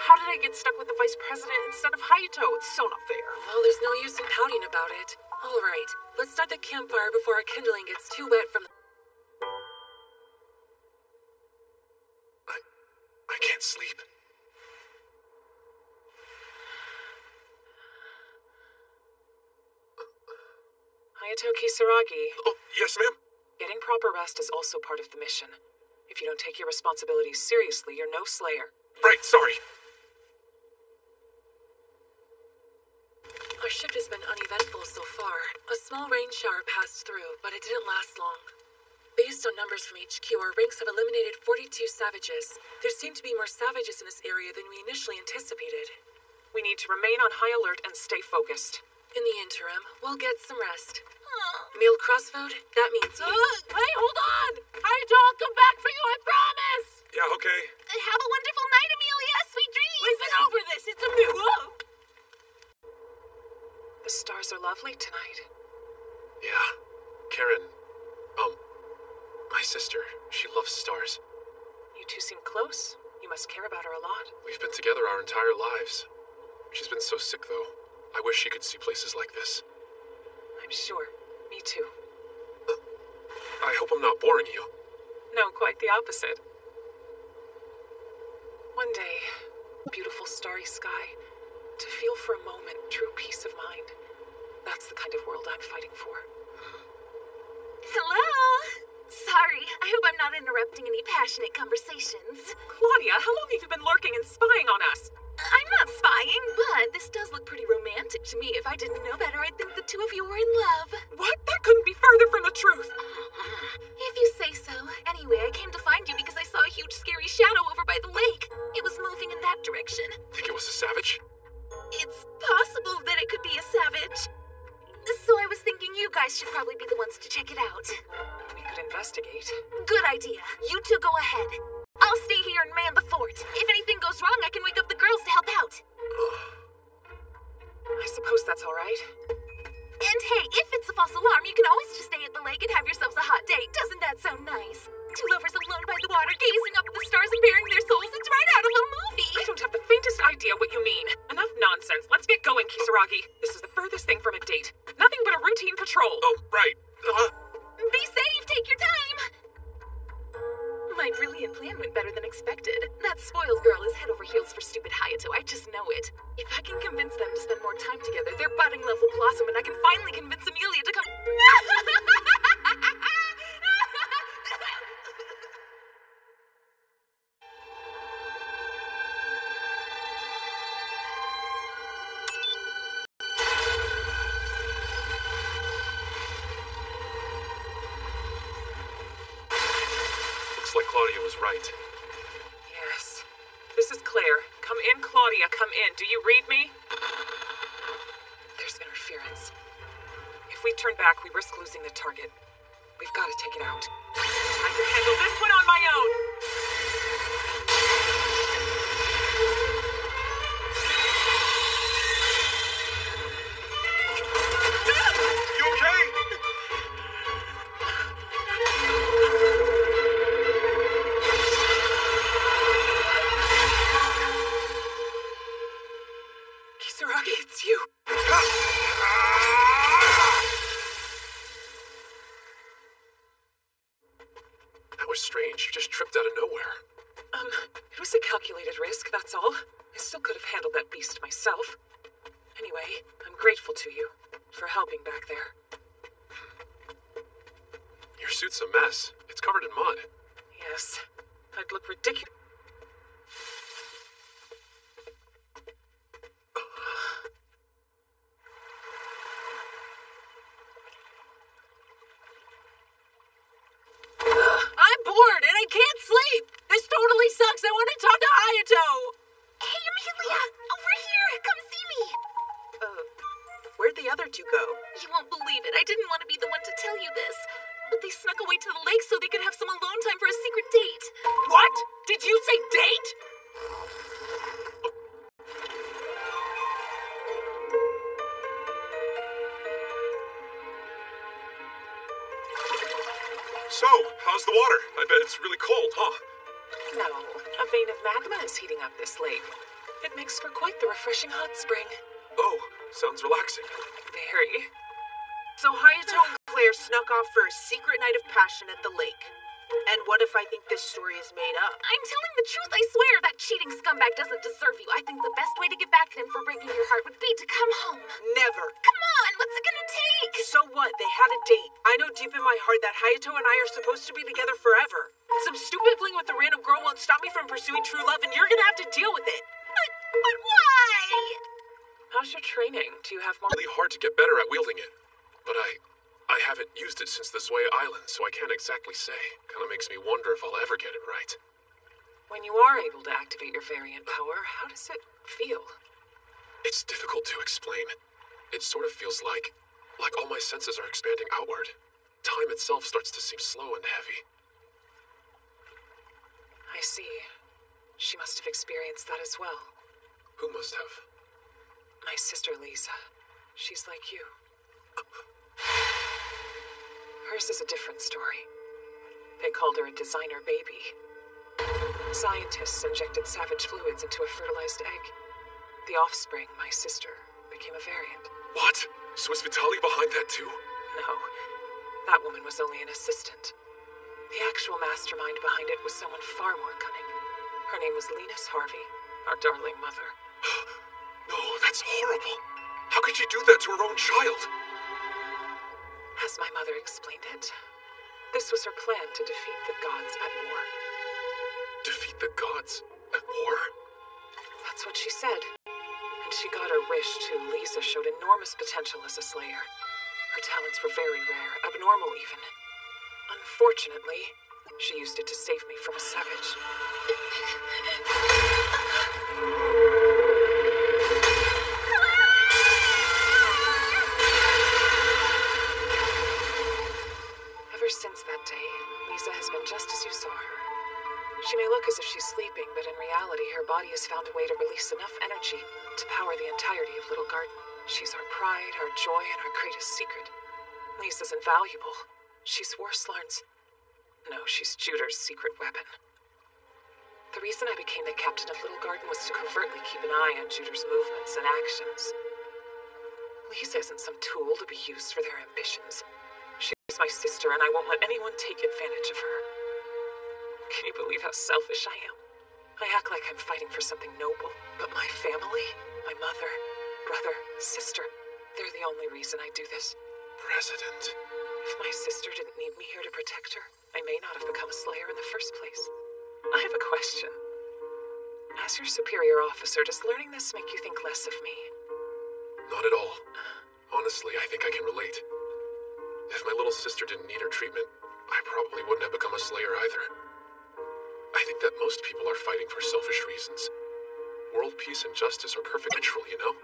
How did I get stuck with the vice president instead of Hayato? It's so not fair. Well, there's no use in pouting about it. All right, let's start the campfire before our kindling gets too wet from the... I can't sleep. Hayato Kisaragi. Oh, yes, ma'am? Getting proper rest is also part of the mission. If you don't take your responsibilities seriously, you're no Slayer. Right, sorry. Our shift has been uneventful so far. A small rain shower passed through, but it didn't last long. Based on numbers from HQ, our ranks have eliminated 42 savages. There seem to be more savages in this area than we initially anticipated. We need to remain on high alert and stay focused. In the interim, we'll get some rest. Emil Crossfood, that means you. Hey, hold on! Hayato, I'll come back for you, I promise! Yeah, okay. Have a wonderful night, Amelia. Sweet dreams. We've been over this. It's a new... The stars are lovely tonight. Yeah. Karen, my sister, she loves stars. You two seem close. You must care about her a lot. We've been together our entire lives. She's been so sick, though. I wish she could see places like this. I'm sure. Me too. I hope I'm not boring you. No, quite the opposite. One day, beautiful starry sky, to feel for a moment true peace of mind. That's the kind of world I'm fighting for. Hello! Sorry, I hope I'm not interrupting any passionate conversations. Claudia, how long have you been lurking and spying on us? I'm not spying, but this does look pretty romantic to me. If I didn't know better, I'd think the two of you were in love. What? That couldn't be further from the truth. If you say so. Anyway, I came to find you because I saw a huge scary shadow over by the lake. It was moving in that direction. Think it was a savage? It's possible that it could be a savage. So I was thinking you guys should probably be the ones to check it out. We could investigate. Good idea. You two go ahead. I'll stay here and man the fort. If anything goes wrong, I can wake up the girls to help out. I suppose that's all right. And hey, if it's a false alarm, you can always just stay at the lake and have yourselves a hot date. Doesn't that sound nice? Two lovers alone by the water, gazing up at the stars and bearing their souls. It's right out of a movie. I don't have the faintest idea what you mean. Enough nonsense. Let's get going, Kisaragi. This is the furthest thing from a date. Nothing but a routine patrol. Oh, right. Be safe. Take your time. My brilliant plan went better than expected. That spoiled girl is head over heels for stupid Hayato. I just know it. If I can convince them to spend more time together, their budding love will blossom and I can finally convince Amelia to come... Like Claudia was right. Yes. This is Claire. Come in, Claudia, come in. Do you read me? There's interference. If we turn back, we risk losing the target. We've got to take it out. I can handle this one on my own! You okay? Kisaragi, it's you. That was strange. You just tripped out of nowhere. I didn't want to be the one to tell you this, but they snuck away to the lake so they could have some alone time for a secret date. What? Did you say date? So, how's the water? I bet it's really cold, huh? No, a vein of magma is heating up this lake. It makes for quite the refreshing hot spring. Oh, sounds relaxing. Very. So Hayato and Claire snuck off for a secret night of passion at the lake. And what if I think this story is made up? I'm telling the truth, I swear. That cheating scumbag doesn't deserve you. I think the best way to get back at him for breaking your heart would be to come home. Never. Come on, what's it gonna take? So what? They had a date. I know deep in my heart that Hayato and I are supposed to be together forever. Some stupid fling with a random girl won't stop me from pursuing true love, and you're gonna have to deal with it. But why? How's your training? Do you have more? Really hard to get better at wielding it. But I haven't used it since the Sway Island, so I can't exactly say. Kinda makes me wonder if I'll ever get it right. When you are able to activate your variant power, how does it feel? It's difficult to explain. It sort of feels like all my senses are expanding outward. Time itself starts to seem slow and heavy. I see. She must have experienced that as well. Who must have? My sister Lisa. She's like you. Hers is a different story. They called her a designer baby. Scientists injected savage fluids into a fertilized egg. The offspring, my sister, became a variant. What? Swiss Vitali behind that too? No. That woman was only an assistant. The actual mastermind behind it was someone far more cunning. Her name was Linus Harvey, our darling mother. No, that's horrible. How could she do that to her own child? As my mother explained it, this was her plan to defeat the gods at war. Defeat the gods at war? That's what she said. And she got her wish too. Lisa showed enormous potential as a slayer. Her talents were very rare, abnormal even. Unfortunately, she used it to save me from a savage. Ever since that day, Lisa has been just as you saw her. She may look as if she's sleeping, but in reality, her body has found a way to release enough energy to power the entirety of Little Garden. She's our pride, our joy, and our greatest secret. Lisa's invaluable. She's Worslarn's... No, she's Juder's secret weapon. The reason I became the captain of Little Garden was to covertly keep an eye on Juder's movements and actions. Lisa isn't some tool to be used for their ambitions. She's my sister, and I won't let anyone take advantage of her. Can you believe how selfish I am? I act like I'm fighting for something noble, but my family, my mother, brother, sister, they're the only reason I do this. President. If my sister didn't need me here to protect her, I may not have become a slayer in the first place. I have a question. As your superior officer, does learning this make you think less of me? Not at all. Honestly, I think I can relate. If my little sister didn't need her treatment, I probably wouldn't have become a slayer either. I think that most people are fighting for selfish reasons. World peace and justice are perfect natural, you know?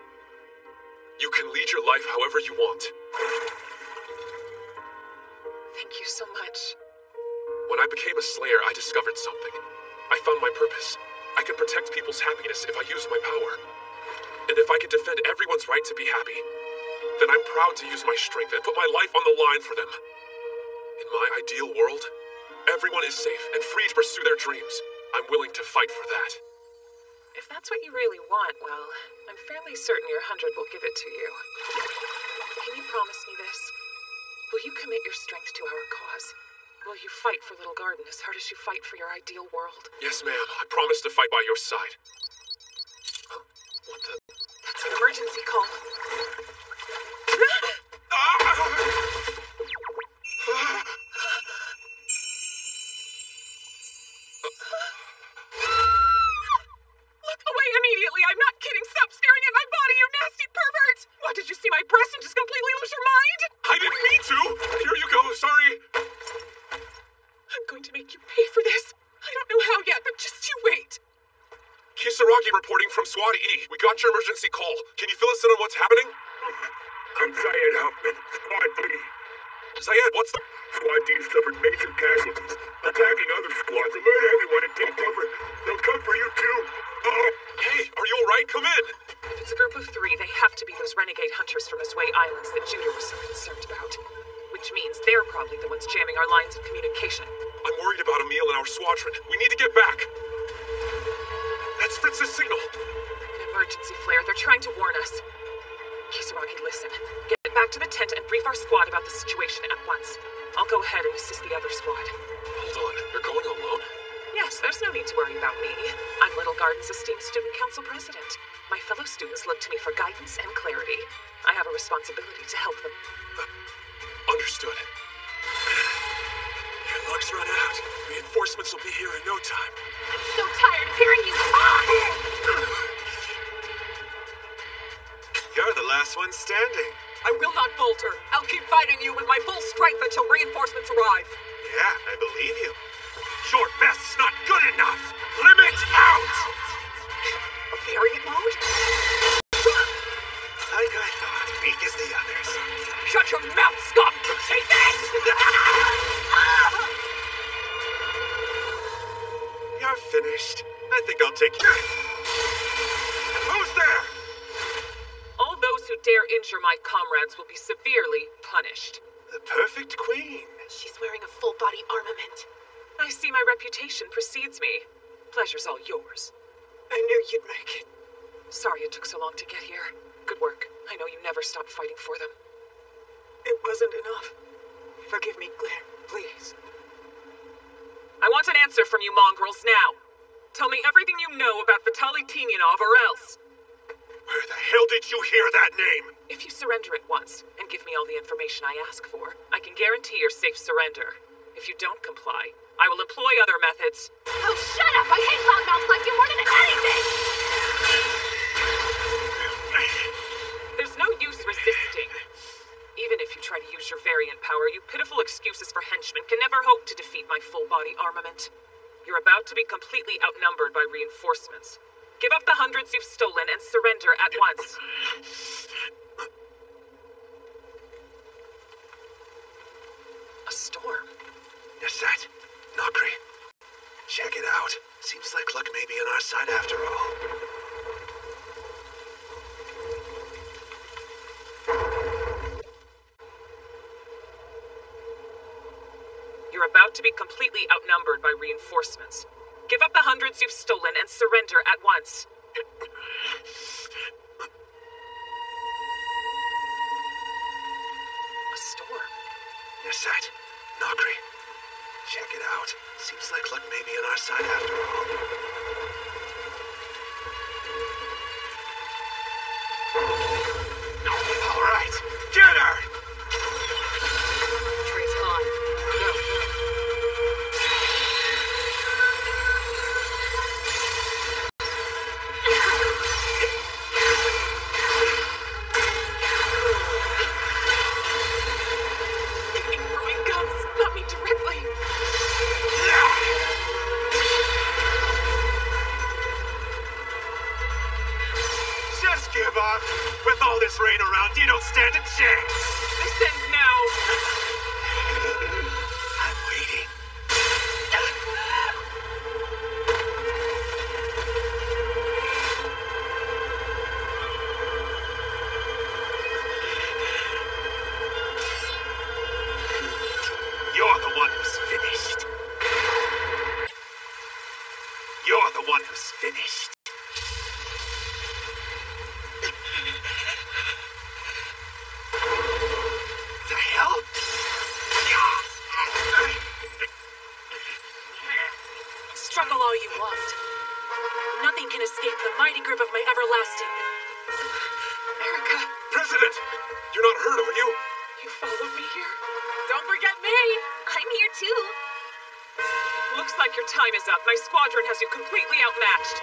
You can lead your life however you want. Thank you so much. When I became a slayer, I discovered something. I found my purpose. I can protect people's happiness if I use my power. And if I can defend everyone's right to be happy, then I'm proud to use my strength and put my life on the line for them. In my ideal world, everyone is safe and free to pursue their dreams. I'm willing to fight for that. If that's what you really want, well, I'm fairly certain your 100 will give it to you. Can you promise me this? Will you commit your strength to our cause? Will you fight for Little Garden as hard as you fight for your ideal world? Yes, ma'am. I promise to fight by your side. Huh? What the? That's an emergency call. Look away immediately! I'm not kidding! Stop staring at my body, you nasty pervert! What, did you see my breast and just completely lose your mind? I didn't mean to! Here you go, sorry! I'm going to make you pay for this. I don't know how yet, but just you wait. Kisaragi reporting from SWAT E. We got your emergency call. Can you fill us in on what's happening? I'm Syed Huffman, Squad D. Syed, what's the... Squad D suffered major casualties, attacking other squads. Alert everyone and take cover. They'll come for you too. Hey, are you alright? Come in. If it's a group of 3, they have to be those renegade hunters from Azway Islands that Judah was so concerned about. Which means they're probably the ones jamming our lines of communication. I'm worried about Emil and our squadron. We need to get back. That's Fritz's signal. An emergency flare. They're trying to warn us. Kisaragi, listen. Get back to the tent and brief our squad about the situation at once. I'll go ahead and assist the other squad. Hold on. You're going alone? Yes, there's no need to worry about me. I'm Little Garden's esteemed student council president. My fellow students look to me for guidance and clarity. I have a responsibility to help them. Understood. Your luck's run out. Reinforcements will be here in no time. I'm so tired of hearing you talk! You're the last one standing. I will not falter. I'll keep fighting you with my full strength until reinforcements arrive. Yeah, I believe you. Your best's not good enough. Limit out! A variant mode? Like I thought, weak as the others. Shut your mouth, scum! Take this! You're finished. I think I'll take you. Who's there? All those who dare injure my comrades will be severely punished. The perfect queen. She's wearing a full-body armament. I see my reputation precedes me. Pleasure's all yours. I knew you'd make it. Sorry it took so long to get here. Good work. I know you never stopped fighting for them. It wasn't enough. Forgive me, Claire, please. I want an answer from you mongrels now. Tell me everything you know about Vitaly Tinyanov or else. Where the hell did you hear that name? If you surrender at once and give me all the information I ask for, I can guarantee your safe surrender. If you don't comply, I will employ other methods. Oh, shut up! I hate loudmouths like you more than anything! There's no use resisting. Even if you try to use your variant power, you pitiful excuses for henchmen can never hope to defeat my full-body armament. You're about to be completely outnumbered by reinforcements. Give up the hundreds you've stolen and surrender at once. A storm? Nasat, Nokri. Check it out. Seems like luck may be on our side after all. You're about to be completely outnumbered by reinforcements. Give up the hundreds you've stolen and surrender at once. A storm? Nasat, Nokri. Check it out. Seems like luck may be on our side after all. All right, get her! Trace on. Go. Incoming guns! Not me directly! Just give up. With all this rain around, you don't stand a chance. This ends now. I'm waiting. You're the one who's finished. You're the one who's finished. The hell? Struggle all you want. Nothing can escape the mighty grip of my everlasting. Erica! President! You're not hurt, are you? You followed me here? Don't forget me! I'm here too. Looks like your time is up. My squadron has you completely outmatched.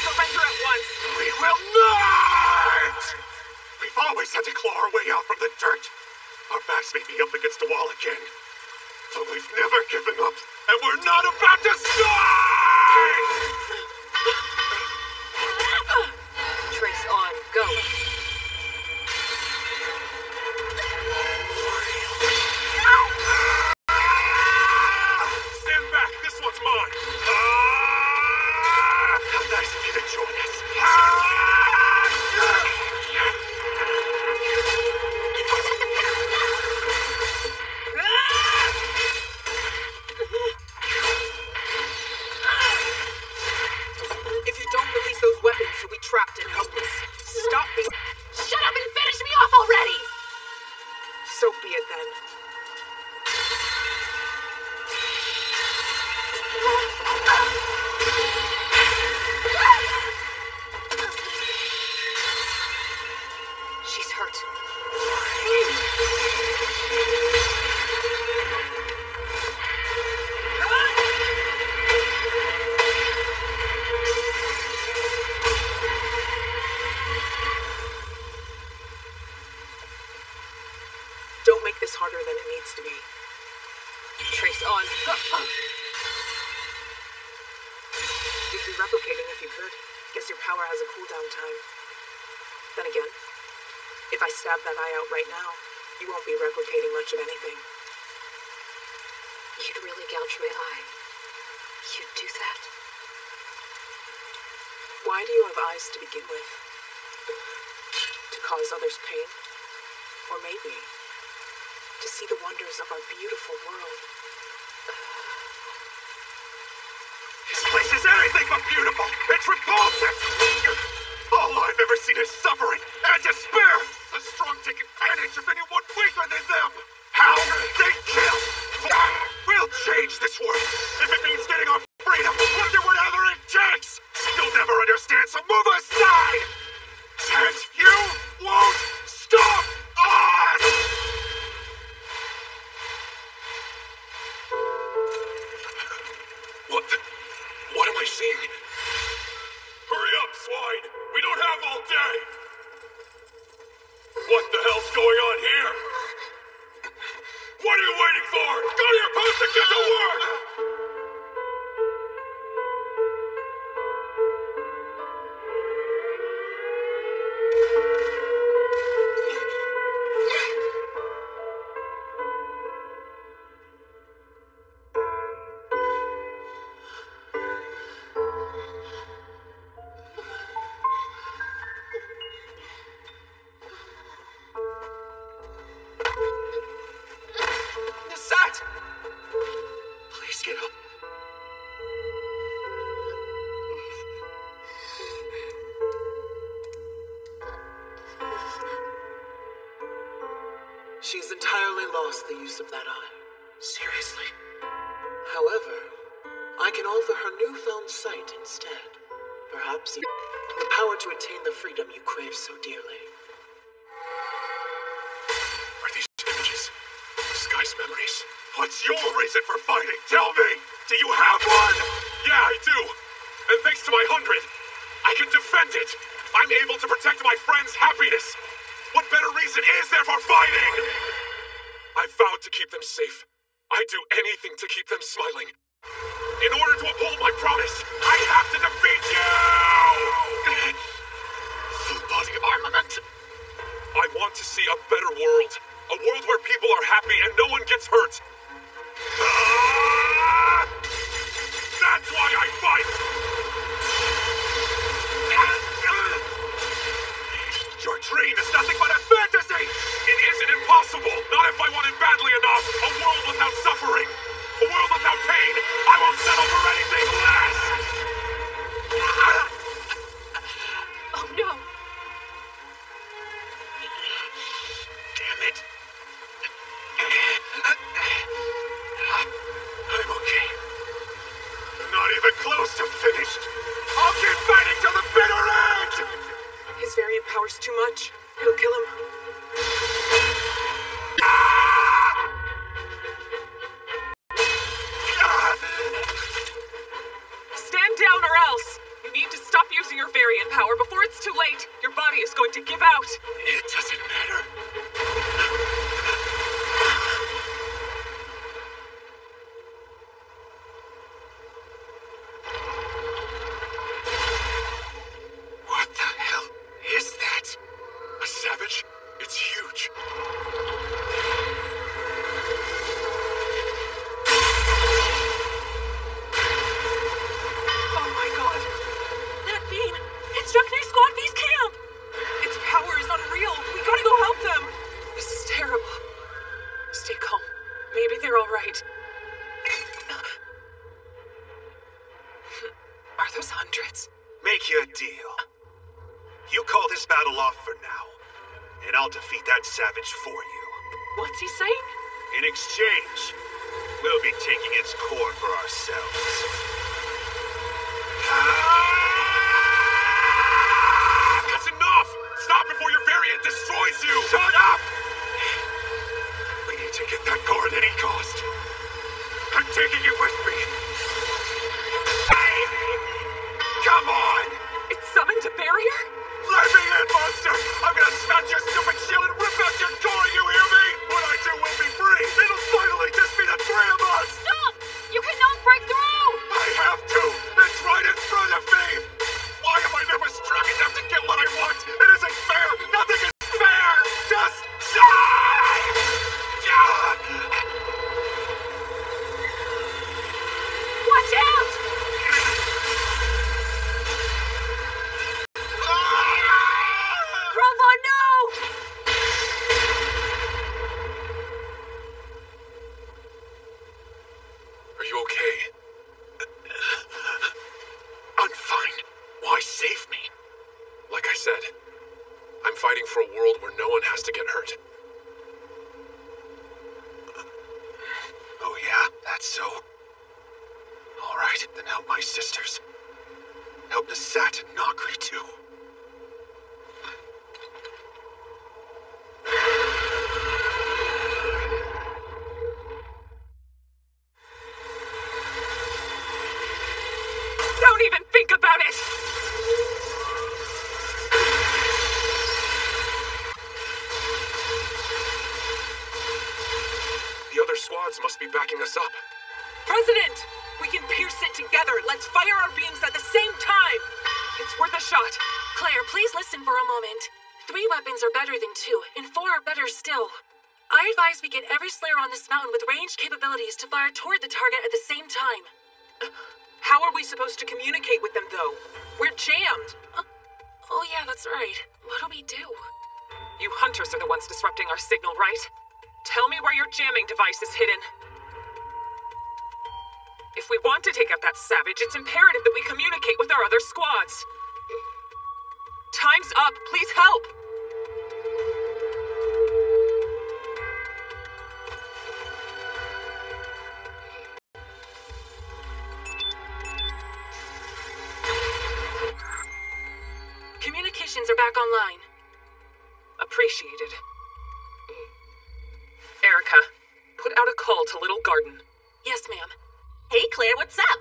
Surrender at once. We will not! We've always had to claw our way out from the dirt. Our backs may be up against the wall again. But we've never given up, and we're not about to start! Trace on. Go. You'd be replicating if you could. Guess your power has a cooldown time. Then again, if I stab that eye out right now, you won't be replicating much of anything. You'd really gouge my eye. You'd do that? Why do you have eyes to begin with? To cause others pain? Or maybe to see the wonders of our beautiful world? This place is anything but beautiful! It's repulsive! All I've ever seen is suffering and despair! The strong take advantage of anyone weaker than them! How? They kill! We'll change this world! If it means getting our freedom, we'll do whatever it takes! You'll never understand, so move aside! And you won't stop us! What am I seeing? Hurry up, swine! We don't have all day! What the hell's going on here? What are you waiting for? Go to your post and get to work! Please get up. She's entirely lost the use of that eye. Seriously? However, I can offer her newfound sight instead. Perhaps even the power to attain the freedom you crave so dearly. Are these images? Sky's memories? What's your reason for fighting? Tell me! Do you have one? Yeah, I do. And thanks to my 100, I can defend it. I'm able to protect my friends' happiness. What better reason is there for fighting? I vowed to keep them safe. I'd do anything to keep them smiling. In order to uphold my promise, I have to defeat you! Full body of armament. I want to see a better world. A world where people are happy and no one gets hurt. That's why I fight! Your dream is nothing but a fantasy! It isn't impossible! Not if I want it badly enough! A world without suffering! A world without pain! I won't settle for anything less! Oh no! Damn it! I'm okay. Not even close to finished! I'll keep fighting till the bitter end! His variant power's too much. It'll kill him. Stand down or else! You need to stop using your variant power before it's too late. Your body is going to give out. It doesn't matter. What the hell is that? A savage? It's huge. Oh my god! That beam! It struck near Squad B's camp! Its power is unreal! We gotta go help them! This is terrible. Stay calm. Maybe they're alright. Are those hundreds? Make you a deal. You call this battle off for now, and I'll defeat that savage for you. What's he saying? In exchange, we'll be taking its core for ourselves. That's enough! Stop before your variant destroys you! Shut up! We need to get that core at any cost. I'm taking it with me. Come on! It summoned a barrier? Let me in, monster! I'm gonna smash your stupid shield and rip out your core, you hear me? When I do, we'll be free! It'll finally just be the three of us! Stop! You cannot break through! I Fine. Why save me? Like I said, I'm fighting for a world where no one has to get hurt. Oh yeah, that's so. All right, then help my sisters. Help Nasat and Nakri too. Don't even think about it! The other squads must be backing us up. President! We can pierce it together. Let's fire our beams at the same time. It's worth a shot. Claire, please listen for a moment. 3 weapons are better than 2, and 4 are better still. I advise we get every Slayer on this mountain with ranged capabilities to fire toward the target at the same time. How are we supposed to communicate with them, though? We're jammed. Oh yeah, that's right. What do we do? You hunters are the ones disrupting our signal, right? Tell me where your jamming device is hidden. If we want to take out that savage, it's imperative that we communicate with our other squads. Time's up. Please help. Communications are back online. Appreciated. Erica, put out a call to Little Garden. Yes, ma'am. Hey, Claire, what's up?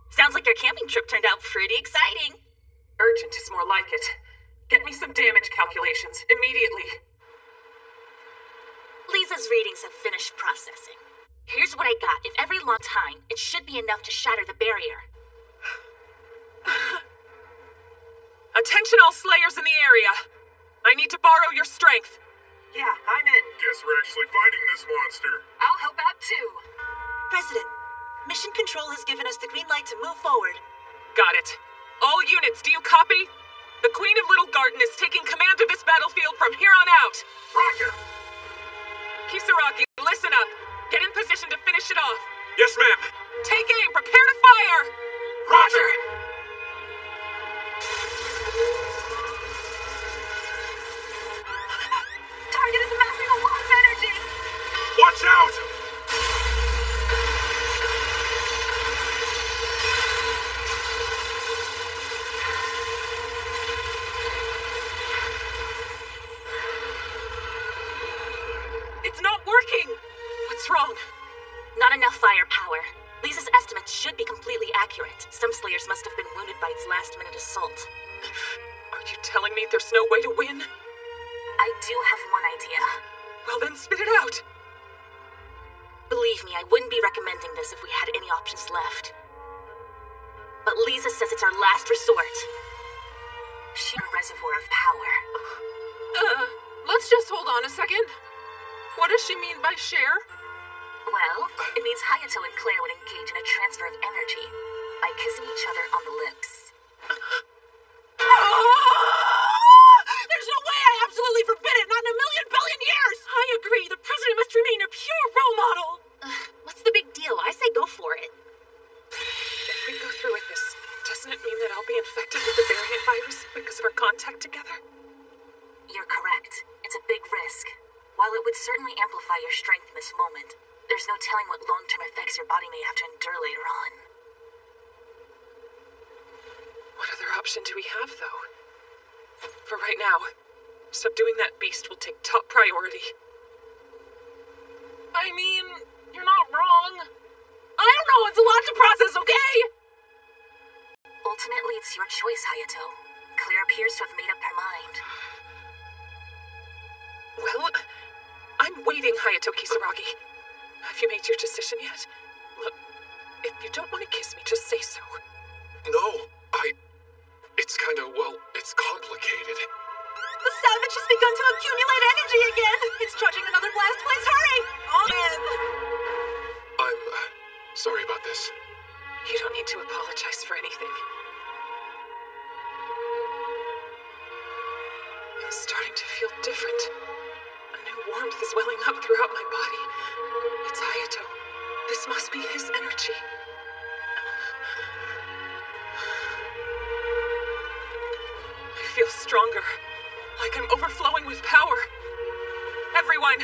Sounds like your camping trip turned out pretty exciting. Urgent is more like it. Get me some damage calculations, immediately. Lisa's readings have finished processing. Here's what I got. If every long time, it should be enough to shatter the barrier. Attention all Slayers in the area. I need to borrow your strength. Yeah, I'm in. Guess we're actually fighting this monster. I'll help out too. President, Mission Control has given us the green light to move forward. Got it. All units, do you copy? The Queen of Little Garden is taking command of this battlefield from here on out. Roger. Kisaragi, listen up. Get in position to finish it off. Yes, ma'am. Take aim. Prepare to fire. Roger. Target is amassing a lot of energy. Watch out! It's not working. What's wrong? Not enough firepower. Lisa's estimates should be completely accurate. Some Slayers must have been wounded by its last-minute assault. Are you telling me there's no way to win? I do have one idea. Well, then spit it out. Believe me, I wouldn't be recommending this if we had any options left. But Lisa says it's our last resort. Sheer reservoir of power. Let's just hold on a second. What does she mean by share? Well, it means Hayato and Claire would engage in a transfer of energy by kissing each other on the lips. There's no way! I absolutely forbid it! Not in a million billion years! I agree. The president must remain a pure role model. What's the big deal? I say go for it. If we go through with this, doesn't it mean that I'll be infected with the variant virus because of our contact together? You're correct. It's a big risk. While it would certainly amplify your strength in this moment, there's no telling what long-term effects your body may have to endure later on. What other option do we have, though? For right now, subduing that beast will take top priority. I mean, you're not wrong. I don't know, it's a lot to process, okay? Ultimately, it's your choice, Hayato. Claire appears to have made up her mind. Well, I'm waiting, Hayato Kisaragi. Have you made your decision yet? Look, if you don't want to kiss me, just say so. No, it's kinda, well, it's complicated. The savage has begun to accumulate energy again. It's charging another blast. Please hurry! On in! I'm sorry about this. You don't need to apologize for anything. I'm starting to feel different. A new warmth is welling up throughout my body. It's Hayato. This must be his energy. stronger. Like I'm overflowing with power. Everyone,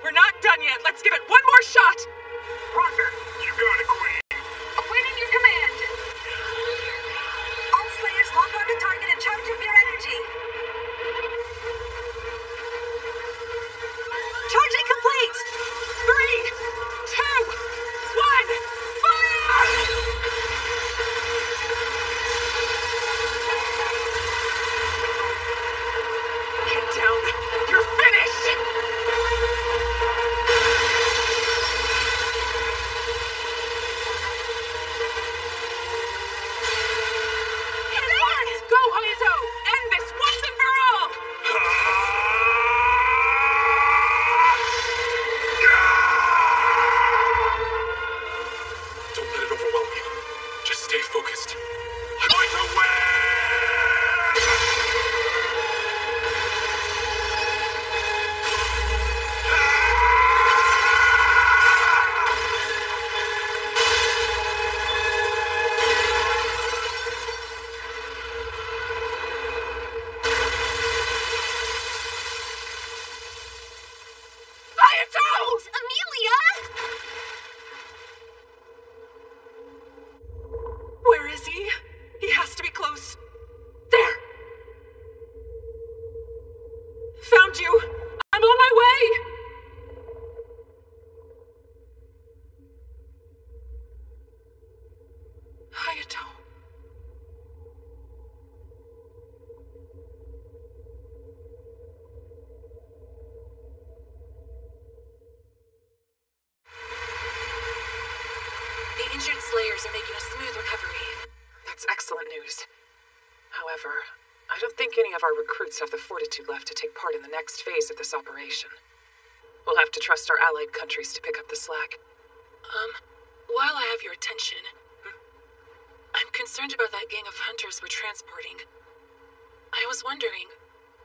we're not done yet. Let's give it one more shot. Roger, you got it, Queen. Awaiting your command. All Slayers lock on to target and charge up your energy. Charging complete. 3, 2, 1, fire! Get down. You're finished! Go, Hayato! End this once and for all! Don't let it overwhelm you. Just stay focused. I'm going to win! Hayato! Amelia! Where is he? He has to be close. There! Found you! I'm on my way! Hayato. The injured Slayers are making a smooth recovery. That's excellent news. However, I don't think any of our recruits have the fortitude left to take part in the next phase of this operation. We'll have to trust our allied countries to pick up the slack. While I have your attention, I'm concerned about that gang of hunters we're transporting. I was wondering,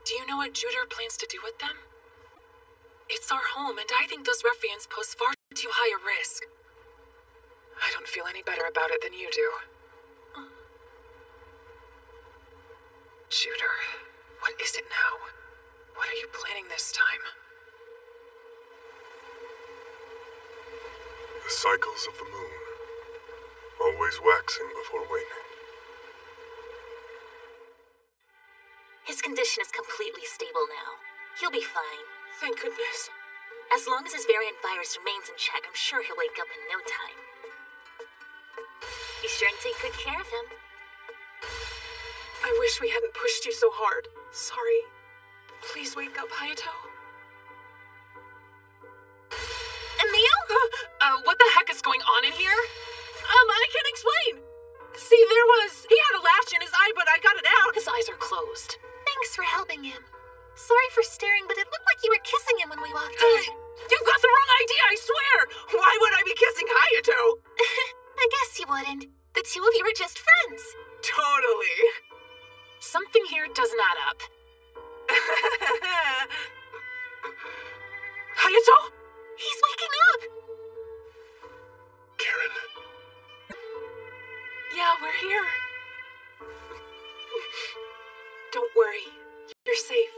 do you know what Juder plans to do with them? It's our home, and I think those ruffians pose far too high a risk. I don't feel any better about it than you do. Juder, what is it now? What are you planning this time? The cycles of the moon, always waxing before waning. His condition is completely stable now. He'll be fine. Thank goodness. As long as his variant virus remains in check, I'm sure he'll wake up in no time. Be sure and take good care of him. I wish we hadn't pushed you so hard. Sorry. Please wake up, Hayato. Emil? What the heck is going on in here? I can explain. See, he had a lash in his eye, but I got it out. His eyes are closed. Thanks for helping him. Sorry for staring, but it looked like you were kissing him when we walked in. You got the wrong idea, I swear! Why would I be kissing Hayato? I guess you wouldn't. The two of you are just friends. Totally. Something here doesn't add up. Hayato? He's waking up! Karen. Yeah, we're here. Don't worry. You're safe.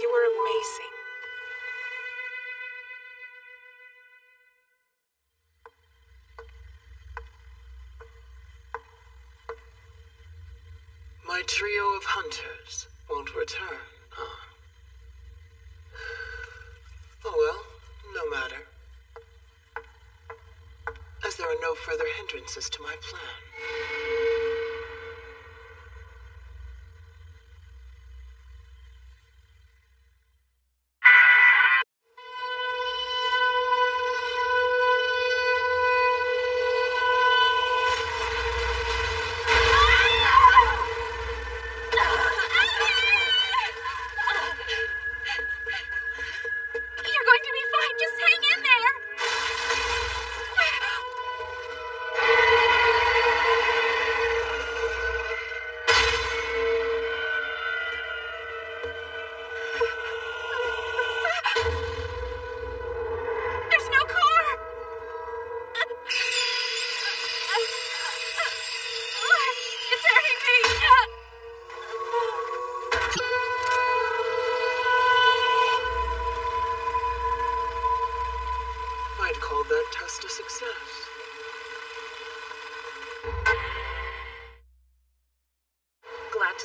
You were amazing. My trio of hunters won't return, huh? Oh well, no matter. As there are no further hindrances to my plan. You're going to be fine. Just hang in there.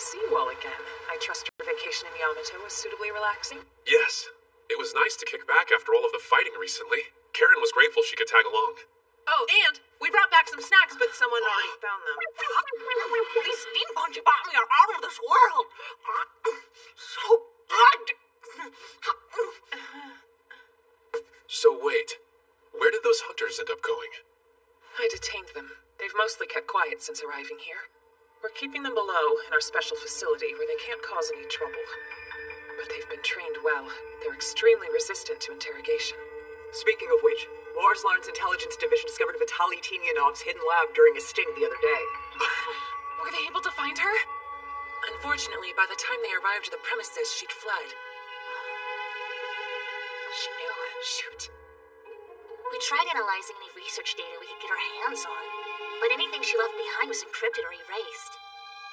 see you all again. I trust your vacation in Yamato was suitably relaxing? Yes. It was nice to kick back after all of the fighting recently. Karen was grateful she could tag along. Oh, and we brought back some snacks, but someone already found them. These steampunks you bought me are out of this world. So good. So wait, where did those hunters end up going? I detained them. They've mostly kept quiet since arriving here. We're keeping them below in our special facility where they can't cause any trouble. But they've been trained well. They're extremely resistant to interrogation. Speaking of which, Warslorn's intelligence division discovered Vitaly Tinianov's hidden lab during a sting the other day. Were they able to find her? Unfortunately, by the time they arrived at the premises, she'd fled. She knew. Shoot. We tried analyzing any research data we could get our hands on, but anything she left behind was encrypted or erased.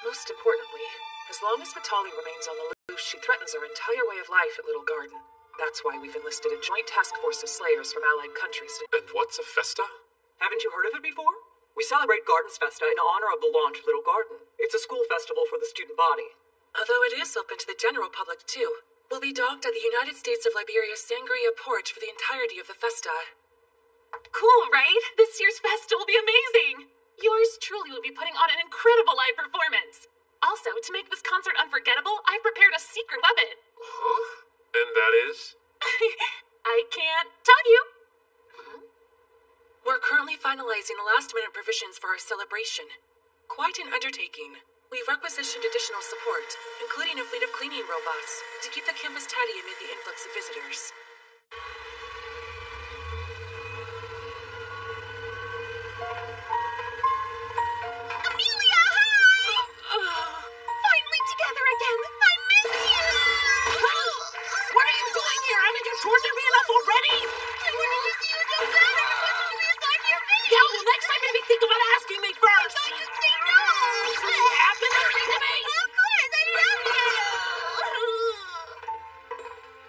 Most importantly, as long as Vitaly remains on the loose, she threatens our entire way of life at Little Garden. That's why we've enlisted a joint task force of slayers from allied countries to... And what's a festa? Haven't you heard of it before? We celebrate Gardens Festa in honor of the launch of Little Garden. It's a school festival for the student body. Although it is open to the general public, too. We'll be docked at the United States of Liberia's Sangria port for the entirety of the festa. Cool, right? This year's festa will be amazing! Yours truly will be putting on an incredible live performance. Also, to make this concert unforgettable, I've prepared a secret weapon. Huh? And that is? I can't tell you. We're currently finalizing the last-minute provisions for our celebration. Quite an undertaking. We've requisitioned additional support, including a fleet of cleaning robots, to keep the campus tidy amid the influx of visitors. Amelia, hi! Finally together again. I miss you! What are you doing here? Haven't you tortured me enough already? I wanted to see you so bad. I was supposed to sign your face. Yeah, well, next time maybe think about asking me first. I thought you'd say no. So you have been listening to me? Of course, I love you.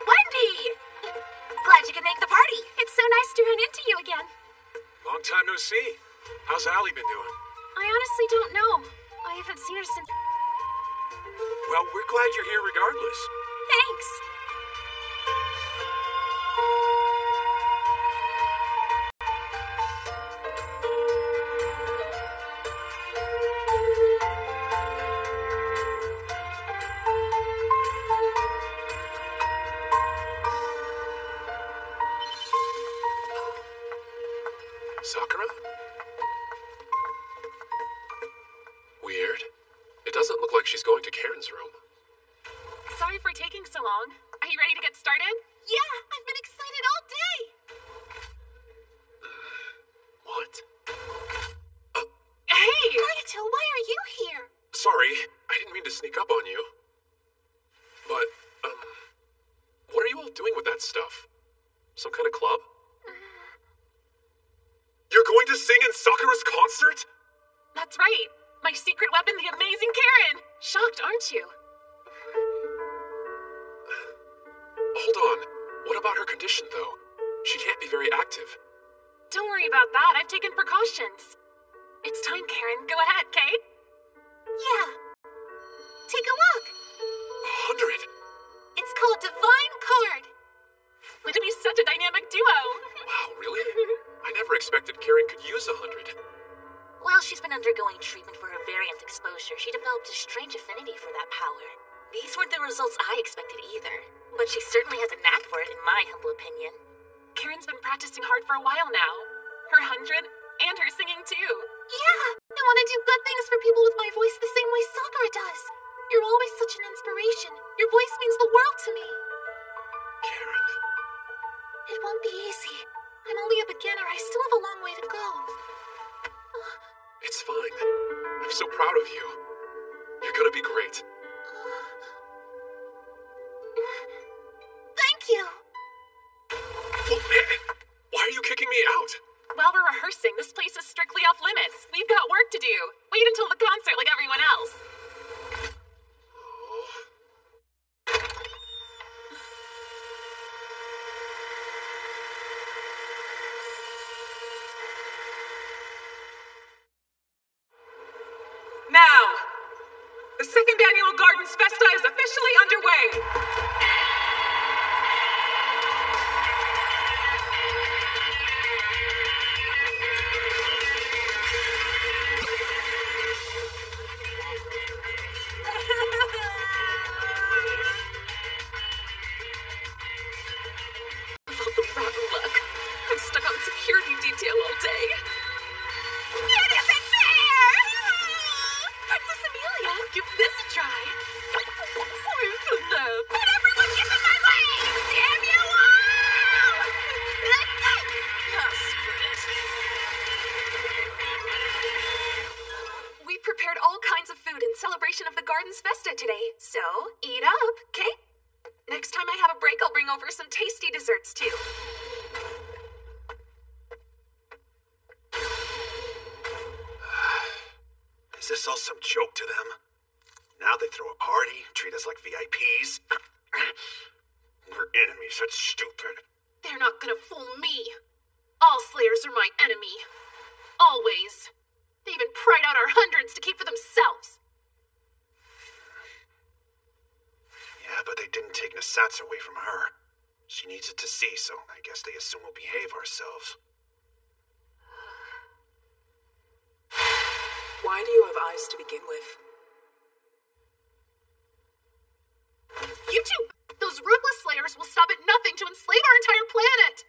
Wendy! Glad you could make the party. It's so nice to run into you again. Long time no see. How's Allie been doing? I honestly don't know. I haven't seen her since... Well, we're glad you're here regardless. Thanks. Sakura? Weird. It doesn't look like she's going to Karen's room. Sorry for taking so long. Are you ready to get started? Yeah, I've been excited all day. What? Hey! Hayato, why are you here? Sorry, I didn't mean to sneak up on you. But, what are you all doing with that stuff? Some kind of club? You're going to sing in Sakura's concert? That's right. My secret weapon, the amazing Karen. Shocked, aren't you? Hold on. What about her condition, though? She can't be very active. Don't worry about that. I've taken precautions. It's time, Karen. Go ahead, Kate. Yeah. Take a look. 100. It's called Divine Card. Would it be such a dynamic duo? Wow, really? I never expected Karen could use 100. While she's been undergoing treatment for her variant exposure, she developed a strange affinity for that power. These weren't the results I expected either, but she certainly has a knack for it, in my humble opinion. Karen's been practicing hard for a while now. Her 100 and her singing too. Yeah, I want to do good things for people with my voice the same way Sakura does. You're always such an inspiration. Your voice means the world to me. Karen. It won't be easy. I'm only a beginner. I still have a long way to go. It's fine. I'm so proud of you. You're gonna be great. Thank you. Why are you kicking me out? While we're rehearsing, this place is strictly off limits. We've got work to do. Wait until the concert like everyone else. Now, the second annual Gardens Festa is officially underway. Of all the rotten luck, I'm stuck on security detail all day. It isn't fair! Princess Amelia, give this a try. With the love. But everyone get in my way! Damn you all! We prepared all kinds of food in celebration of the Gardens Festa today, so eat up, okay? Next time I have a break, I'll bring over some tasty desserts too. Is this all some joke to them? Now they throw a party, treat us like VIPs. We're enemies, that's stupid. They're not gonna fool me. All Slayers are my enemy. Always. They even pried out our hundreds to keep for themselves. Yeah, but they didn't take Nasatsu away from her. She needs it to see, so I guess they assume we'll behave ourselves. Why do you have eyes to begin with? You two, those ruthless Slayers will stop at nothing to enslave our entire planet.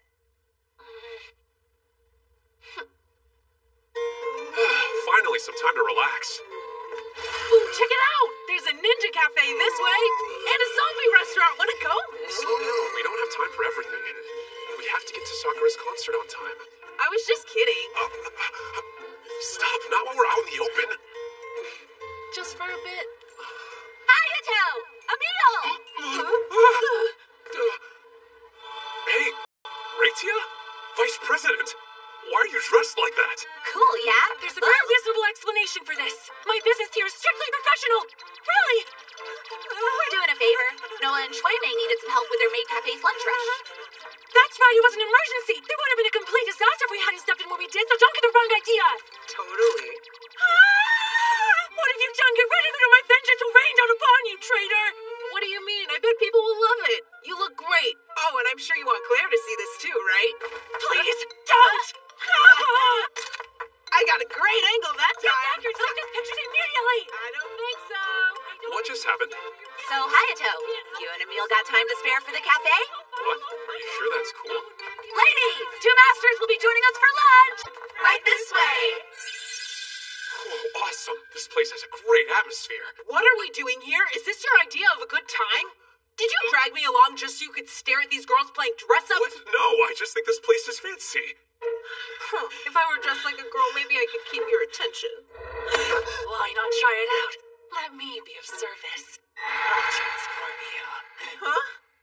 Finally, some time to relax. Ooh, check it out! There's a ninja cafe this way, and a zombie restaurant. Wanna go? Slow down. We don't have time for everything. We have to get to Sakura's concert on time. I was just kidding. Stop, not when we're out in the open. Just for a bit. Hayato! Emil! Hey, Raitia? Vice President? Why are you dressed like that? Cool, yeah? There's a very reasonable explanation for this. My business here is strictly professional. Really? We're doing a favor. Noah and Shui Mei needed some help with their maid cafe's lunch rush. That's right, it was an emergency. There would have been a complete disaster if we hadn't stepped in when we did, so don't get the wrong idea. Totally. What have you done? Get rid of it or my vengeance will rain down upon you, traitor! What do you mean? I bet people will love it. You look great. Oh, and I'm sure you want Claire to see this too, right? Please, don't! I got a great angle that time. Get back your take this picture immediately! I don't think so. What just happened? So, Hayato, you and Emil got time to spare for the cafe? What? Are you sure that's cool? Ladies, two masters will be joining us for lunch. Right this way. Oh, awesome. This place has a great atmosphere. What are we doing here? Is this your idea of a good time? Did you drag me along just so you could stare at these girls playing dress up? What? No, I just think this place is fancy. If I were dressed like a girl, maybe I could keep your attention. Why not try it out? Let me be of service. I'll transform you. Huh?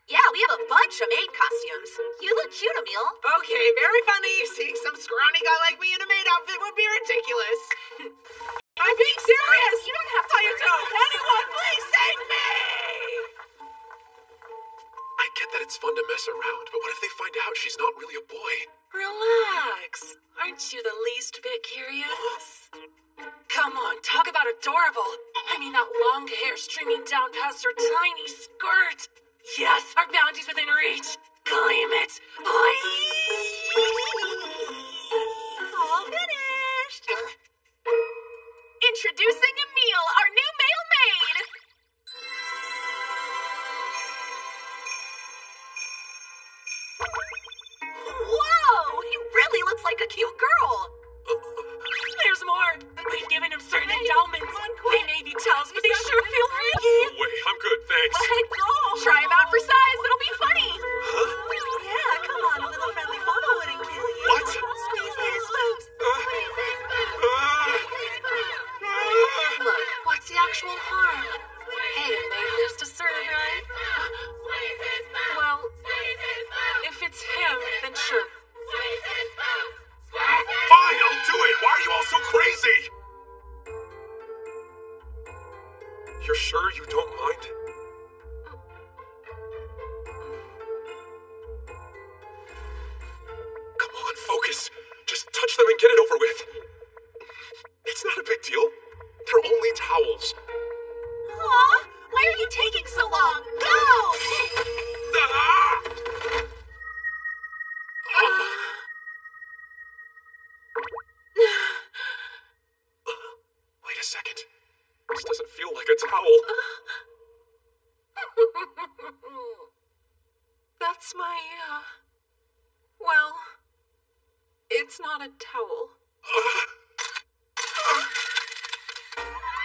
Yeah, we have a bunch of maid costumes. You look cute, Emil. Okay, very funny. Seeing some scrawny guy like me in a maid outfit would be ridiculous. I'm being serious! You don't have to. Hayato, anyone, please save me! I get that it's fun to mess around, but what if they find out she's not really a boy? Relax. Aren't you the least bit curious? Come on, talk about adorable. I mean that long hair streaming down past her tiny skirt. Yes, our bounty's within reach. Claim it, please. All finished. Introducing Emil, our new male maid. Whoa, he really looks like a cute girl. There's more. We've given him certain endowments. They may be tells, but they sure feel freaky. No way, I'm good, thanks. Let go. Try him out for size, it'll be funny. Huh? Yeah, come on, a little friendly photo wouldn't kill you. What? Squeeze his boobs. Look, what's the actual harm? Hey, a maid lives to serve, right? Well, if it's him, then sure. Fine, I'll do it! Why are you all so crazy? You're sure you don't mind? Come on, focus. Just touch them and get it over with. It's not a big deal. They're only towels. you taking so long? Go! Wait a second. This doesn't feel like a towel. That's my, well, it's not a towel.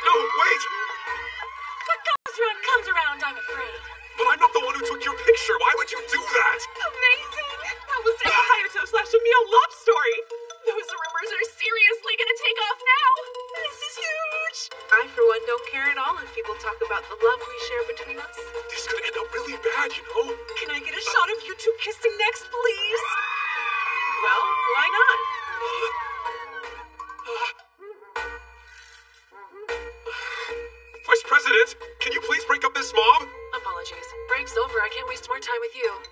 No, wait! What goes around comes around, I'm afraid. But I'm not the one who took your picture. Why would you do that? Amazing! That was a Hayato/Emil love story. Those rumors are seriously gonna take off now. This is huge. I, for one, don't care at all if people talk about the love we share between us. This could end up really bad, you know? Can I get a shot of you two kissing next, please? Well, why not? Vice President, can you please break up this mob? Apologies. Break's over. I can't waste more time with you.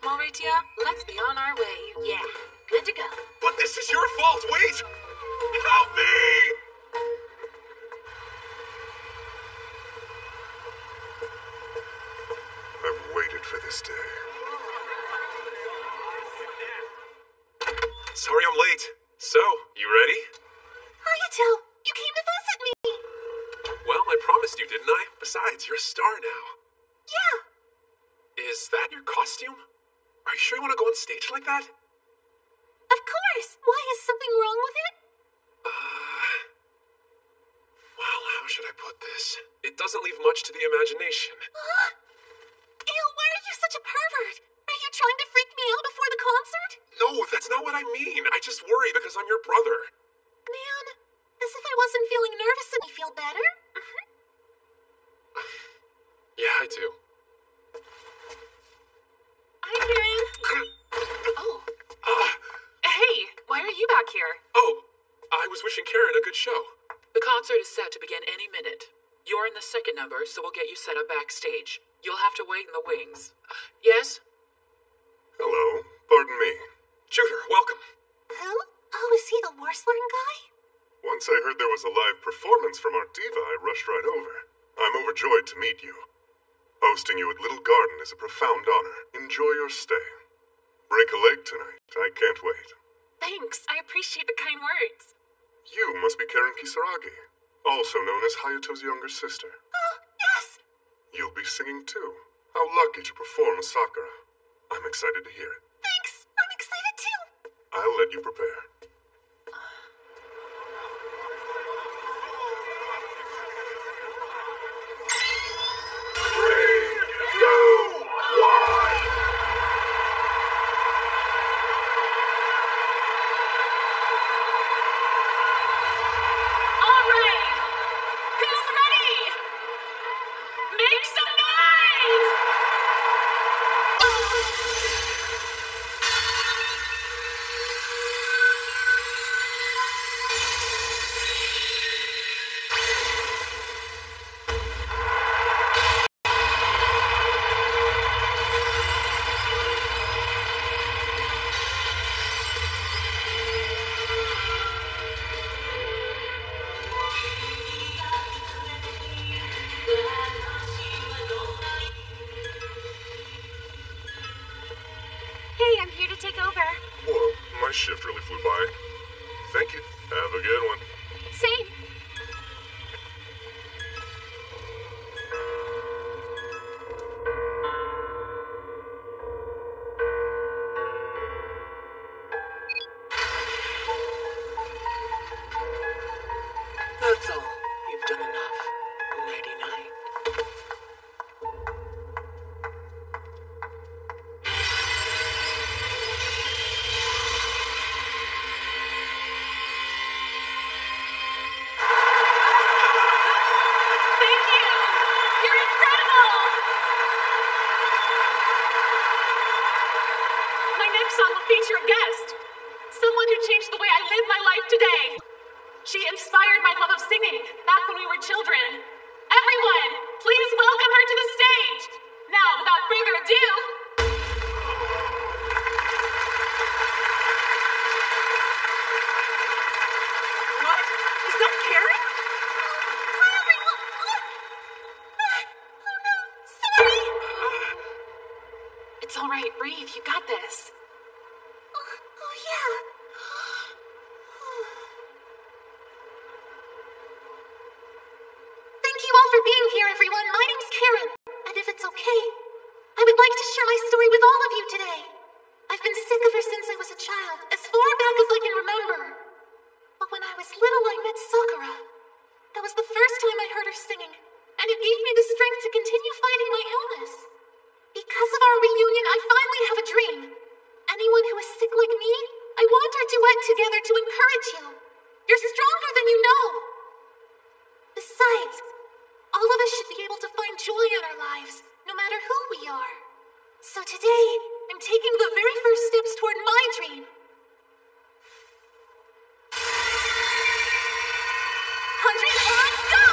Malratia, let's be on our way. Yeah, good to go. But this is your fault. Wait! Help me! I've waited for this day. Sorry I'm late. So, you ready? Hayato, you came to visit me. Well, I promised you, didn't I? Besides, you're a star now. Yeah. Is that your costume? Are you sure you want to go on stage like that? Of course. Why, is something wrong with it? Well, how should I put this? It doesn't leave much to the imagination. Ew, why are you such a pervert? Are you trying to freak me out before the concert? No, that's not what I mean. I just worry because I'm your brother. Man, as if I wasn't feeling nervous and you feel better? Yeah, I do. Hi, Karen. Oh. Hey, why are you back here? Oh, I was wishing Karen a good show. The concert is set to begin any minute. You're in the second number, so we'll get you set up backstage. You'll have to wait in the wings. Yes? Hello. Pardon me. Juder, welcome. Who? Oh, is he the Warslern guy? Once I heard there was a live performance from our diva, I rushed right over. I'm overjoyed to meet you. Hosting you at Little Garden is a profound honor. Enjoy your stay. Break a leg tonight. I can't wait. Thanks, I appreciate the kind words. You must be Karen Kisaragi, also known as Hayato's younger sister. Oh, yes! You'll be singing too. How lucky to perform with Sakura. I'm excited to hear it. Thanks! I'm excited too! I'll let you prepare. right, breathe. You got this. Oh yeah. Thank you all for being here, everyone. My name's Karen, and if it's okay, I would like to share my story with all of you today. I've been sick ever since I was a child, as far back as I can remember. But when I was little, I met Sakura. That was the first time I heard her singing, and it gave me the strength to continue fighting my illness. Because of our reunion, I finally have a dream. Anyone who is sick like me, I want our duet together to encourage you. You're stronger than you know. Besides, all of us should be able to find joy in our lives, no matter who we are. So today, I'm taking the very first steps toward my dream. 100 on go!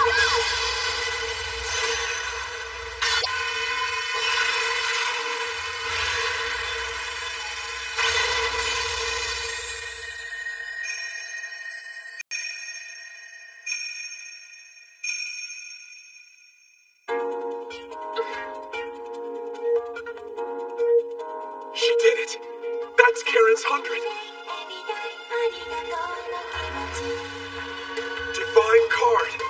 She did it! That's Karen's 100! Divine card!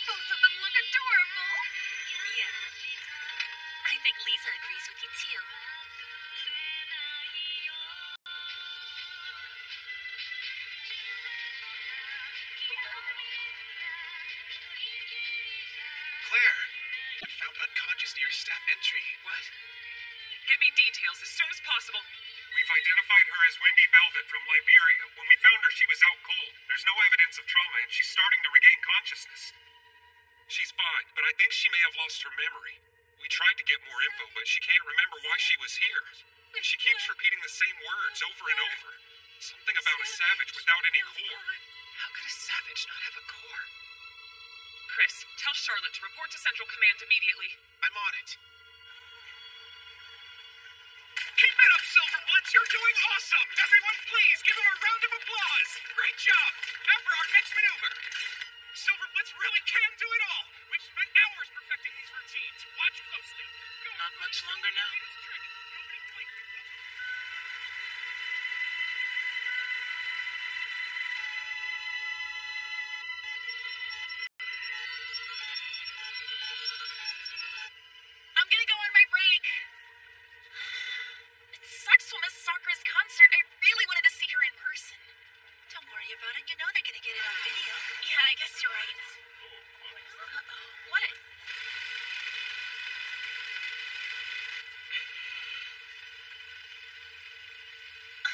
Both of them look adorable. Yeah. I think Lisa agrees with you too. Claire, found unconscious near staff entry. What? Get me details as soon as possible. We've identified her as Wendy Velvet from Liberia. When we found her, she was out cold. There's no evidence of trauma, and she's starting to regain consciousness. She's fine, but I think she may have lost her memory. We tried to get more info, but she can't remember why she was here. And she keeps repeating the same words over and over. Something about a savage without any core. How could a savage not have a core? Chris, tell Charlotte to report to Central Command immediately. I'm on it. Keep it up, Silverblitz! You're doing awesome! Everyone, please, give him a round of applause! Great job! Now for our next maneuver! Silverblitz really can do it all! We've spent hours perfecting these routines. Watch closely. Go. Not much longer now. I'm gonna go on my break. It sucks we'll miss Sakura's concert. I really wanted to see her in person. Don't worry about it. You know they're gonna get it on video. Yeah, I guess you're right. Uh-oh. What?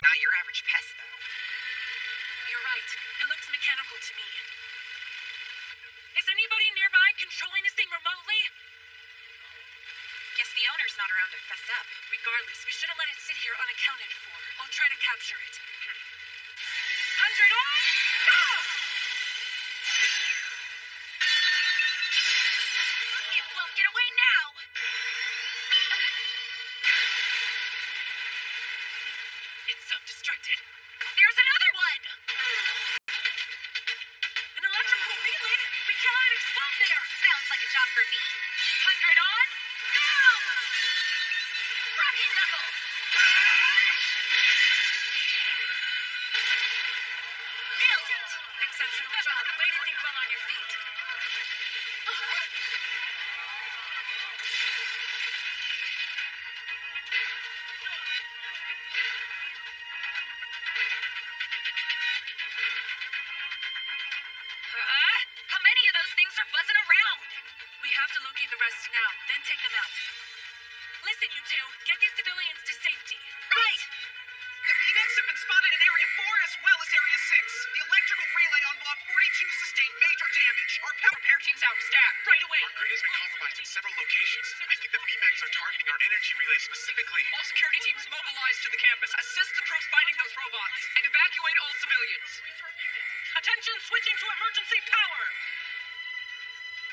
Not your average pest, though. You're right. It looks mechanical to me. Is anybody nearby controlling this thing remotely? Guess the owner's not around to fess up. Regardless, we should have let it sit here unaccounted for. I'll try to capture it. 100 on! Go! It won't get away now. It's self-destructed. There's another one. An electrical relay? We can't let it explode there. Sounds like a job for me. 100 on. Go! Rocket knuckle. Nailed it. Exceptional job. Way to think well on your feet. How many of those things are buzzing around? We have to locate the rest now, then take them out. Listen, you two. Get these civilians to safety. Right. The VMAX have been spotted in Area 4 as well as Area 6. The electrical relay on Block 42 sustained major damage. Our power repair team's out. Stat. Right away. Our grid has been compromised in several locations. I think the VMAX are targeting our energy relay specifically. All security teams mobilized to the campus. Assist the troops finding those robots. And evacuate all civilians. Attention, switching to emergency power!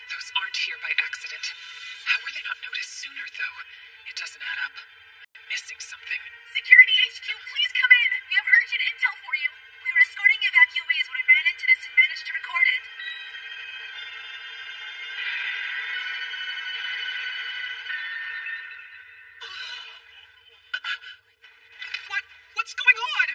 Those aren't here by accident. How were they not noticed sooner, though? It doesn't add up. I'm missing something. Security HQ, please come in. We have urgent intel for you. We were escorting evacuees when we ran into this and managed to record it. What's going on?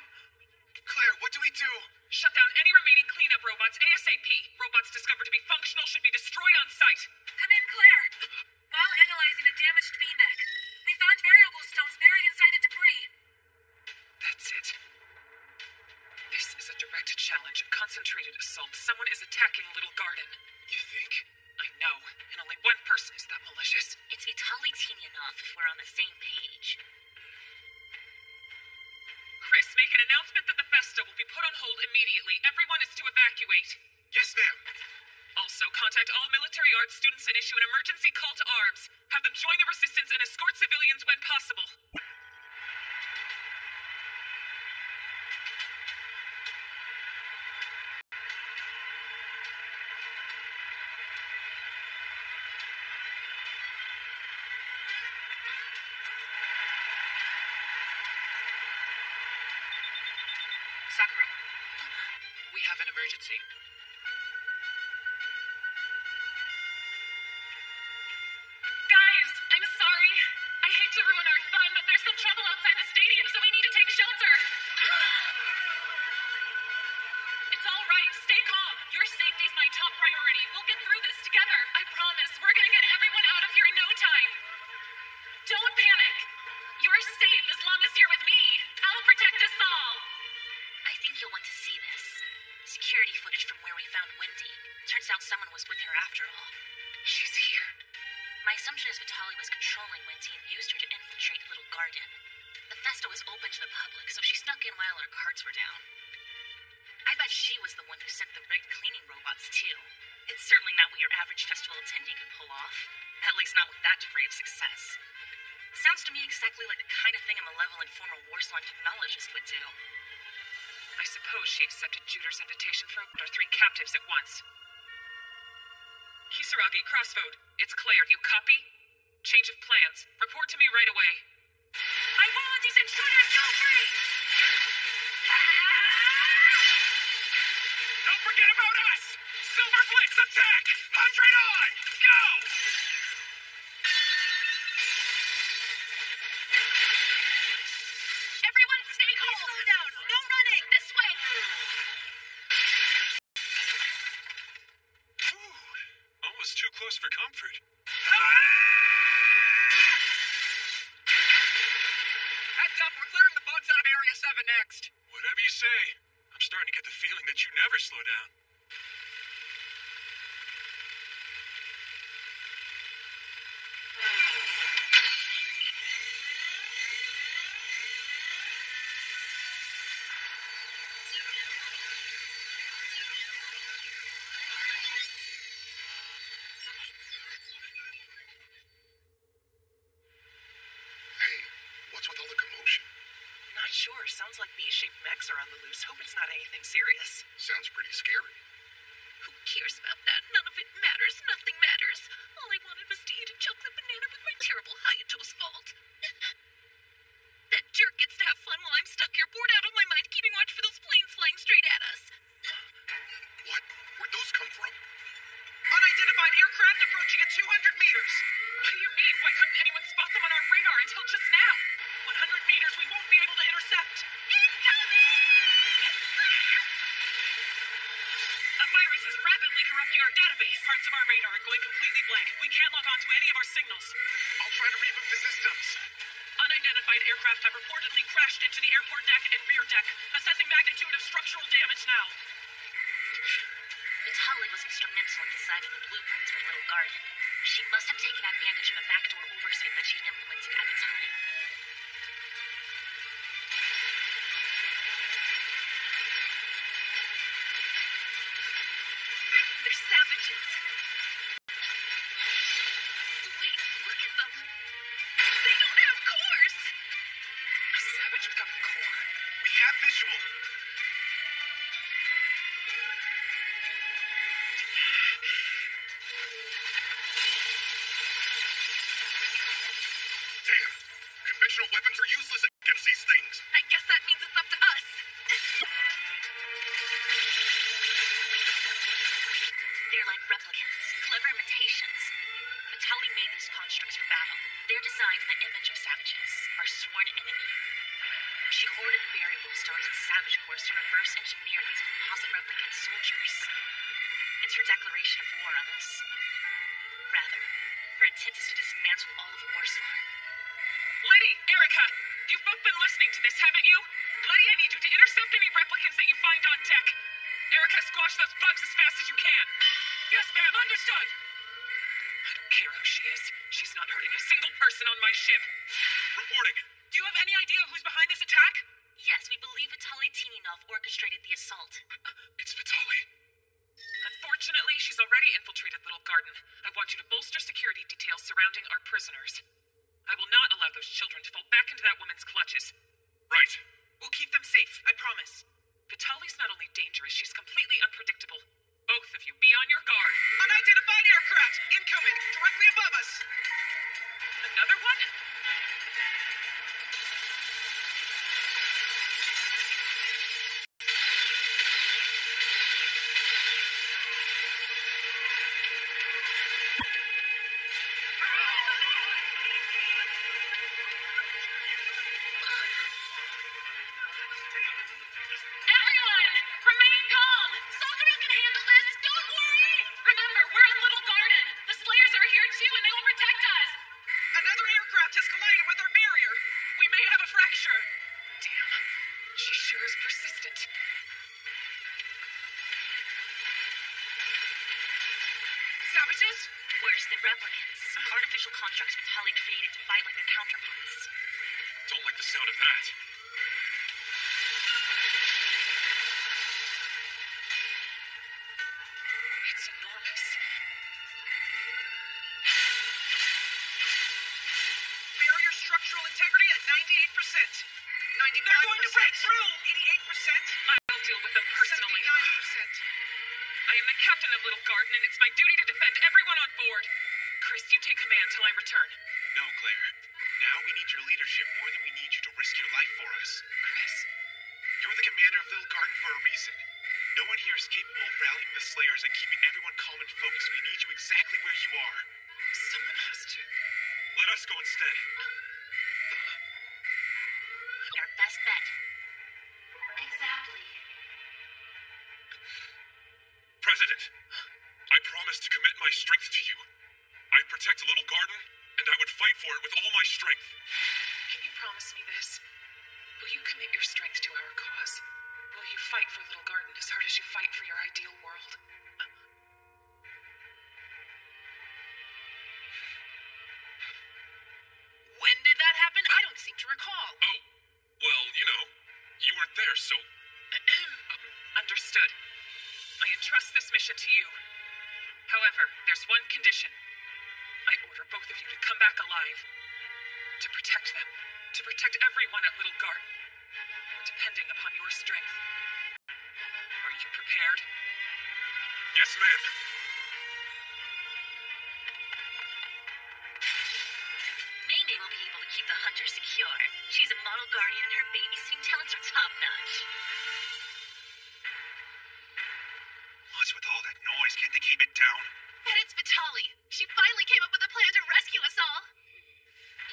Claire, what do we do? Shut down any remaining cleanup robots ASAP. Robots discovered to be functional should be destroyed on site. Come in, Claire. While analyzing a damaged VMAC, we found variable stones buried inside the debris. That's it. This is a direct challenge, a concentrated assault. Someone is attacking Little Garden. You think? I know, and only one person is that malicious. It's Vitaly Tinianov if we're on the same page. Chris, make an announcement that the festa will be put on hold immediately. Everyone is to evacuate. Yes, ma'am. Also, contact all military arts students and issue an emergency call to arms. Have them join the resistance and escort civilians when possible. Sakura, we have an emergency. with her after all. She's here. My assumption is Vitaly was controlling Wendy and used her to infiltrate Little Garden. The festa was open to the public, so she snuck in while our guards were down. I bet she was the one who sent the rigged cleaning robots, too. It's certainly not what your average festival attendee could pull off. At least not with that degree of success. Sounds to me exactly like the kind of thing a malevolent former Warslorn technologist would do. I suppose she accepted Juder's invitation for our 3 captives at once. Kisaragi, Crossroad, it's Claire. You copy? Change of plans. Report to me right away. I won't let these intruders go free! Don't forget about us! Silver Blitz, attack! 100 on! Go! Everyone stay calm! Slow down! No running! This way! Whew. Almost too close for comfort. Heads up, we're clearing the bugs out of Area 7 next. Whatever you say. I'm starting to get the feeling that you never slow down. What's with all the commotion? Not sure. Sounds like B-shaped mechs are on the loose. Hope it's not anything serious. Sounds pretty scary. Who cares about that? None of it matters. Nothing matters. All I wanted was to eat a chocolate banana with my terrible Hayato's fault. That jerk gets to have fun while I'm stuck here bored out of my mind keeping watch for those planes flying straight at us. What? Where'd those come from? Unidentified aircraft approaching at 200 meters. What do you mean? Why couldn't anyone spot them on our radar until just now? 100 meters we won't be able to intercept. A virus is rapidly corrupting our database. Parts of our radar are going completely blank. We can't log on to any of our signals. I'll try to reboot the systems. Unidentified aircraft have reportedly crashed into the airport deck and rear deck. Assessing magnitude of structural damage now. Vitaly was instrumental in designing the blueprints for Little Garden. She must have taken advantage of a backdoor oversight that she'd implemented at the time. They're savages. Wait, look at them. They don't have cores. A savage without a core? We have visual. Damn. Conventional weapons are useless against these things. I guess that means it's up to us. They're like replicants, clever imitations. Vitaly made these constructs for battle. They're designed in the image of savages, our sworn enemy. She hoarded the variable stones with Savage Cores to reverse engineer these composite replicant soldiers. It's her declaration of war on us. Rather, her intent is to dismantle all of Warslorn. Liddy, Erica, you've both been listening to this, haven't you? Liddy, I need you to intercept any replicants that you find on deck. Erica, squash those bugs as fast as you can. Yes, ma'am, understood. I don't care who she is. She's not hurting a single person on my ship. Reporting. Do you have any idea who's behind this attack? Yes, we believe Vitaly Tininov orchestrated the assault. It's Vitaly. Unfortunately, she's already infiltrated Little Garden. I want you to bolster security details surrounding our prisoners. I will not allow those children to fall back into that woman's clutches. Right. We'll keep them safe, I promise. Vitaly's not only dangerous, she's completely unpredictable. Both of you, be on your guard. Unidentified aircraft incoming directly above us. Another one? Everyone, remain calm. Sakura can handle this. Don't worry. Remember, we're in Little Garden. The Slayers are here too, and they will protect savages? Worse than replicants. Artificial constructs Vitali created to fight like their counterparts. Don't like the sound of that. It's enormous. Barrier structural integrity at 98%. 95%. They're going to break through! 88%. I'll deal with them personally. 79%. I am the captain of Little Garden, and it's my duty to defend everyone on board. Chris, you take command till I return. No, Claire. Now we need your leadership more than we need you to risk your life for us. Chris? You're the commander of Little Garden for a reason. No one here is capable of rallying the Slayers and keeping everyone calm and focused. We need you exactly where you are. Someone has to. Let us go instead. Our best bet. Exactly. President, I promise to commit my strength to you. I'd protect Little Garden, and I would fight for it with all my strength. Can you promise me this? Will you commit your strength to our cause? Will you fight for Little Garden as hard as you fight for your ideal world? When did that happen? I don't seem to recall. Oh, well, you weren't there, so... Understood. I entrust this mission to you. However, there's one condition. I order both of you to come back alive. To protect them. To protect everyone at Little Garden. We're depending upon your strength. Are you prepared? Yes, ma'am. Mayday will be able to keep the hunter secure. She's a model guardian and her babysitting talents are top-notch. What's with all that noise? Can't they keep it down? And it's Vitali. She finally came up with a plan to rescue us all.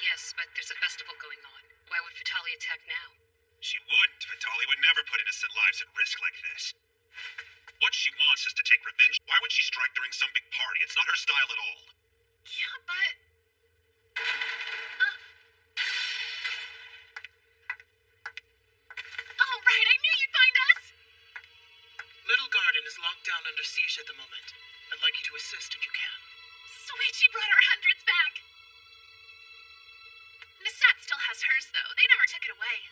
Yes, but there's a festival going on. Why would Vitali attack now? She wouldn't. Vitali would never put innocent lives at risk like this. What she wants is to take revenge. Why would she strike during some big party? It's not her style at all. Yeah, but... All right, I knew you'd find us! Little Garden is locked down under siege at the moment. I'd like you to assist if you can. Sweet, she brought our hundreds back. Nisat still has hers, though. They never took it away.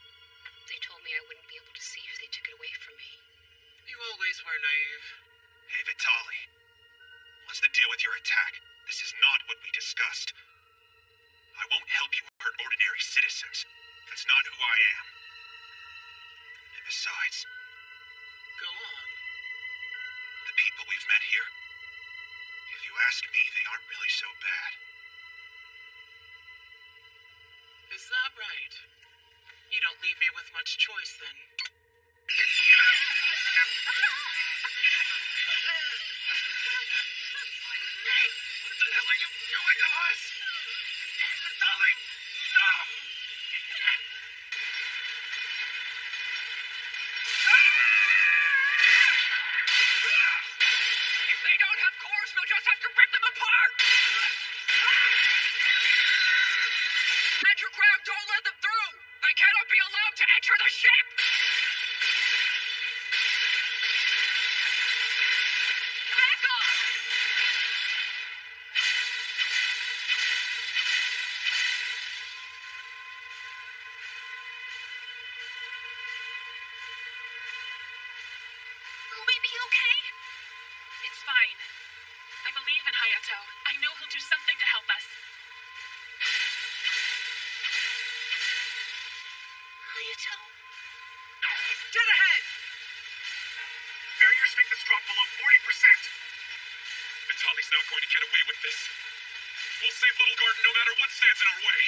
They told me I wouldn't be able to see if they took it away from me. You always were naive. Hey, Vitali. What's the deal with your attack? This is not what we discussed. I won't help you hurt ordinary citizens. That's not who I am. And besides... Go on. The people we've met here, if you ask me, they aren't really so bad. Is that right? You don't leave me with much choice, then. What the hell are you doing to us? Vitali, stop! If they don't have cores, we'll just have to rip them apart! Magic Ground, don't let them through! They cannot be allowed to enter the ship! Back off! Will we be okay? It's fine. I believe in Hayato. I know he'll do something to help us. Hayato? Dead ahead! Barrier strength has dropped below 40%. Vitali's not going to get away with this. We'll save Little Garden no matter what stands in our way.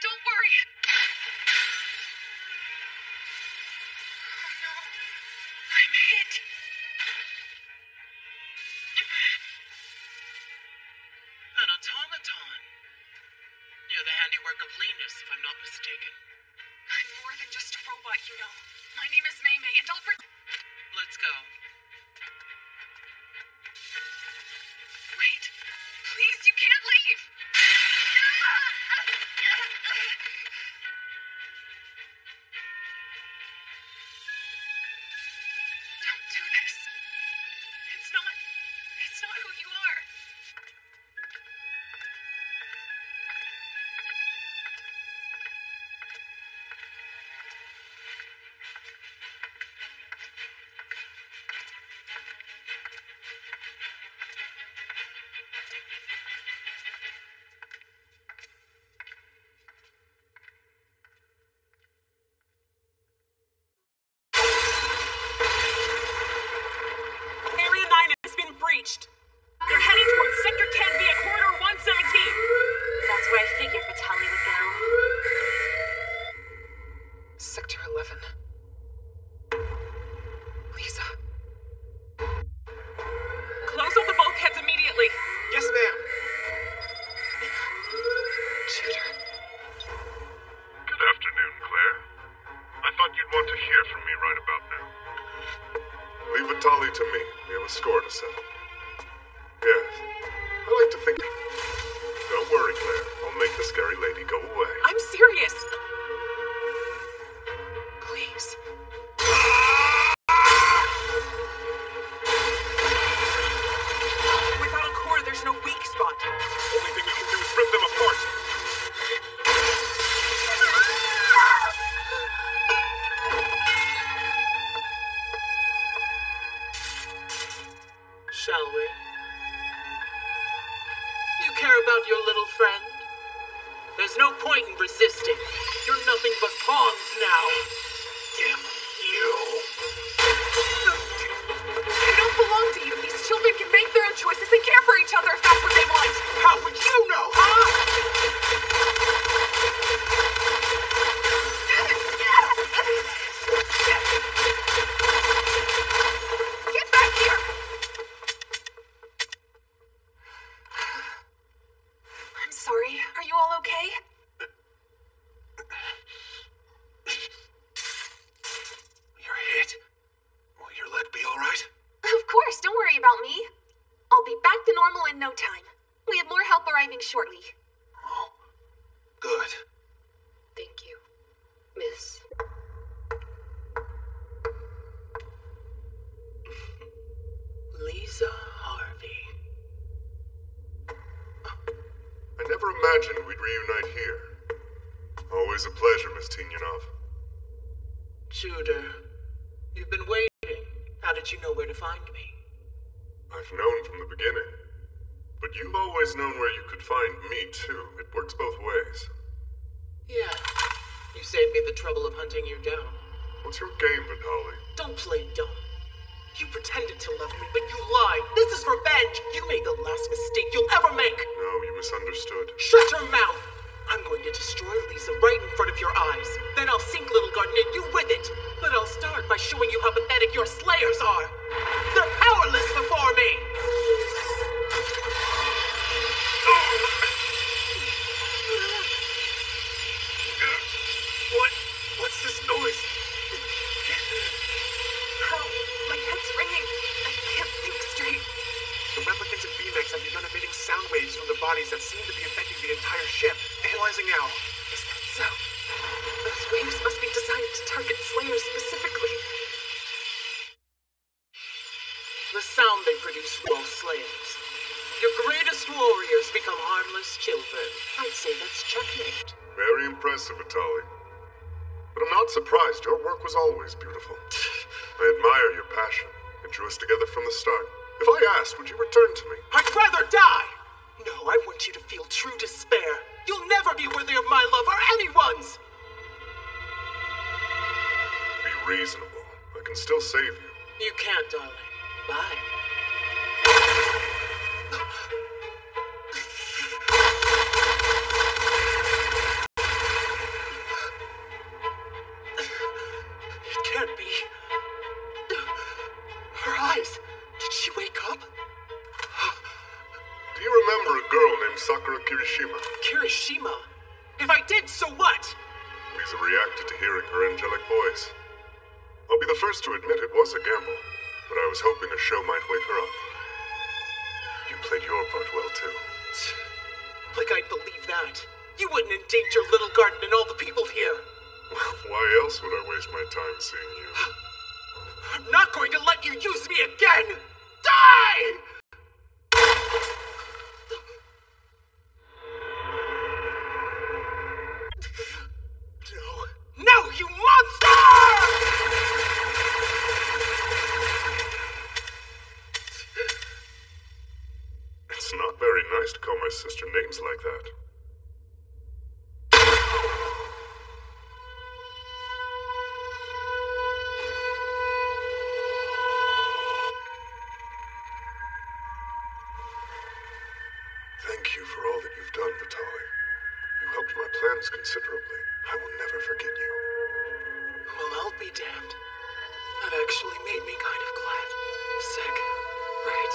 Don't worry. Oh no. I'm hit. An automaton. They're heading towards Sector 10 via Corridor 117. That's where I figured Vitali would go. Sector 11. Lisa. Close all the bulkheads immediately. Yes, ma'am. Shooter. Good afternoon, Claire. I thought you'd want to hear from me right about now. Leave Vitali to me. We have a score to settle. Yes. I like to think... Don't worry, Claire. I'll make the scary lady go away. I'm serious. Please. Without a core, there's no weak spot. Only thing we can do is rip them apart. Shall we? You care about your little friend? There's no point in resisting. You're nothing but pawns now. Damn you. They don't belong to you. These children can make their own choices and care for each other if that's what they want. How would you know, huh? Get back here! I'm sorry. Are you all okay? You're hit. Will your leg be alright? Of course, don't worry about me. I'll be back to normal in no time. We have more help arriving shortly. Oh, good. Thank you, Miss. Lisa Harvey. I never imagined we'd reunite here. Always a pleasure, Miss Tinyanov. Shooter, you've been waiting. How did you know where to find me? I've known from the beginning. But you've always known where you could find me, too. It works both ways. Yeah. You saved me the trouble of hunting you down. What's your game, Vitali? Don't play dumb. You pretended to love me, but you lied. This is revenge. You made the last mistake you'll ever make. No, you misunderstood. Shut your mouth. I'm going to destroy Lisa right in front of your eyes. Then I'll sink Little Garden and you with it. But I'll start by showing you how pathetic your slayers are. They're powerless before me. What's this noise? How? My head's ringing. I can't think straight. The replicants and VMEX have begun emitting sound waves from the bodies that seem to be affecting the entire ship. Analyzing now. Is that so? Those waves must be designed to target Slayers specifically. The sound they produce from all slayers. Your greatest warriors become harmless children. I'd say that's checkmate. Very impressive, Vitali. But I'm not surprised. Your work was always beautiful. I admire your passion. It drew us together from the start. If I asked, would you return to me? I'd rather die! No, I want you to feel true despair. You'll never be worthy of my love or anyone's! Be reasonable. I can still save you. You can't, darling. Bye. It can't be. Her eyes. Did she wake up? Do you remember a girl named Sakura Kirishima? Kirishima? If I did, so what? Lisa reacted to hearing her angelic voice. I'll be the first to admit it was a gamble, but I was hoping a show might wake her up. You played your part well, too. Like I'd believe that. You wouldn't endanger Little Garden and all the people here. Why else would I waste my time seeing you? I'm not going to let you use me again! Die! No, you monster! It's not very nice to call my sister names like that. Thank you for all that you've done, Vitaly. You helped my plans considerably. I will never forget you. Well, I'll be damned. That actually made me kind of glad. Sick, right?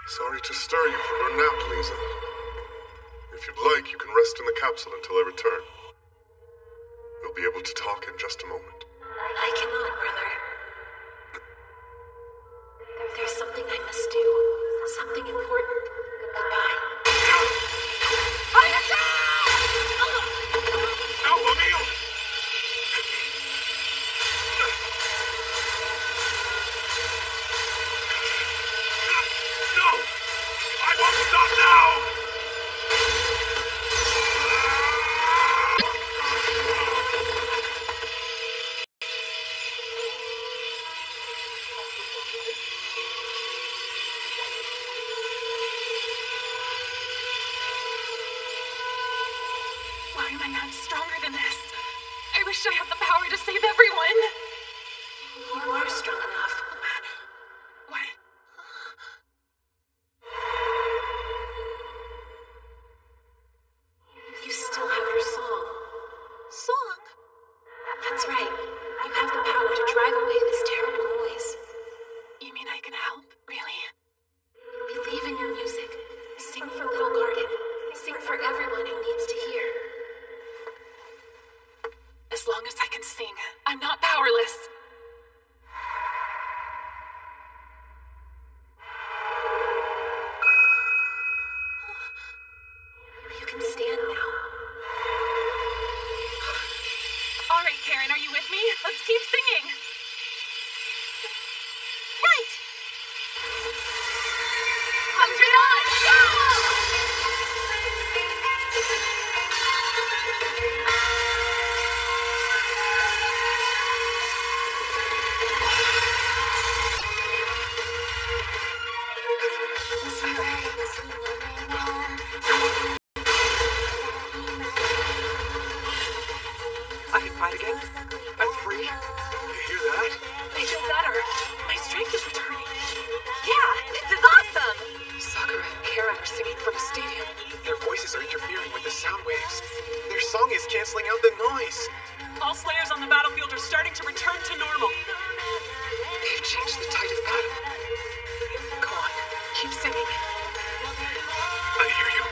Sorry to stir you from your nap, Lisa. If you'd like, you can rest in the capsule until I return. We'll be able to talk in just a moment. I cannot, brother. There's something I must do. Something important. Goodbye. No, Emil! No! I won't stop now! Why am I not stronger than this? I wish I had the power to save everyone. You are strong enough. What? You still have your song. Song? That's right. You have the power to drive away this terrible noise. You mean I can help? Really? Believe in your music. Sing for Little Garden. Sing for everyone who needs to hear. As long as I can sing, I'm not powerless. You can stand now. All right, Karen, are you with me? Let's keep singing. Right! 100 on, go! I can fight again. I'm free. You hear that? I feel better. My strength is returning. Yeah, this is awesome! Sakura and Karen are singing from a stadium. Their voices are interfering with the sound waves. Their song is canceling out the noise. All Slayers on the battlefield are starting to return to normal. They've changed the tide of battle. Go on, keep singing. I hear you.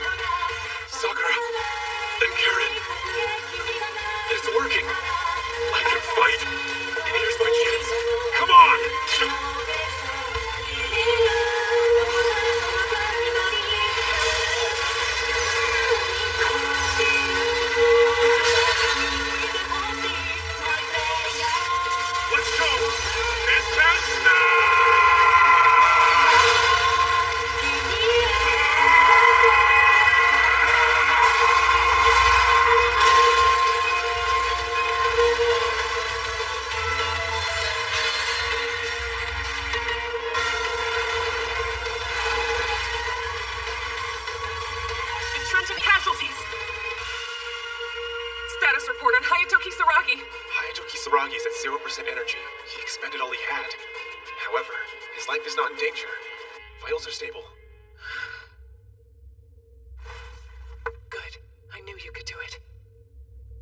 Sakura and Karen. It's working. I can fight. Here's my chance. Come on! Let's go! Intensna! Entrenching casualties. Status report on Hayato Kisaragi. Hayato Kisaragi's at 0% energy. He expended all he had. However, his life is not in danger. Vitals are stable. Good. I knew you could do it.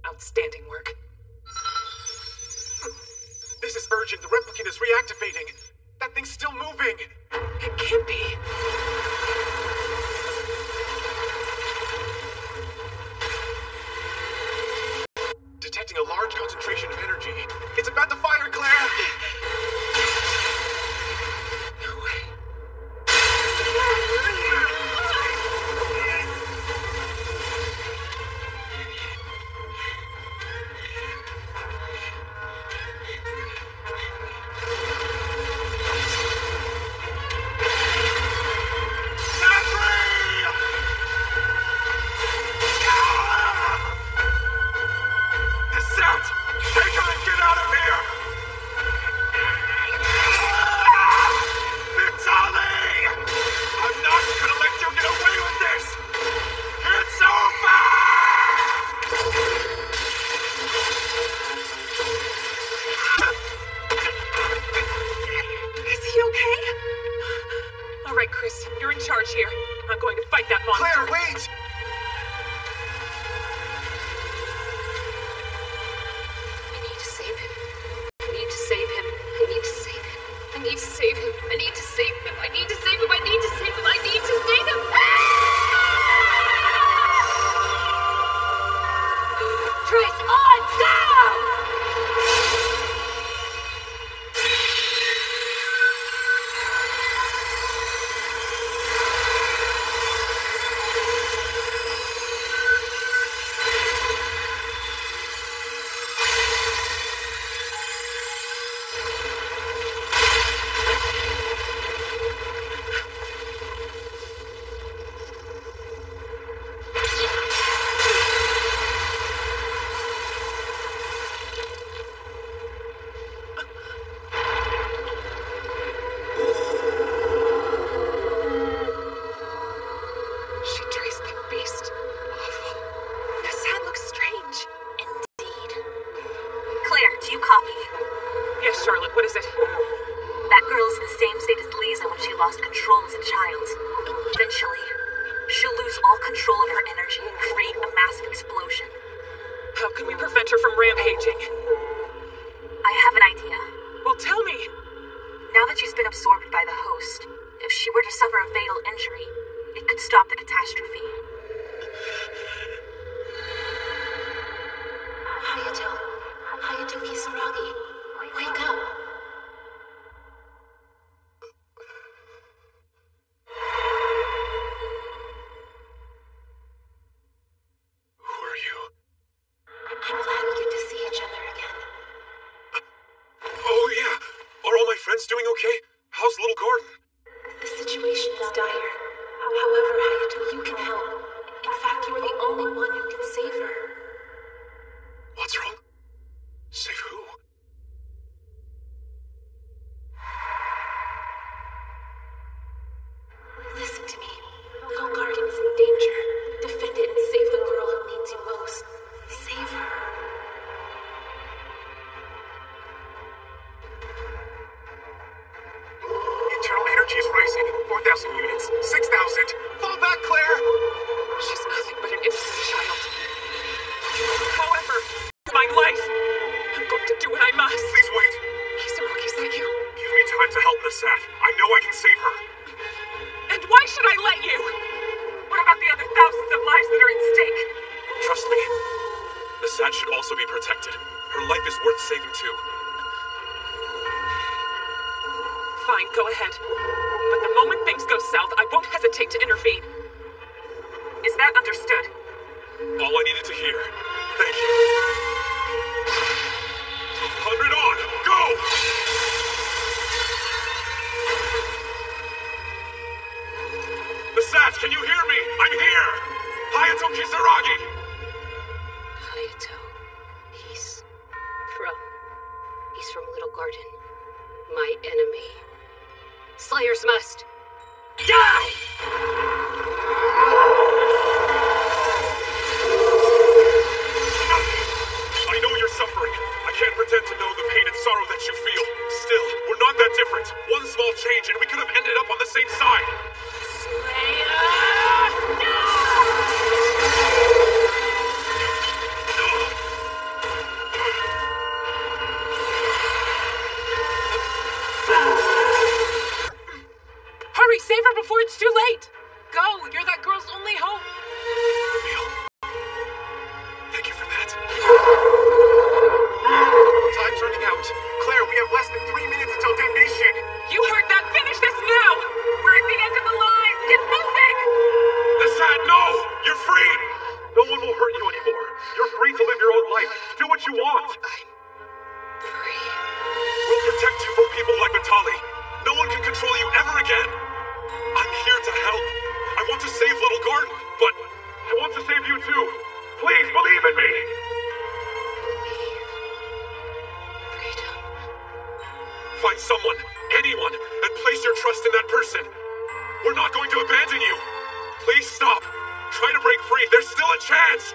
Outstanding work. This is urgent. The replicant is reactivating. That thing's still moving. It can't be. Detecting a large concentration of energy. It's about to fire, Claire! No way. charge here. I'm going to fight that monster. Claire, wait! I need to save him. I need to save him. I need to save him. I need to save him. I need to save him. I need to save him. I need to save him. I need to save him. Trace on down! Hayato Kisaragi, wake up. I'm glad we get to see each other again. Oh, yeah. Are all my friends doing okay? How's Little Garden? The situation is dire. However, Hayato, you can help. In fact, you are the only one who can save her. What's wrong? Save who? Listen to me. Little Garden is in danger. Defend it and save the girl who needs you most. Save her. Internal energy is rising. 4,000 units. 6,000. Fall back, Claire! She's nothing but an innocent child. However, my life, I'm going to do what I must. Please wait. Kisaragi, is that you? Give me time to help Nasat. I know I can save her. And why should I let you? What about the other thousands of lives that are at stake? Trust me. Nasat should also be protected. Her life is worth saving too. Fine, go ahead. But the moment things go south, I won't hesitate to intervene. Is that understood? All I needed to hear. Thank you. 100 on! Go! Nasat, can you hear me? I'm here! Hayato Kisaragi! Hayato. He's from Little Garden. My enemy. Slayers must. Die! I know you're suffering. I can't pretend to know the pain and sorrow that you feel. Still, we're not that different. One small change and we could have ended up on the same side. Hurry, save her before it's too late! Go, you're that girl's only hope! Emil, thank you for that. Time's running out. Claire, we have less than 3 minutes until damnation. You heard that! Finish this now! We're at the end of the line! Get moving! Nasat, no! You're free! No one will hurt you anymore. You're free to live your own life. Do what you want. I'm free. We'll protect you from people like Vitali. No one can control you ever again. I'm here to help. I want to save Little Garden, but I want to save you too. Please believe in me. Freedom. Find someone, anyone, and place your trust in that person. We're not going to abandon you. Please stop. Try to break free. There's still a chance.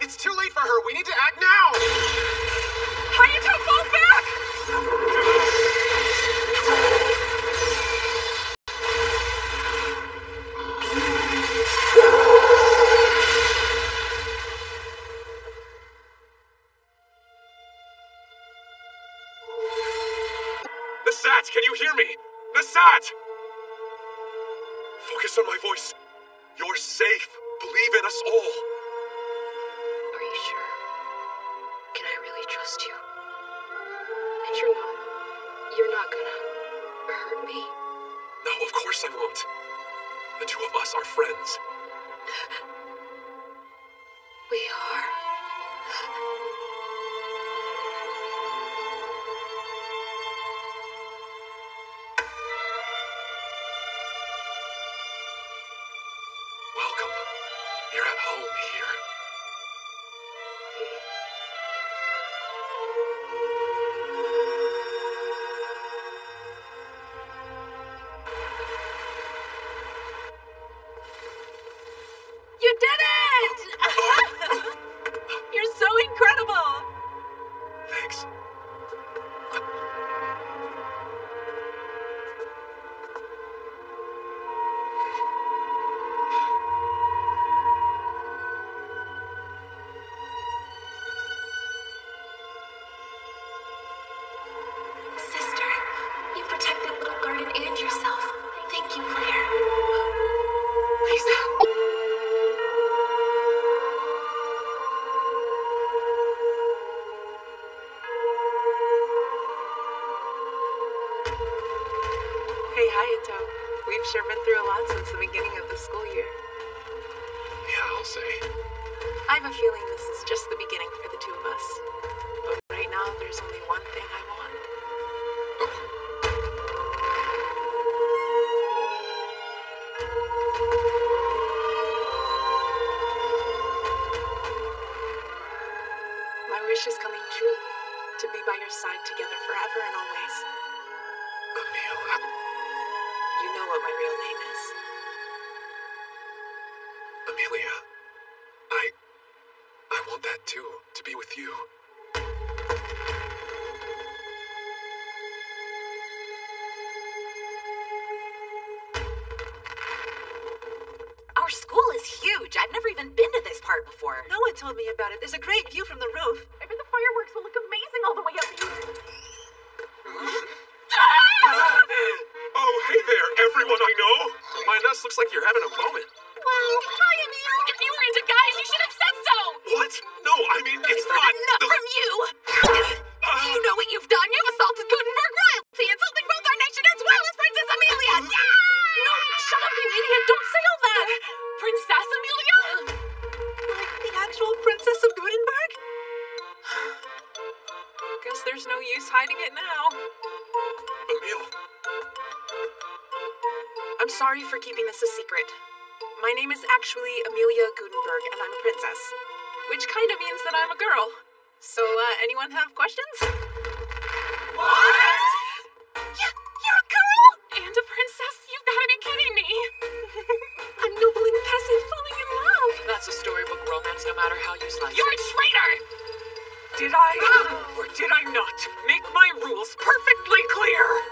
It's too late for her. We need to act now. on my voice. You're safe. Believe in us all. Are you sure? Can I really trust you? And you're not gonna hurt me? No, of course I won't. The two of us are friends. We are. Welcome. You're at home here. You did it! You're so incredible! Thanks. Sister, you protected Little Garden and yourself. Thank you, Claire. Lisa. Hey, Hayato. We've sure been through a lot since the beginning of the school year. Yeah, I'll say. I have a feeling this is just the beginning for the two of us. But right now, there's only one thing I want. My wish is coming true. To be by your side together forever and always. Emil, You know what my real name is. Amelia. I want that too, to be with you. Our school is huge. I've never even been to this part before. Noah told me about it. There's a great view from the roof. I bet the fireworks will look amazing all the way up here. Oh, hey there, everyone I know. My nest looks like you're having a moment. Wow, hi, Emil! If you were into guys, you should have said so! What? No, I mean, it's not. Enough from you! You know what you've done? You've assaulted Gutenberg royalty, insulting both our nation as well as Princess Amelia! No, shut up, you idiot! Don't say all that! Princess Amelia? Like the actual Princess of Gutenberg? Guess there's no use hiding it now. Emil. I'm sorry for keeping this a secret. My name is actually Amelia Gutenberg, and I'm a princess. Which kind of means that I'm a girl. So, anyone have questions? What? You're a girl? And a princess? You've got to be kidding me! I'm noble in passing, falling in love. That's a storybook romance, no matter how you slice You're a it. traitor! Did I, or did I not, make my rules perfectly clear?